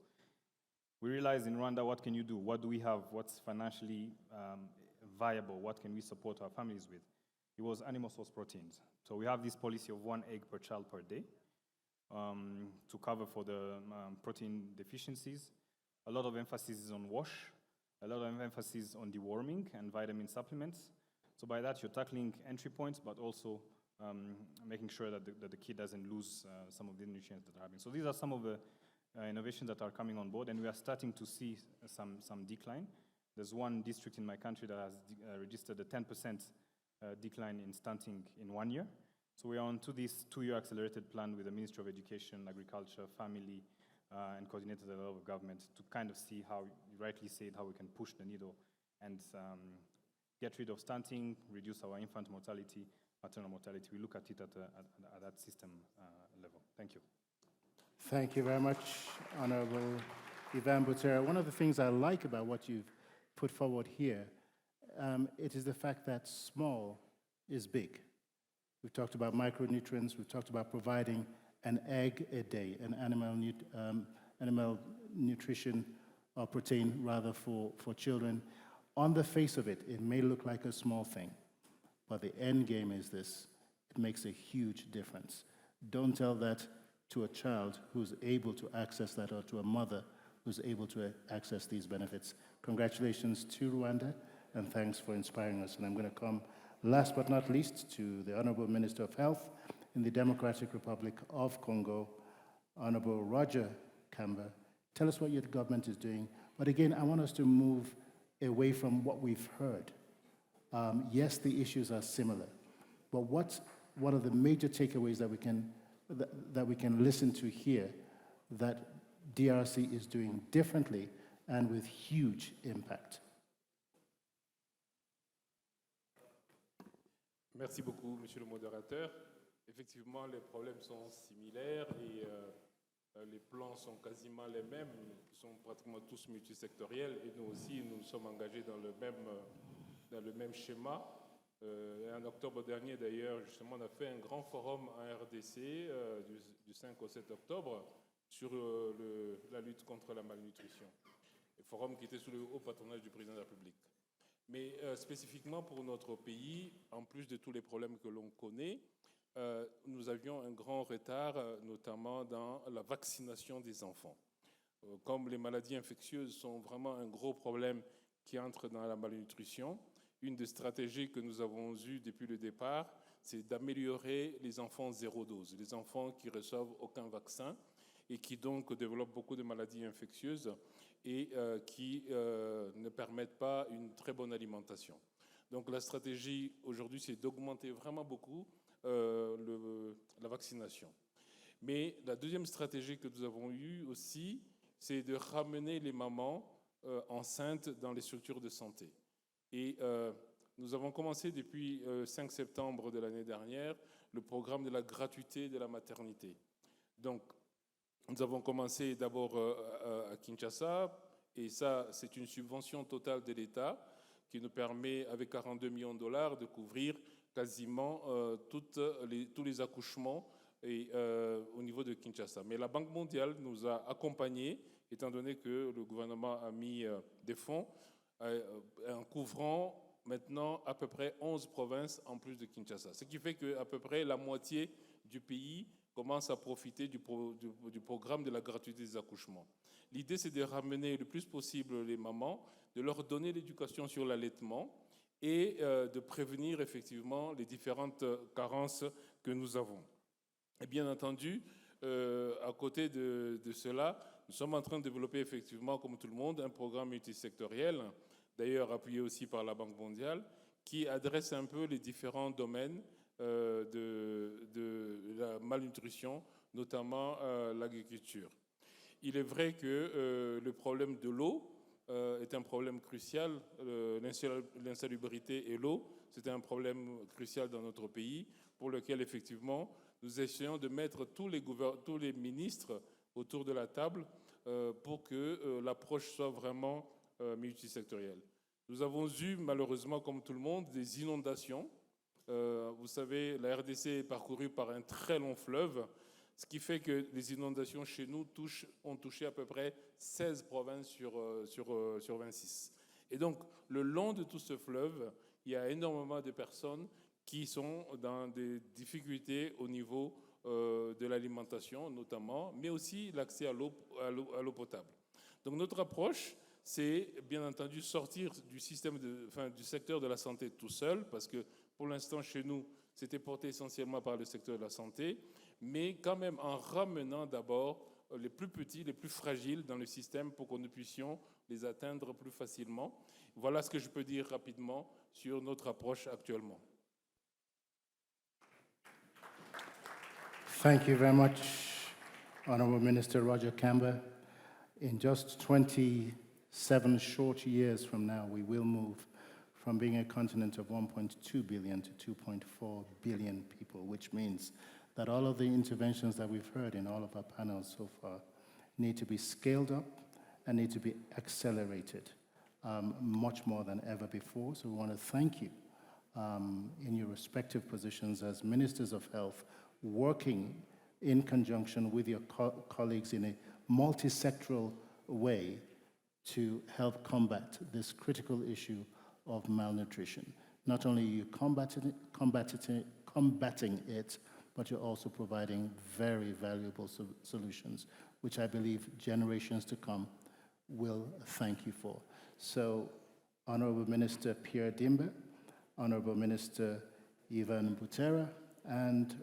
we realized in Rwanda, what can you do? What do we have? What's financially viable? What can we support our families with? It was animal source proteins. So we have this policy of 1 egg per child per day. To cover for the protein deficiencies. A lot of emphasis is on wash, a lot of emphasis on deworming and vitamin supplements. So by that, you're tackling entry points, but also making sure that the kid doesn't lose some of the nutrients that are happening. So these are some of the innovations that are coming on board, and we are starting to see some decline. There's one district in my country that has registered a 10% decline in stunting in 1 year. So we are on to this 2-year accelerated plan with the Ministry of Education, Agriculture, Family, and coordinated at the level of government to kind of see how, you rightly said, how we can push the needle and get rid of stunting, reduce our infant mortality, maternal mortality. We look at it at that system level. Thank you. Thank you very much, Honorable Ivan Butera. One of the things I like about what you've put forward here, it is the fact that small is big. We've talked about micronutrients. We've talked about providing an egg a day, an animal nutrition or protein, rather, for children. On the face of it, it may look like a small thing, but the end game is this. It makes a huge difference. Don't tell that to a child who's able to access that or to a mother who's able to access these benefits. Congratulations to Rwanda, and thanks for inspiring us. And I'm going to come last but not least, to the Honorable Minister of Health in the Democratic Republic of Congo, Honorable Roger Kamba. Tell us what your government is doing. But again, I want us to move away from what we've heard. Yes, the issues are similar, but what's one of the major takeaways that we can listen to here that DRC is doing differently and with huge impact? Merci beaucoup, Monsieur le modérateur. Effectivement, les problèmes sont similaires et les plans sont quasiment les mêmes. Ils sont pratiquement tous multisectoriels et nous aussi, nous sommes engagés dans le même schéma. En octobre dernier, d'ailleurs, justement, on a fait un grand forum en RDC du 5 au 7 octobre sur la lutte contre la malnutrition. Un forum qui était sous le haut patronage du président de la République. Mais spécifiquement pour notre pays, en plus de tous les problèmes que l'on connaît, nous avions un grand retard, notamment dans la vaccination des enfants. Comme les maladies infectieuses sont vraiment un gros problème qui entre dans la malnutrition, une des stratégies que nous avons eues depuis le départ, c'est d'améliorer les enfants zéro dose, les enfants qui reçoivent aucun vaccin et qui donc développent beaucoup de maladies infectieuses et qui ne permettent pas une très bonne alimentation. Donc la stratégie aujourd'hui, c'est d'augmenter vraiment beaucoup la vaccination. Mais la deuxième stratégie que nous avons eue aussi, c'est de ramener les mamans enceintes dans les structures de santé. Et nous avons commencé depuis 5 septembre de l'année dernière le programme de la gratuité de la maternité. Donc, nous avons commencé d'abord à Kinshasa, et ça, c'est une subvention totale de l'État qui nous permet, avec 42 millions de dollars, de couvrir quasiment tous les accouchements au niveau de Kinshasa. Mais la Banque mondiale nous a accompagnés, étant donné que le gouvernement a mis des fonds, en couvrant maintenant à peu près 11 provinces en plus de Kinshasa. Ce qui fait qu'à peu près la moitié du pays commence à profiter du programme de la gratuité des accouchements. L'idée, c'est de ramener le plus possible les mamans, de leur donner l'éducation sur l'allaitement et de prévenir effectivement les différentes carences que nous avons. Et bien entendu, à côté de cela, nous sommes en train de développer effectivement, comme tout le monde, un programme multisectoriel, d'ailleurs appuyé aussi par la Banque mondiale, qui adresse un peu les différents domaines de la malnutrition, notamment l'agriculture. Il est vrai que le problème de l'eau est un problème crucial. L'insalubrité et l'eau, c'est un problème crucial dans notre pays, pour lequel effectivement nous essayons de mettre tous les ministres autour de la table pour que l'approche soit vraiment multisectorielle. Nous avons eu malheureusement, comme tout le monde, des inondations. Vous savez, la RDC est parcourue par un très long fleuve, ce qui fait que les inondations chez nous ont touché à peu près 16 provinces sur 26. Et donc, le long de tout ce fleuve, il y a énormément de personnes qui sont dans des difficultés au niveau de l'alimentation notamment, mais aussi l'accès à l'eau potable. Donc notre approche, c'est bien entendu sortir du secteur de la santé tout seul, parce que pour l'instant chez nous, c'était porté essentiellement par le secteur de la santé, mais quand même en ramenant d'abord les plus petits, les plus fragiles dans le système pour que nous puissions les atteindre plus facilement. Voilà ce que je peux dire rapidement sur notre approche actuellement. Thank you very much, Honorable Minister Roger Kamba. In just 27 short years from now, we will move from being a continent of 1.2 billion to 2.4 billion people, which means that all of the interventions that we've heard in all of our panels so far need to be scaled up and need to be accelerated much more than ever before. So we want to thank you in your respective positions as Ministers of Health, working in conjunction with your colleagues in a multi-sectoral way to help combat this critical issue of malnutrition. Not only are you combating it, but you're also providing very valuable solutions, which I believe generations to come will thank you for. So, Honorable Minister Pierre Dimbe, Honorable Minister Ivan Butera, and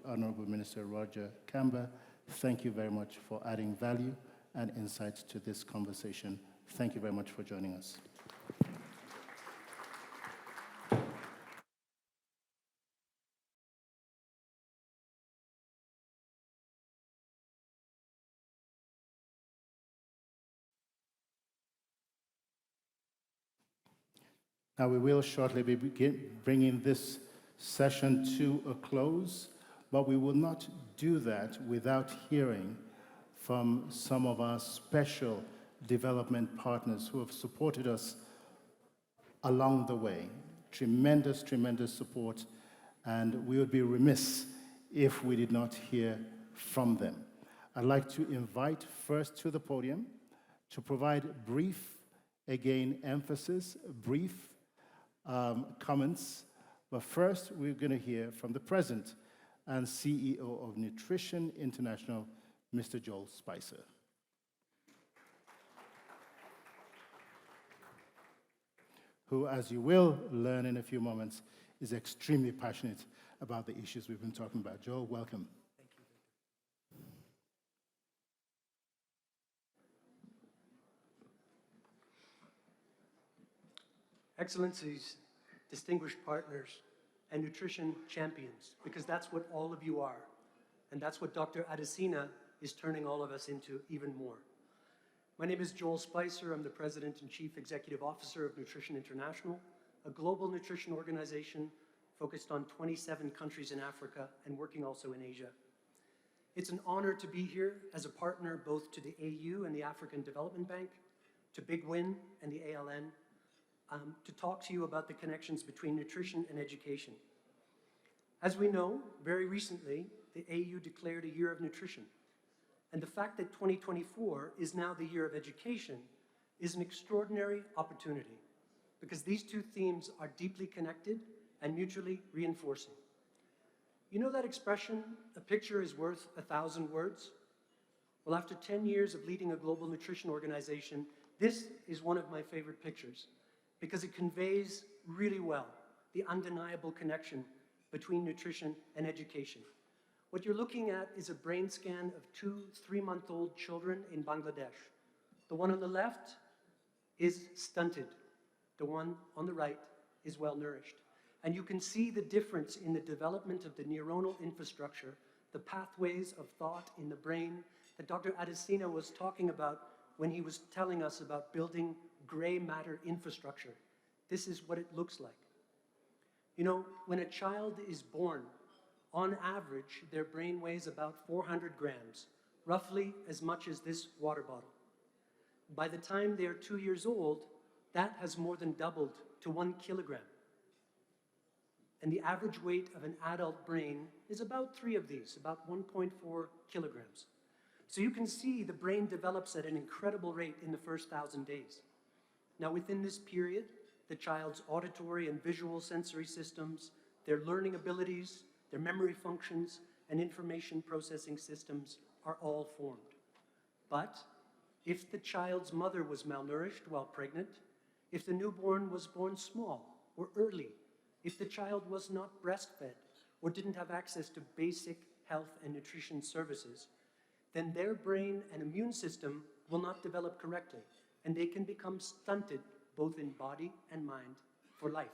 Honorable Minister Roger Kamba, thank you very much for adding value and insight to this conversation. Thank you very much for joining us. Now we will shortly be bringing this session to a close, but we will not do that without hearing from some of our special development partners who have supported us along the way. Tremendous, tremendous support, and we would be remiss if we did not hear from them. I'd like to invite first to the podium to provide brief, again, emphasis, brief comments. But first, we're going to hear from the present and CEO of Nutrition International, Mr. Joel Spicer. Who, as you will learn in a few moments, is extremely passionate about the issues we've been talking about. Joel, welcome. Excellencies, distinguished partners, and nutrition champions, because that's what all of you are. And that's what Dr. Adesina is turning all of us into even more. My name is Joel Spicer. I'm the President and Chief Executive Officer of Nutrition International, a global nutrition organization focused on 27 countries in Africa and working also in Asia. It's an honor to be here as a partner both to the AU and the African Development Bank, to Big Win and the ALN, to talk to you about the connections between nutrition and education. As we know, very recently, the AU declared a year of nutrition. And the fact that 2024 is now the year of education is an extraordinary opportunity, because these two themes are deeply connected and mutually reinforcing. You know that expression, a picture is worth 1,000 words? Well, after 10 years of leading a global nutrition organization, this is one of my favorite pictures, because it conveys really well the undeniable connection between nutrition and education. What you're looking at is a brain scan of 2 3-month-old children in Bangladesh. The one on the left is stunted. The one on the right is well-nourished. And you can see the difference in the development of the neuronal infrastructure, the pathways of thought in the brain that Dr. Adesina was talking about when he was telling us about building gray matter infrastructure. This is what it looks like. You know, when a child is born, on average, their brain weighs about 400 grams, roughly as much as this water bottle. By the time they're 2 years old, that has more than doubled to 1 kilogram. And the average weight of an adult brain is about 3 of these, about 1.4 kilograms. So you can see the brain develops at an incredible rate in the first 1,000 days. Now, within this period, the child's auditory and visual sensory systems, their learning abilities, their memory functions, and information processing systems are all formed. But if the child's mother was malnourished while pregnant, if the newborn was born small or early, if the child was not breastfed or didn't have access to basic health and nutrition services, then their brain and immune system will not develop correctly, and they can become stunted both in body and mind for life.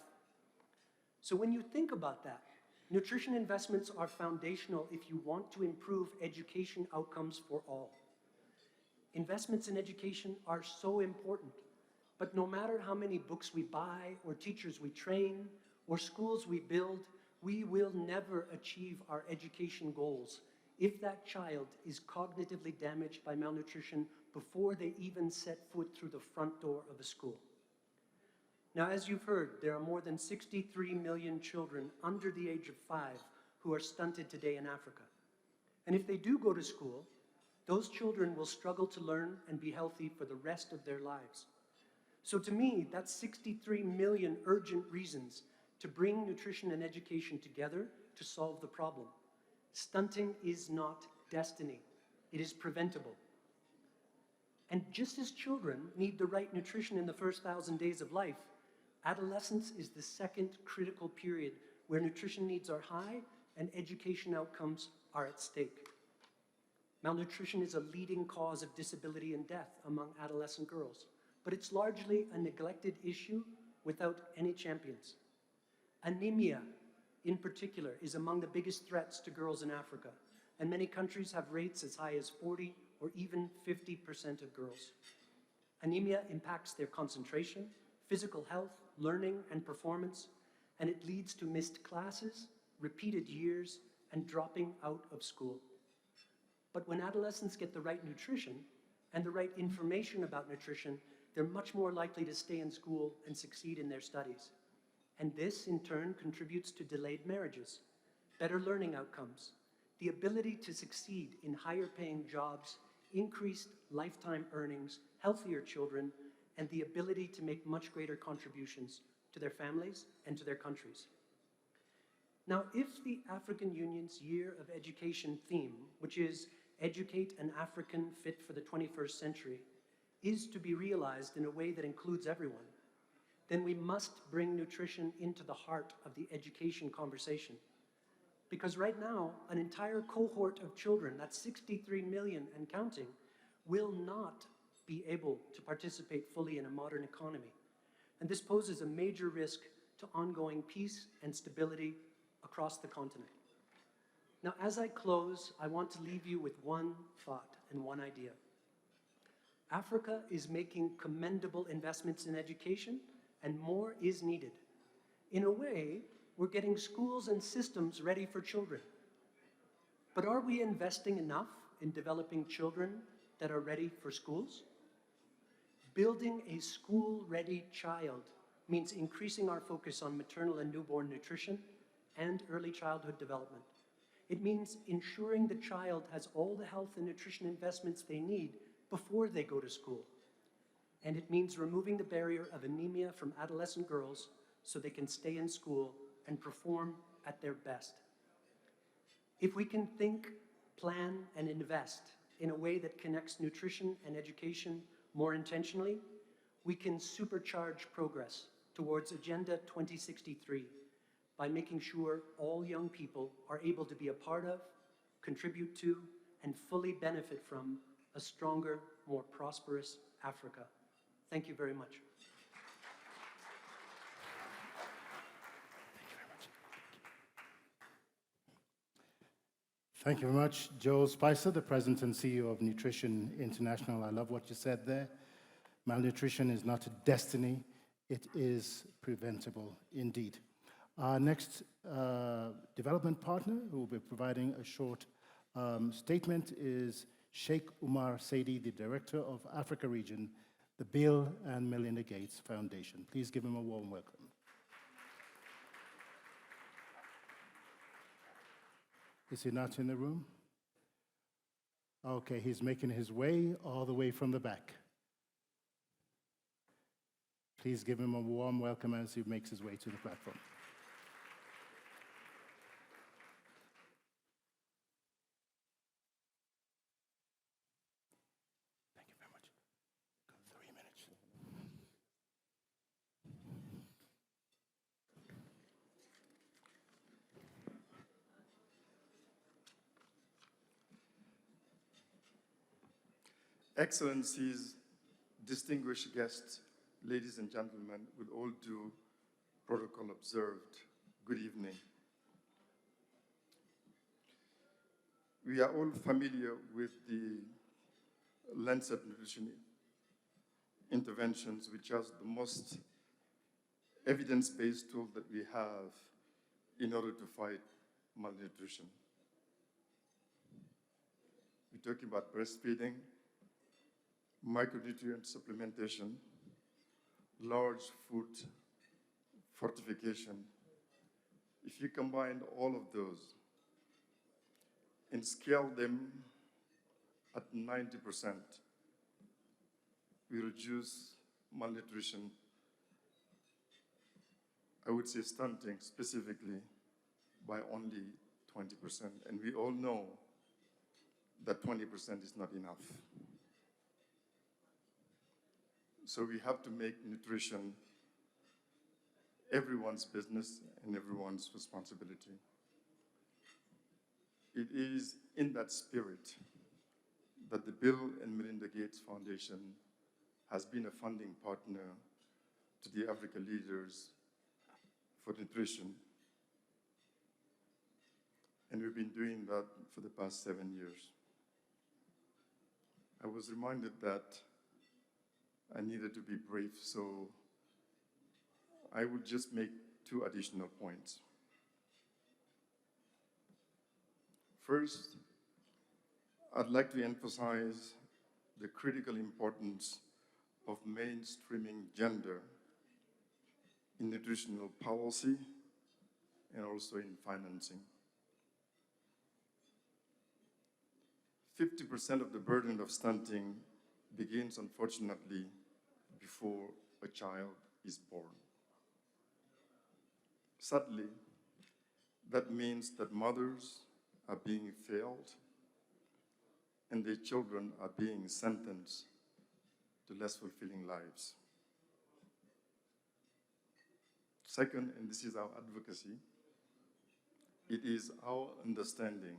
So when you think about that, nutrition investments are foundational if you want to improve education outcomes for all. Investments in education are so important, but no matter how many books we buy, or teachers we train, or schools we build, we will never achieve our education goals if that child is cognitively damaged by malnutrition before they even set foot through the front door of a school. Now, as you've heard, there are more than 63 million children under the age of 5 who are stunted today in Africa. And if they do go to school, those children will struggle to learn and be healthy for the rest of their lives. So to me, that's 63 million urgent reasons to bring nutrition and education together to solve the problem. Stunting is not destiny. It is preventable. And just as children need the right nutrition in the first 1,000 days of life, adolescence is the second critical period where nutrition needs are high and education outcomes are at stake. Malnutrition is a leading cause of disability and death among adolescent girls, but it's largely a neglected issue without any champions. Anemia, in particular, is among the biggest threats to girls in Africa, and many countries have rates as high as 40 or even 50% of girls. Anemia impacts their concentration, physical health, learning, and performance, and it leads to missed classes, repeated years, and dropping out of school. But when adolescents get the right nutrition and the right information about nutrition, they're much more likely to stay in school and succeed in their studies. And this, in turn, contributes to delayed marriages, better learning outcomes, the ability to succeed in higher-paying jobs, increased lifetime earnings, healthier children, and the ability to make much greater contributions to their families and to their countries. Now, if the African Union's Year of Education theme, which is Educate an African Fit for the 21st Century, is to be realized in a way that includes everyone, then we must bring nutrition into the heart of the education conversation. Because right now, an entire cohort of children, that's 63 million and counting, will not be able to participate fully in a modern economy. And this poses a major risk to ongoing peace and stability across the continent. Now, as I close, I want to leave you with one thought and one idea. Africa is making commendable investments in education, and more is needed. In a way, we're getting schools and systems ready for children. But are we investing enough in developing children that are ready for schools? Building a school-ready child means increasing our focus on maternal and newborn nutrition and early childhood development. It means ensuring the child has all the health and nutrition investments they need before they go to school. And it means removing the barrier of anemia from adolescent girls so they can stay in school and perform at their best. If we can think, plan, and invest in a way that connects nutrition and education more intentionally, we can supercharge progress towards Agenda 2063 by making sure all young people are able to be a part of, contribute to, and fully benefit from a stronger, more prosperous Africa. Thank you very much. Thank you very much, Joe Spicer, the President and CEO of Nutrition International. I love what you said there. Malnutrition is not a destiny, it is preventable indeed. Our next development partner who will be providing a short statement is Sheikh Umar Saidi, the Director of Africa Region, the Bill and Melinda Gates Foundation. Please give him a warm welcome. Is he not in the room? Okay, he's making his way all the way from the back. Please give him a warm welcome as he makes his way to the platform. Thank you very much. 3 minutes. Excellencies, distinguished guests, ladies and gentlemen, with all due protocol observed, good evening. We are all familiar with the Lancet Nutrition interventions, which are the most evidence-based tool that we have in order to fight malnutrition. We're talking about breastfeeding, micronutrient supplementation, large food fortification. If you combine all of those and scale them at 90%, we reduce malnutrition, I would say stunting specifically, by only 20%. And we all know that 20% is not enough. So we have to make nutrition everyone's business and everyone's responsibility. It is in that spirit that the Bill and Melinda Gates Foundation has been a funding partner to the Africa Leaders for Nutrition. And we've been doing that for the past 7 years. I was reminded that I needed to be brief, so I would just make 2 additional points. First, I'd like to emphasize the critical importance of mainstreaming gender in nutritional policy and also in financing. 50% of the burden of stunting begins, unfortunately, before a child is born. Sadly, That means that mothers are being failed and their children are being sentenced to less fulfilling lives. Second, and this is our advocacy, it is our understanding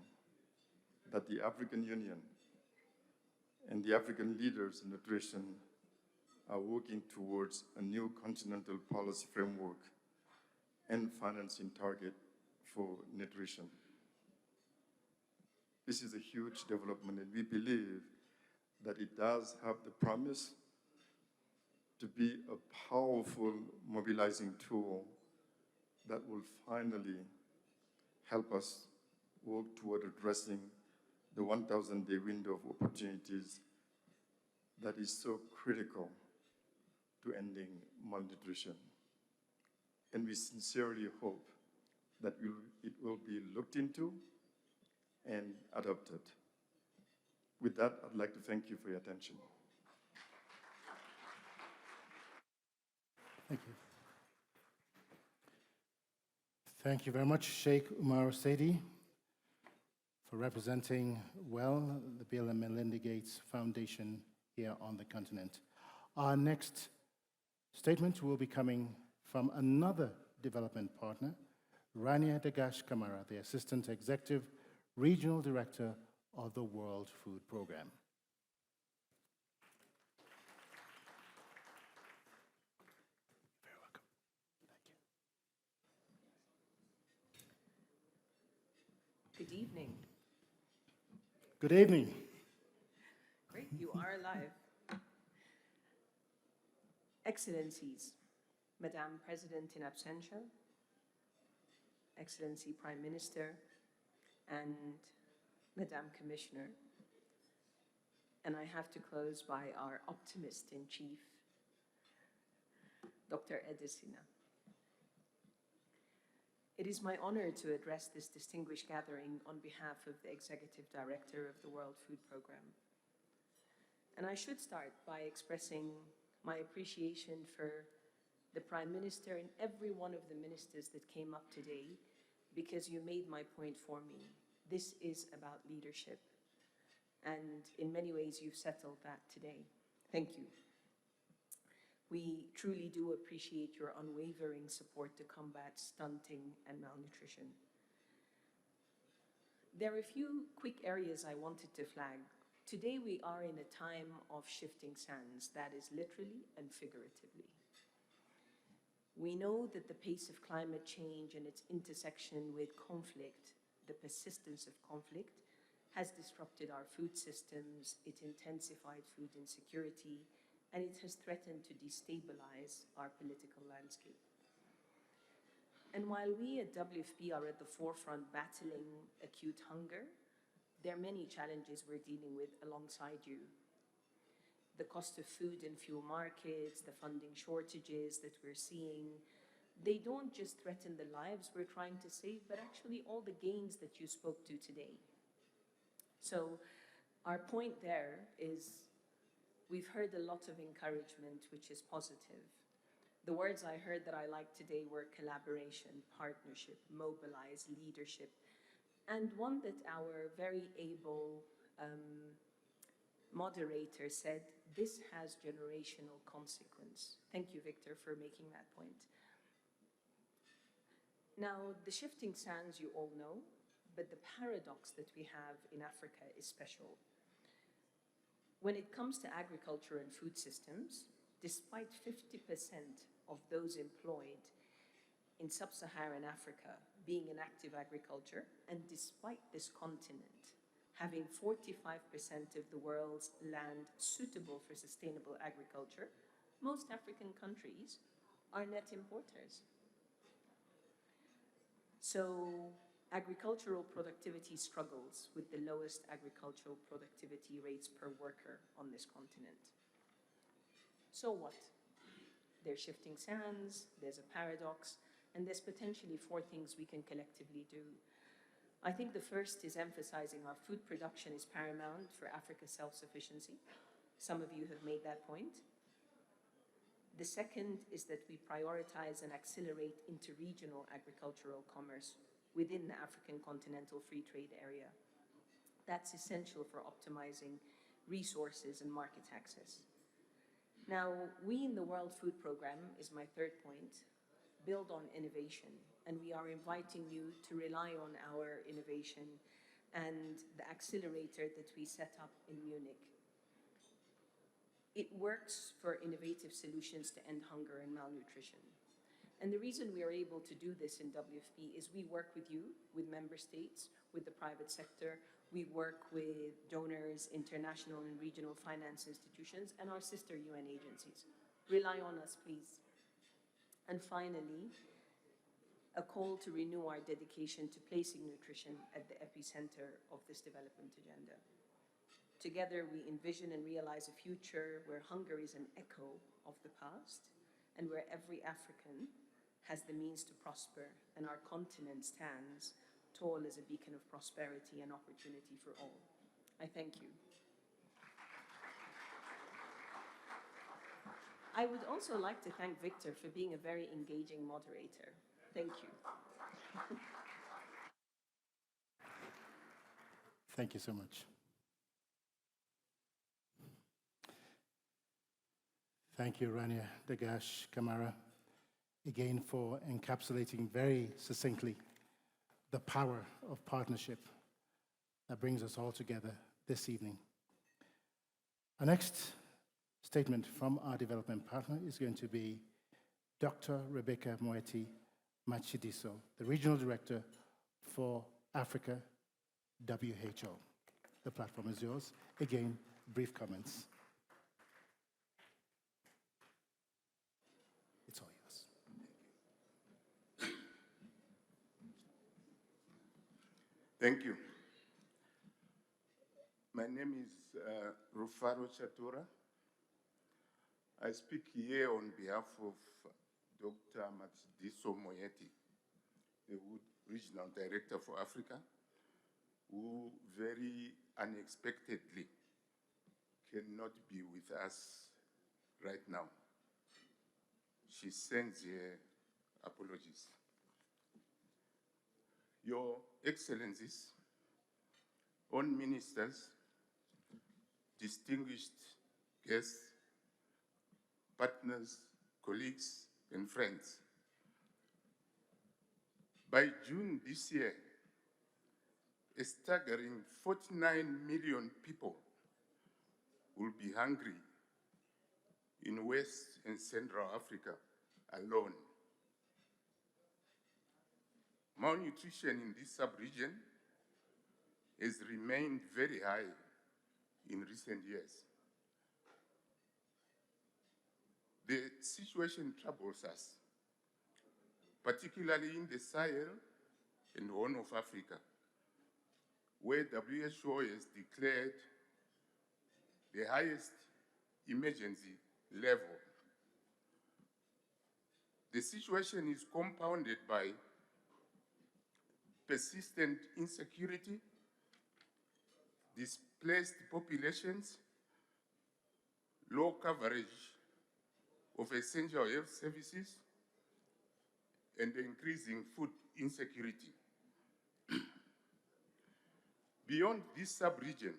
that the African Union and the African leaders in nutrition are working towards a new continental policy framework and financing target for nutrition. This is a huge development, and we believe that it does have the promise to be a powerful mobilizing tool that will finally help us work toward addressing the 1,000-day window of opportunities that is so critical to ending malnutrition. And we sincerely hope that it will be looked into and adopted. With that, I'd like to thank you for your attention. Thank you. Thank you very much, Sheikh Umar Saidi, for representing well the Bill and Melinda Gates Foundation here on the continent. Our next statement will be coming from another development partner, Rania Dagash Kamara, the Assistant Executive Regional Director of the World Food Programme. Very welcome. Thank you. Good evening. Good evening. Great, you are alive. Excellencies, Madame President in absentia, Excellency Prime Minister, and Madame Commissioner. And I have to close by our optimist-in-chief, Dr. Adesina. It is my honor to address this distinguished gathering on behalf of the Executive Director of the World Food Programme. And I should start by expressing my appreciation for the Prime Minister and every one of the ministers that came up today, because you made my point for me. This is about leadership. And in many ways, you've settled that today. Thank you. We truly do appreciate your unwavering support to combat stunting and malnutrition. There are a few quick areas I wanted to flag. Today we are in a time of shifting sands, that is literally and figuratively. We know that the pace of climate change and its intersection with conflict, the persistence of conflict, has disrupted our food systems, it intensified food insecurity, and it has threatened to destabilize our political landscape. And while we at WFP are at the forefront battling acute hunger, there are many challenges we're dealing with alongside you. The cost of food and fuel markets, the funding shortages that we're seeing, they don't just threaten the lives we're trying to save, but actually all the gains that you spoke to today. So our point there is we've heard a lot of encouragement, which is positive. The words I heard that I liked today were collaboration, partnership, mobilize, leadership, and one that our very able moderator said, this has generational consequence. Thank you, Victor, for making that point. Now, the shifting sands you all know, but the paradox that we have in Africa is special. When it comes to agriculture and food systems, despite 50% of those employed in sub-Saharan Africa being in active agriculture, and despite this continent having 45% of the world's land suitable for sustainable agriculture, most African countries are net importers. So agricultural productivity struggles with the lowest agricultural productivity rates per worker on this continent. So what? There's shifting sands, there's a paradox, and there's potentially 4 things we can collectively do. I think the first is emphasizing our food production is paramount for Africa's self-sufficiency. Some of you have made that point. The second is that we prioritize and accelerate interregional agricultural commerce within the African Continental Free Trade Area. That's essential for optimizing resources and market access. Now, we in the World Food Programme, is my third point, build on innovation, and we are inviting you to rely on our innovation and the accelerator that we set up in Munich. It works for innovative solutions to end hunger and malnutrition. And the reason we are able to do this in WFP is we work with you, with member states, with the private sector. We work with donors, international and regional finance institutions, and our sister UN agencies. Rely on us, please. And finally, a call to renew our dedication to placing nutrition at the epicenter of this development agenda. Together, we envision and realize a future where hunger is an echo of the past and where every African has the means to prosper and our continent stands tall as a beacon of prosperity and opportunity for all. I thank you. I would also like to thank Victor for being a very engaging moderator. Thank you. Thank you so much. Thank you, Rania Dagash Kamara, again for encapsulating very succinctly the power of partnership that brings us all together this evening. Our next statement from our development partner is going to be Dr. Rebecca Moeti Matshidiso, the Regional Director for Africa, WHO. The platform is yours. Again, brief comments. It's all yours. Thank you. My name is Rufaro Chatura. I speak here on behalf of Dr. Matshidiso Moeti, the Regional Director for Africa, who very unexpectedly cannot be with us right now. She sends her apologies. Your Excellencies, own ministers, distinguished guests, partners, colleagues, and friends. By June this year, a staggering 49 million people will be hungry in West and Central Africa alone. Malnutrition in this sub-region has remained very high in recent years. The situation troubles us, particularly in the Sahel and Horn of Africa, where WHO has declared the highest emergency level. The situation is compounded by persistent insecurity, displaced populations, low coverage of essential health services, and increasing food insecurity. Beyond this sub-region,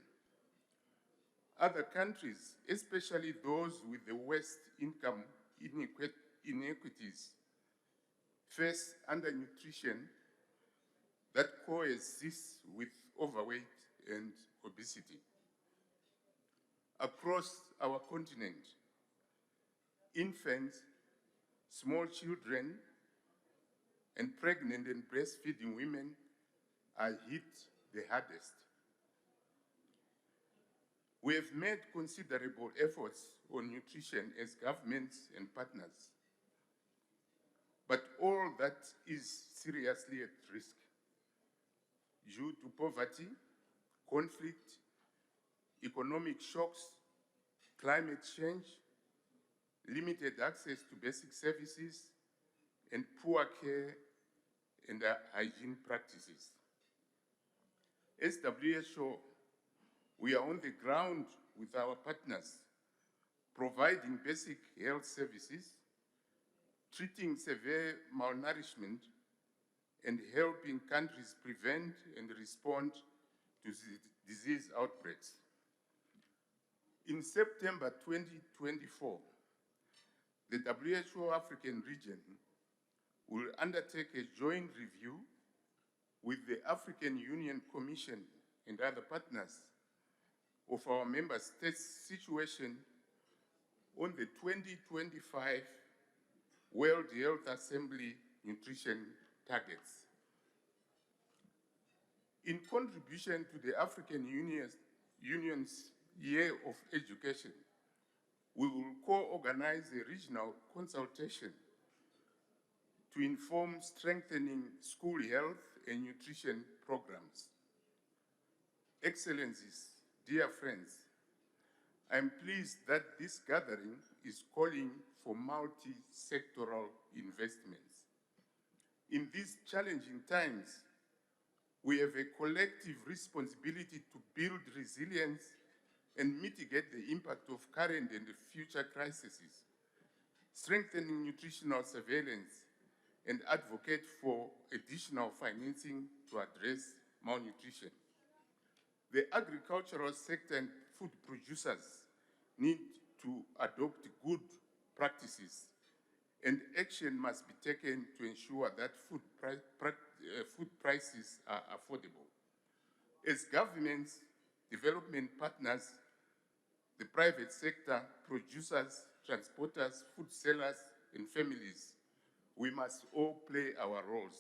other countries, especially those with the worst income inequities, face undernutrition that coexists with overweight and obesity. Across our continent, infants, small children, and pregnant and breastfeeding women are hit the hardest. We have made considerable efforts on nutrition as governments and partners, but all that is seriously at risk due to poverty, conflict, economic shocks, climate change, limited access to basic services, and poor care and hygiene practices. As WHO, we are on the ground with our partners, providing basic health services, treating severe malnourishment, and helping countries prevent and respond to disease outbreaks. In September 2024, the WHO African region will undertake a joint review with the African Union Commission and other partners of our member states' situation on the 2025 World Health Assembly nutrition targets. In contribution to the African Union's Year of Education, we will co-organize a regional consultation to inform strengthening school health and nutrition programs. Excellencies, dear friends, I'm pleased that this gathering is calling for multi-sectoral investments. In these challenging times, we have a collective responsibility to build resilience and mitigate the impact of current and future crises, strengthening nutritional surveillance, and advocate for additional financing to address malnutrition. The agricultural sector and food producers need to adopt good practices, and action must be taken to ensure that food prices are affordable. As governments, development partners, the private sector, producers, transporters, food sellers, and families, we must all play our roles.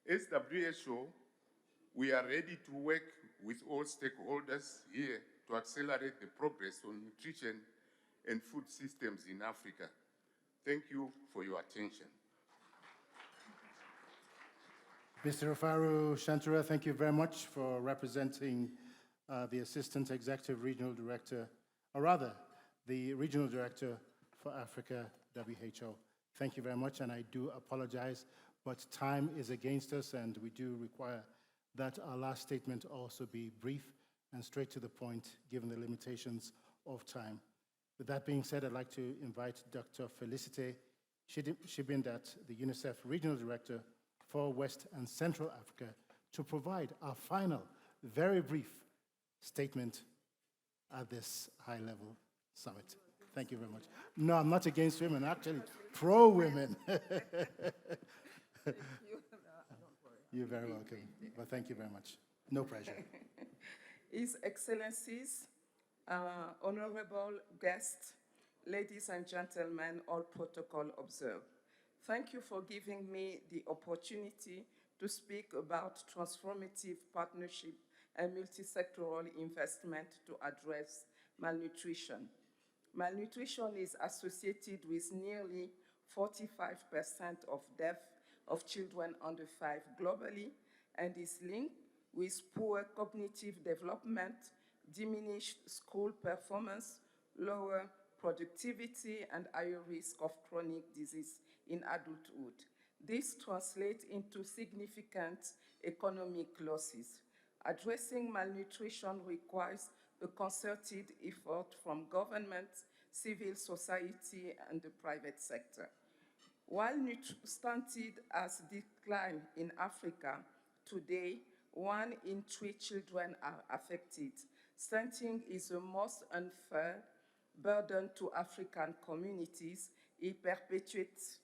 As WHO, we are ready to work with all stakeholders here to accelerate the progress on nutrition and food systems in Africa. Thank you for your attention. Mr. Rufaru Shantura, thank you very much for representing the Assistant Executive Regional Director, or rather, the Regional Director for Africa, WHO. Thank you very much, and I do apologize, but time is against us, and we do require that our last statement also be brief and straight to the point, given the limitations of time. With that being said, I'd like to invite Dr. Felicite Shibindat, the UNICEF Regional Director for West and Central Africa, to provide our final, very brief statement at this high-level summit. Thank you very much. No, I'm not against women, actually pro-women. You're very welcome. Well, thank you very much. No pressure. His Excellencies, honorable guests, ladies and gentlemen, all protocol observed. Thank you for giving me the opportunity to speak about transformative partnership and multi-sectoral investment to address malnutrition. Malnutrition is associated with nearly 45% of death of children under 5 globally, and is linked with poor cognitive development, diminished school performance, lower productivity, and higher risk of chronic disease in adulthood. This translates into significant economic losses. Addressing malnutrition requires a concerted effort from government, civil society, and the private sector. While stunted has declined in Africa, today 1 in 3 children are affected. Stunting is the most unfair burden to African communities. It perpetuates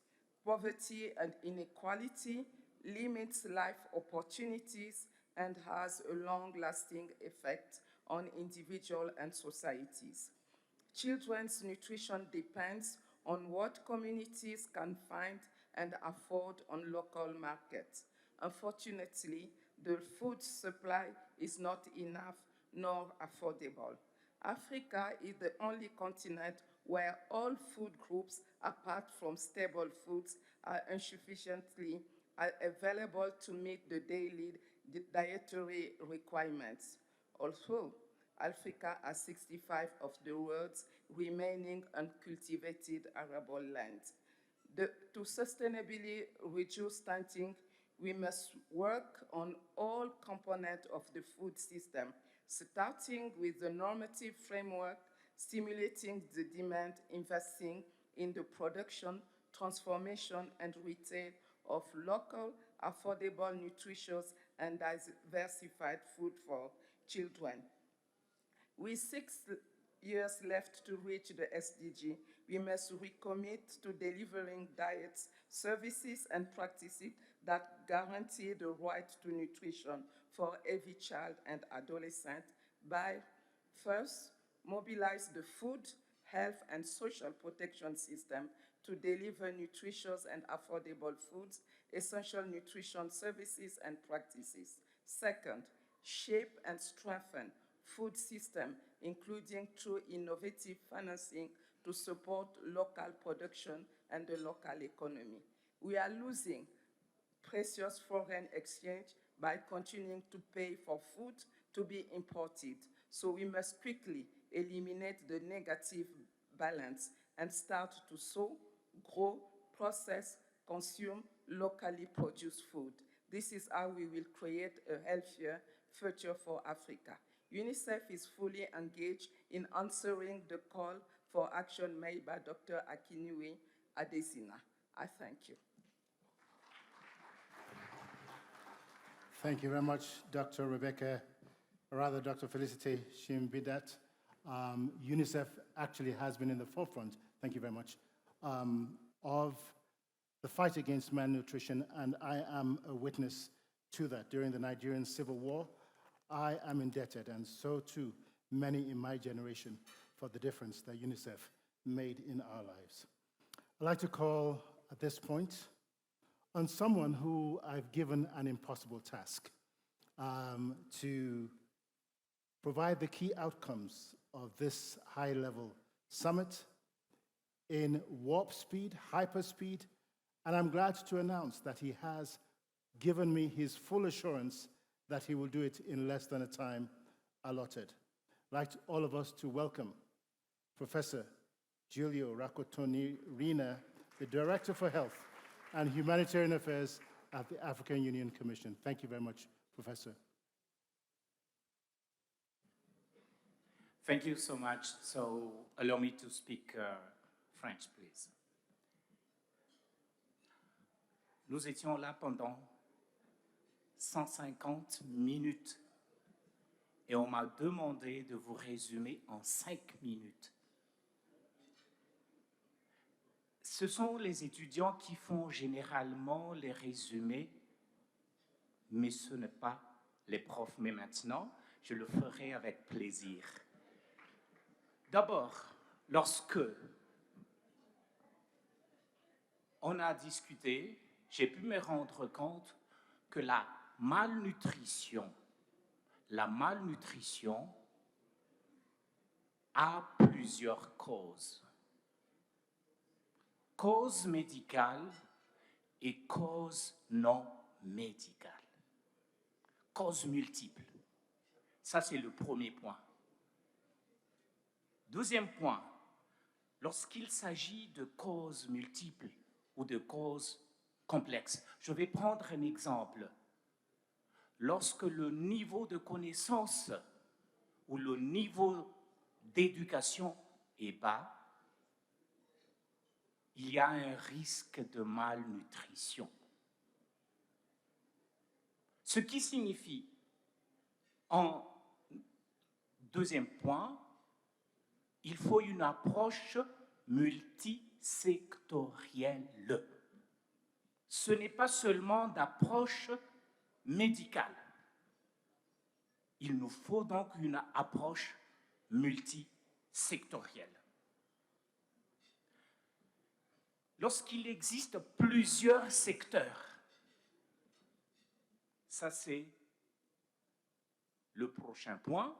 poverty and inequality, limits life opportunities, and has a long-lasting effect on individuals and societies. Children's nutrition depends on what communities can find and afford on local markets. Unfortunately, the food supply is not enough nor affordable. Africa is the only continent where all food groups, apart from staple foods, are insufficiently available to meet the daily dietary requirements. Also, Africa has 65% of the world's remaining uncultivated arable land. To sustainably reduce stunting, we must work on all components of the food system, starting with the normative framework, stimulating the demand, investing in the production, transformation, and retail of local affordable, nutritious, and diversified food for children. With 6 years left to reach the SDG, we must recommit to delivering diets, services, and practices that guarantee the right to nutrition for every child and adolescent by, first, mobilize the food, health, and social protection system to deliver nutritious and affordable foods, essential nutrition services and practices. Second, shape and strengthen food system, including through innovative financing to support local production and the local economy. We are losing precious foreign exchange by continuing to pay for food to be imported. So we must quickly eliminate the negative balance and start to sow, grow, process, consume locally produced food. This is how we will create a healthier future for Africa. UNICEF is fully engaged in answering the call for action made by Dr. Akiniwe Adesina. I thank you. Thank you very much, Dr. Dr. Felicity Shimbidat. UNICEF actually has been in the forefront, thank you very much, of the fight against malnutrition, and I am a witness to that. During the Nigerian Civil War, I am indebted, and so too many in my generation, for the difference that UNICEF made in our lives. I'd like to call at this point on someone who I've given an impossible task to provide the key outcomes of this high-level summit in warp speed, hyperspeed, and I'm glad to announce that he has given me his full assurance that he will do it in less than a time allotted. I'd like all of us to welcome Professor Giulio Raccotonirina, the Director for Health and Humanitarian Affairs at the African Union Commission. Thank you very much, Professor. Thank you so much. So allow me to speak French, please. Nous étions là pendant 150 minutes et on m'a demandé de vous résumer en 5 minutes. Ce sont les étudiants qui font généralement les résumés, mais ce n'est pas les profs. Mais maintenant, je le ferai avec plaisir. D'abord, lorsque on a discuté, j'ai pu me rendre compte que la malnutrition a plusieurs causes. Causes médicales et causes non médicales. Causes multiples. Ça, c'est le premier point. Deuxième point, lorsqu'il s'agit de causes multiples ou de causes complexes, je vais prendre un exemple. Lorsque le niveau de connaissance ou le niveau d'éducation est bas, il y a un risque de malnutrition. Ce qui signifie, en deuxième point, il faut une approche multisectorielle. Ce n'est pas seulement d'approche médicale. Il nous faut donc une approche multisectorielle. Lorsqu'il existe plusieurs secteurs, ça c'est le prochain point,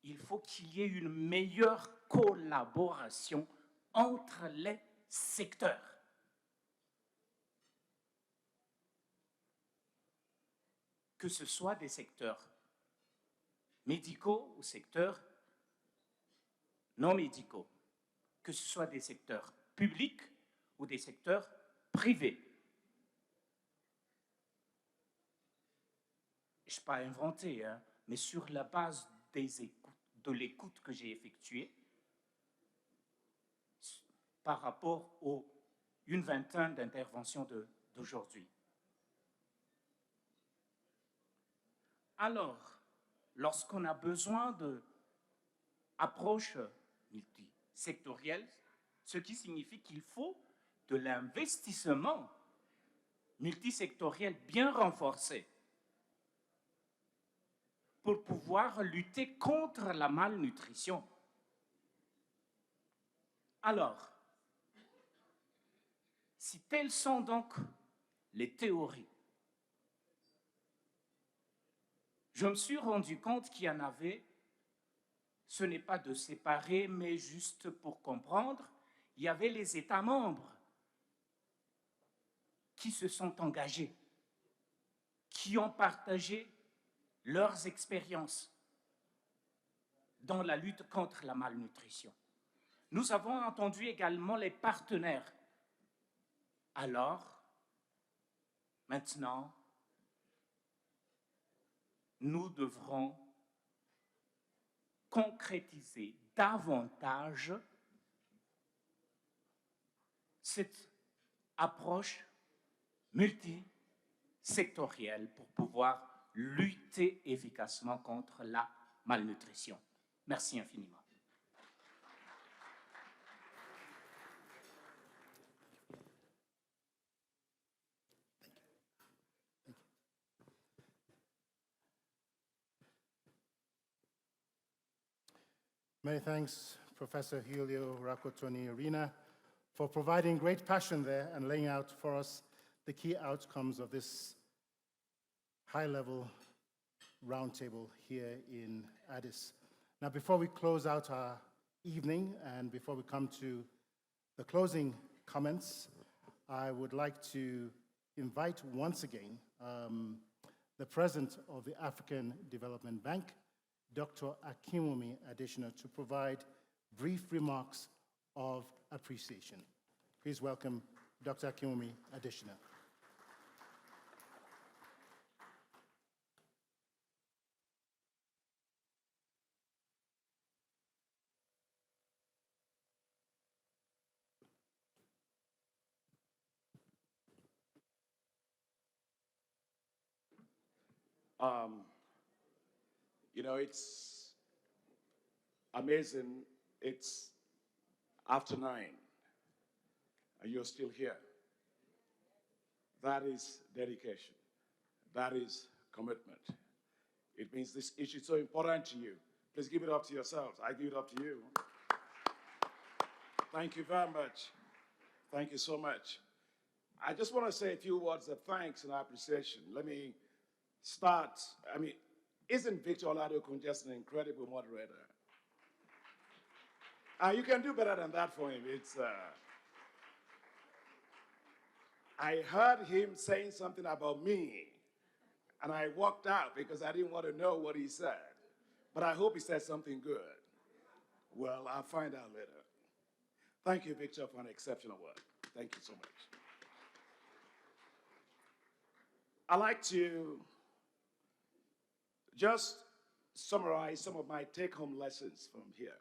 il faut qu'il y ait une meilleure collaboration entre les secteurs. Que ce soit des secteurs médicaux ou secteurs non médicaux, que ce soit des secteurs publics ou des secteurs privés. Je n'ai pas inventé, mais sur la base de l'écoute que j'ai effectuée, par rapport aux une vingtaine d'interventions de d'aujourd'hui. Alors, lorsqu'on a besoin d'approches multisectorielles, ce qui signifie qu'il faut de l'investissement multisectoriel bien renforcé pour pouvoir lutter contre la malnutrition. Alors, si telles sont donc les théories, je me suis rendu compte qu'il y en avait, ce n'est pas de séparer, mais juste pour comprendre, il y avait les États membres qui se sont engagés, qui ont partagé leurs expériences dans la lutte contre la malnutrition. Nous avons entendu également les partenaires. Alors, maintenant, nous devrons concrétiser davantage cette approche multisectorielle pour pouvoir lutter efficacement contre la malnutrition. Merci infiniment. Many thanks, Professor Julio Rakotoni Arena, for providing great passion there and laying out for us the key outcomes of this high-level roundtable here in Addis. Now, before we close out our evening and before we come to the closing comments, I would like to invite once again the President of the African Development Bank, Dr. Akinwumi Adesina, to provide brief remarks of appreciation. Please welcome Dr. Akinwumi Adesina. You know, it's amazing. It's after 9, and you're still here. That is dedication. That is commitment. It means this issue is so important to you. Please give it up to yourselves. I give it up to you. Thank you very much. Thank you so much. I just want to say a few words of thanks and appreciation. Let me start. Isn't Victor Oladiokun just an incredible moderator? You can do better than that for him. I heard him saying something about me, and I walked out because I didn't want to know what he said. But I hope he said something good. Well, I'll find out later. Thank you, Victor, for an exceptional work. Thank you so much. I'd like to just summarize some of my take-home lessons from here,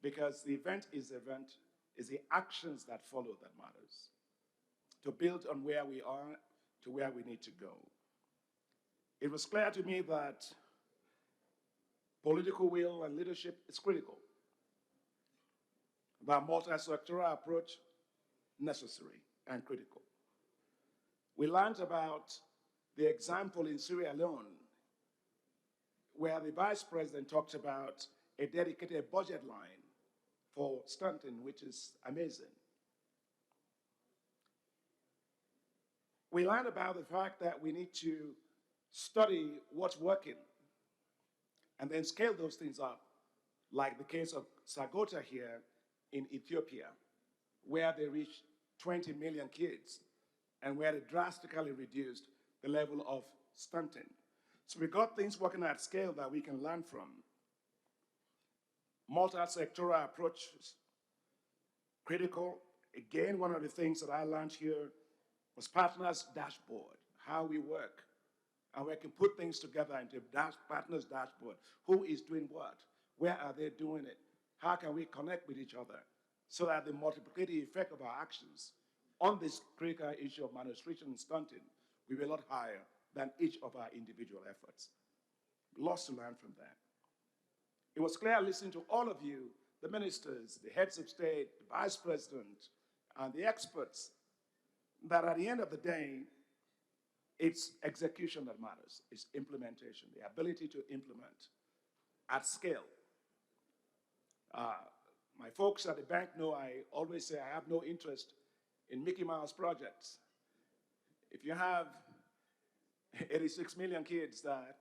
because the event is the actions that follow that matters, to build on where we are to where we need to go. It was clear to me that political will and leadership is critical, that multi-sectoral approach necessary and critical. We learned about the example in Syria alone, where the vice president talked about a dedicated budget line for stunting, which is amazing. We learned about the fact that we need to study what's working and then scale those things up, like the case of Sagota here in Ethiopia, where they reached 20 million kids and where they drastically reduced the level of stunting. So we got things working at scale that we can learn from. Multi-sectoral approaches, critical. Again, one of the things that I learned here was partners dashboard, how we work, and we can put things together into partners dashboard. Who is doing what? Where are they doing it? How can we connect with each other so that the multiplicative effect of our actions on this critical issue of malnutrition and stunting, we were a lot higher than each of our individual efforts. Lots to learn from that. It was clear listening to all of you, the ministers, the heads of state, the vice president, and the experts, that at the end of the day, it's execution that matters. It's implementation, the ability to implement at scale. My folks at the bank know I always say I have no interest in Mickey Mouse projects. If you have 86 million kids that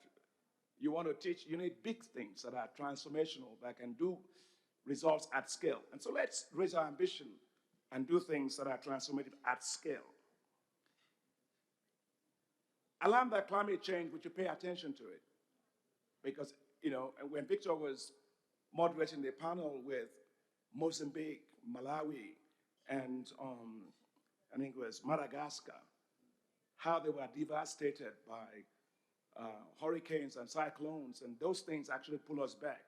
you want to teach, you need big things that are transformational, that can do results at scale. And so let's raise our ambition and do things that are transformative at scale. Alarm that climate change, we should pay attention to it. Because, when Victor was moderating the panel with Mozambique, Malawi, and I think it was Madagascar, how they were devastated by hurricanes and cyclones, and those things actually pull us back.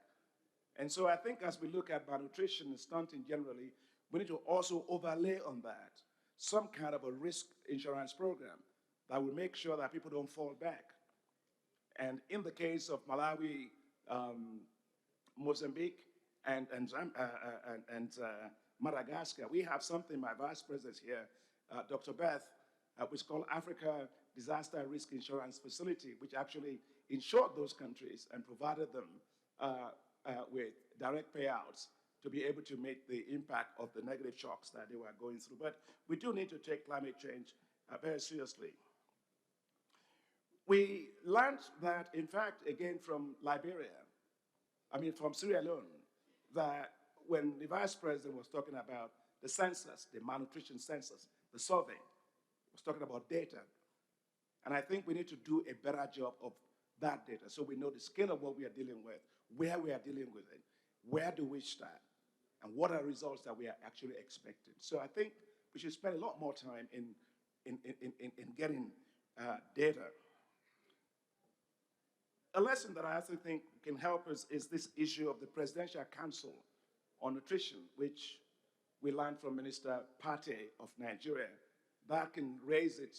And so I think as we look at malnutrition and stunting generally, we need to also overlay on that some kind of a risk insurance program that will make sure that people don't fall back. And in the case of Malawi, Mozambique, and Madagascar, we have something, my vice president here, Dr. Beth, which is called Africa Disaster Risk Insurance Facility, which actually insured those countries and provided them with direct payouts to be able to make the impact of the negative shocks that they were going through. But we do need to take climate change very seriously. We learned that, in fact, again from from Sierra Leone, that when the vice president was talking about the census, the malnutrition census, the survey, was talking about data. And I think we need to do a better job of that data so we know the scale of what we are dealing with, where we are dealing with it, where do we start, and what are the results that we are actually expecting. So I think we should spend a lot more time in getting data. A lesson that I also think can help us is this issue of the Presidential Council on Nutrition, which we learned from Minister Pate of Nigeria. That can raise it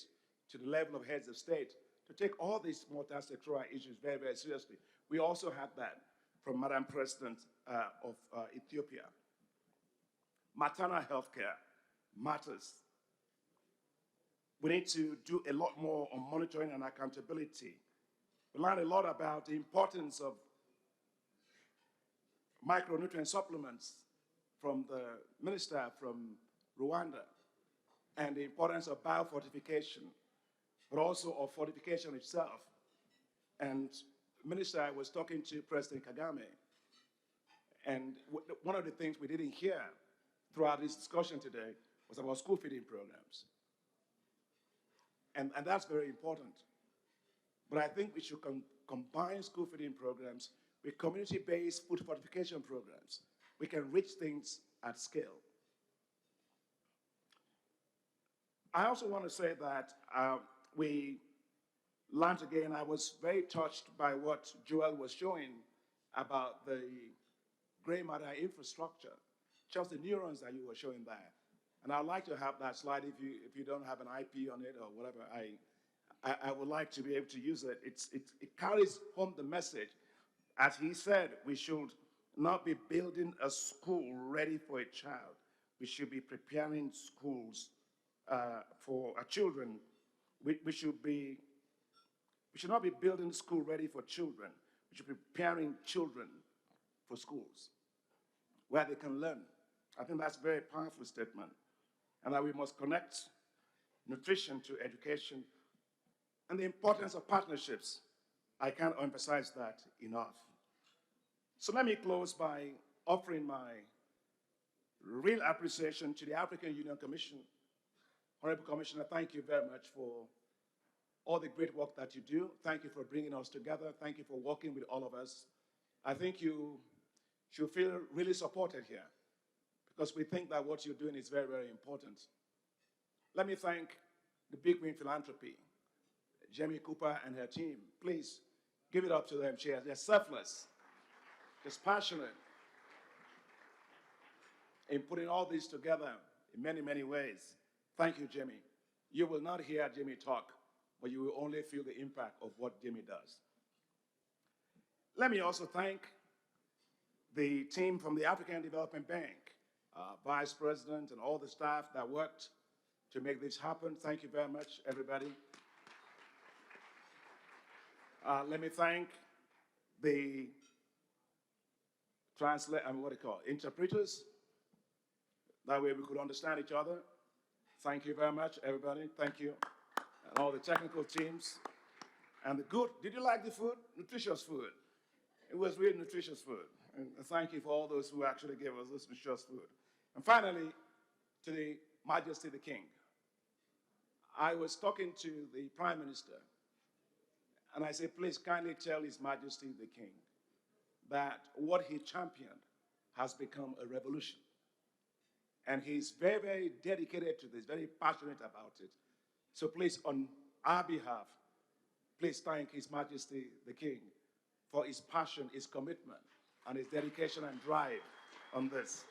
to the level of heads of state to take all these multi-sectoral issues very, very seriously. We also had that from Madam President of Ethiopia. Maternal health care matters. We need to do a lot more on monitoring and accountability. We learned a lot about the importance of micronutrient supplements from the minister from Rwanda, and the importance of biofortification, but also of fortification itself. And the minister was talking to President Kagame, and one of the things we didn't hear throughout this discussion today was about school feeding programs. And that's very important. But I think we should combine school feeding programs with community-based food fortification programs. We can reach things at scale. I also want to say that we learned again, I was very touched by what Joel was showing about the gray matter infrastructure, just the neurons that you were showing there. And I'd like to have that slide if you don't have an IP on it or whatever. I would like to be able to use it. It carries home the message. As he said, we should not be building a school ready for a child. We should be preparing schools for our children. We should not be building school ready for children. We should be preparing children for schools where they can learn. I think that's a very powerful statement. And that we must connect nutrition to education and the importance of partnerships. I can't emphasize that enough. So let me close by offering my real appreciation to the African Union Commission. Honorable Commissioner, thank you very much for all the great work that you do. Thank you for bringing us together. Thank you for working with all of us. I think you should feel really supported here because we think that what you're doing is very, very important. Let me thank the Big Green Philanthropy, Jamie Cooper and her team. Please give it up to them. They're selfless, just passionate in putting all this together in many, many ways. Thank you, Jimmy. You will not hear Jimmy talk, but you will only feel the impact of what Jimmy does. Let me also thank the team from the African Development Bank, Vice President and all the staff that worked to make this happen. Thank you very much, everybody. Let me thank the interpreters. That way we could understand each other. Thank you very much, everybody. Thank you. And all the technical teams. And the good, did you like the food? Nutritious food. It was really nutritious food. And thank you for all those who actually gave us this nutritious food. And finally, to the Majesty the King. I was talking to the Prime Minister, and I said, please kindly tell His Majesty the King that what he championed has become a revolution. And he's very, very dedicated to this, very passionate about it. So please, on our behalf, please thank His Majesty the King for his passion, his commitment, and his dedication and drive on this.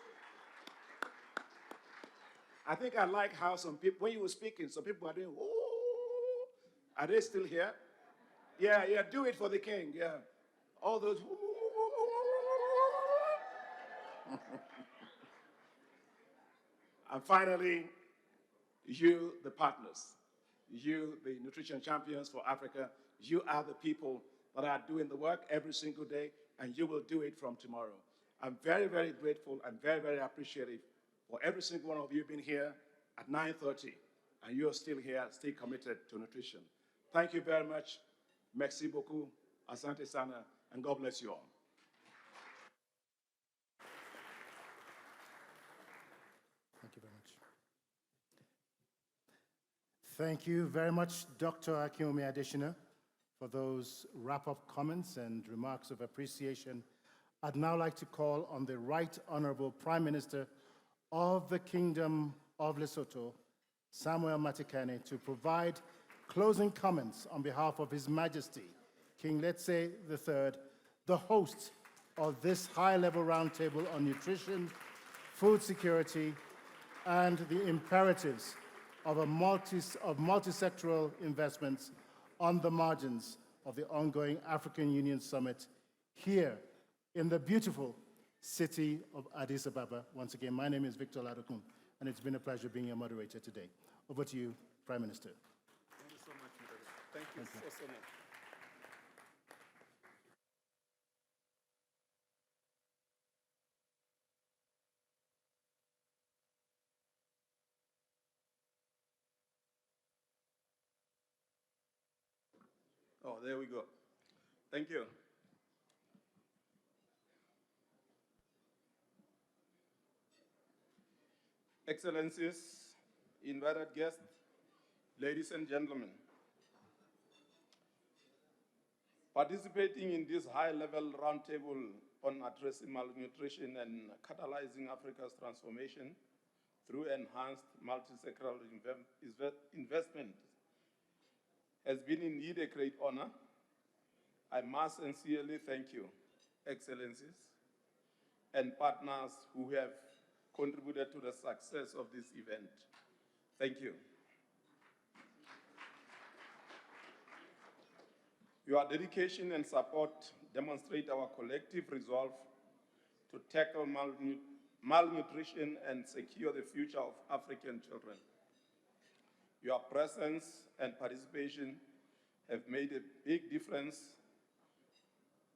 I think I like how some people, when you were speaking, some people are doing, ooh. Are they still here? Yeah, do it for the king, yeah. All those, ooh. And finally, you, the partners, you, the nutrition champions for Africa, you are the people that are doing the work every single day, and you will do it from tomorrow. I'm very, very grateful and very, very appreciative for every single one of you being here at 9:30, and you're still here, still committed to nutrition. Thank you very much. Merci beaucoup. Asante sana, and God bless you all. Thank you very much. Thank you very much, Dr. Akinwumi Adesina, for those wrap-up comments and remarks of appreciation. I'd now like to call on the Right Honorable Prime Minister of the Kingdom of Lesotho, Samuel Matekane, to provide closing comments on behalf of His Majesty, King Letse III, the host of this high-level roundtable on nutrition, food security, and the imperatives of multi-sectoral investments on the margins of the ongoing African Union Summit here in the beautiful city of Addis Ababa. Once again, my name is Victor Ladokun, and it's been a pleasure being your moderator today. Over to you, Prime Minister. Thank you so much, Madam. Thank you so much. Oh, there we go. Thank you. Excellencies, invited guests, ladies and gentlemen, participating in this high-level roundtable on addressing malnutrition and catalyzing Africa's transformation through enhanced multi-sectoral investment has been indeed a great honor. I must sincerely thank you, Excellencies, and partners who have contributed to the success of this event. Thank you. Your dedication and support demonstrate our collective resolve to tackle malnutrition and secure the future of African children. Your presence and participation have made a big difference,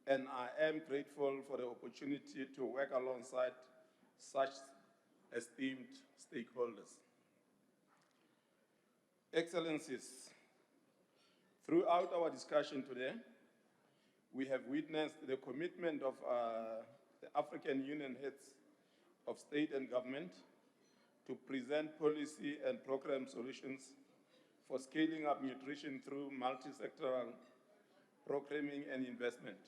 and I am grateful for the opportunity to work alongside such esteemed stakeholders. Excellencies, throughout our discussion today, we have witnessed the commitment of the African Union heads of state and government to present policy and program solutions for scaling up nutrition through multi-sectoral programming and investment.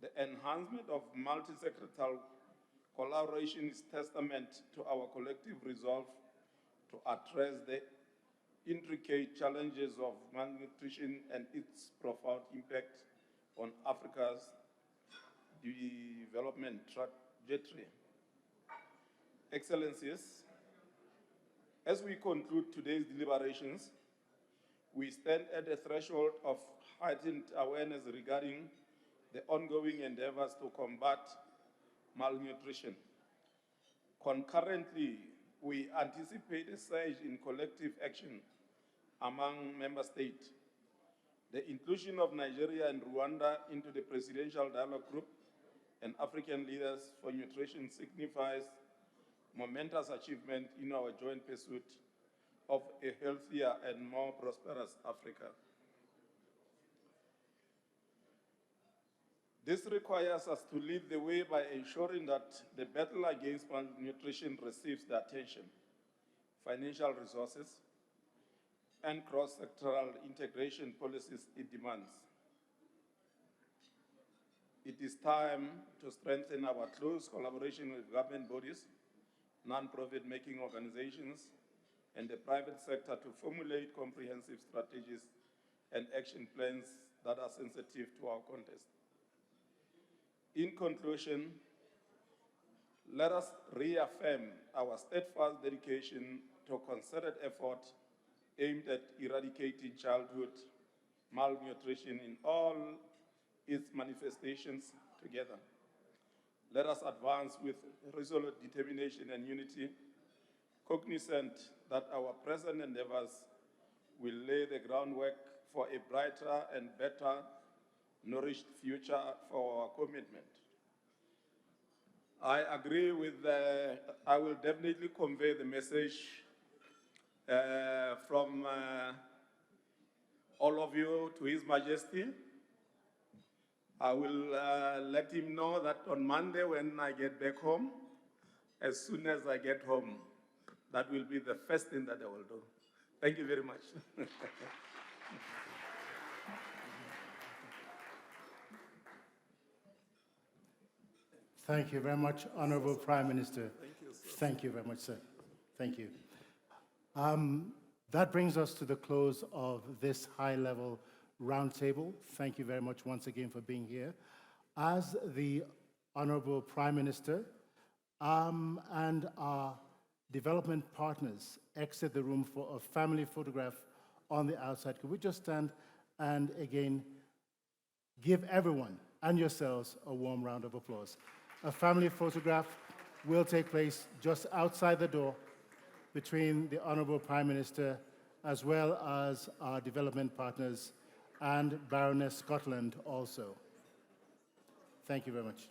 The enhancement of multi-sectoral collaboration is testament to our collective resolve to address the intricate challenges of malnutrition and its profound impact on Africa's development trajectory. Excellencies, As we conclude today's deliberations, we stand at the threshold of heightened awareness regarding the ongoing endeavors to combat malnutrition. Concurrently, we anticipate a surge in collective action among member states. The inclusion of Nigeria and Rwanda into the Presidential Dialogue Group and African Leaders for Nutrition signifies momentous achievement in our joint pursuit of a healthier and more prosperous Africa. This requires us to lead the way by ensuring that the battle against malnutrition receives the attention, financial resources, and cross-sectoral integration policies it demands. It is time to strengthen our close collaboration with government bodies, non-profit making organizations, and the private sector to formulate comprehensive strategies and action plans that are sensitive to our context. In conclusion, let us reaffirm our steadfast dedication to a concerted effort aimed at eradicating childhood malnutrition in all its manifestations together. Let us advance with resolute determination and unity, cognizant that our present endeavors will lay the groundwork for a brighter and better nourished future for our commitment. I agree with I will definitely convey the message from all of you to His Majesty. I will let him know that on Monday when I get back home, as soon as I get home, that will be the first thing that I will do. Thank you very much. Thank you very much, Honorable Prime Minister. Thank you, sir. Thank you very much, sir. Thank you. That brings us to the close of this high-level roundtable. Thank you very much once again for being here. As the Honorable Prime Minister and our development partners exit the room for a family photograph on the outside, could we just stand and again give everyone and yourselves a warm round of applause. A family photograph will take place just outside the door between the Honorable Prime Minister as well as our development partners and Baroness Scotland also. Thank you very much.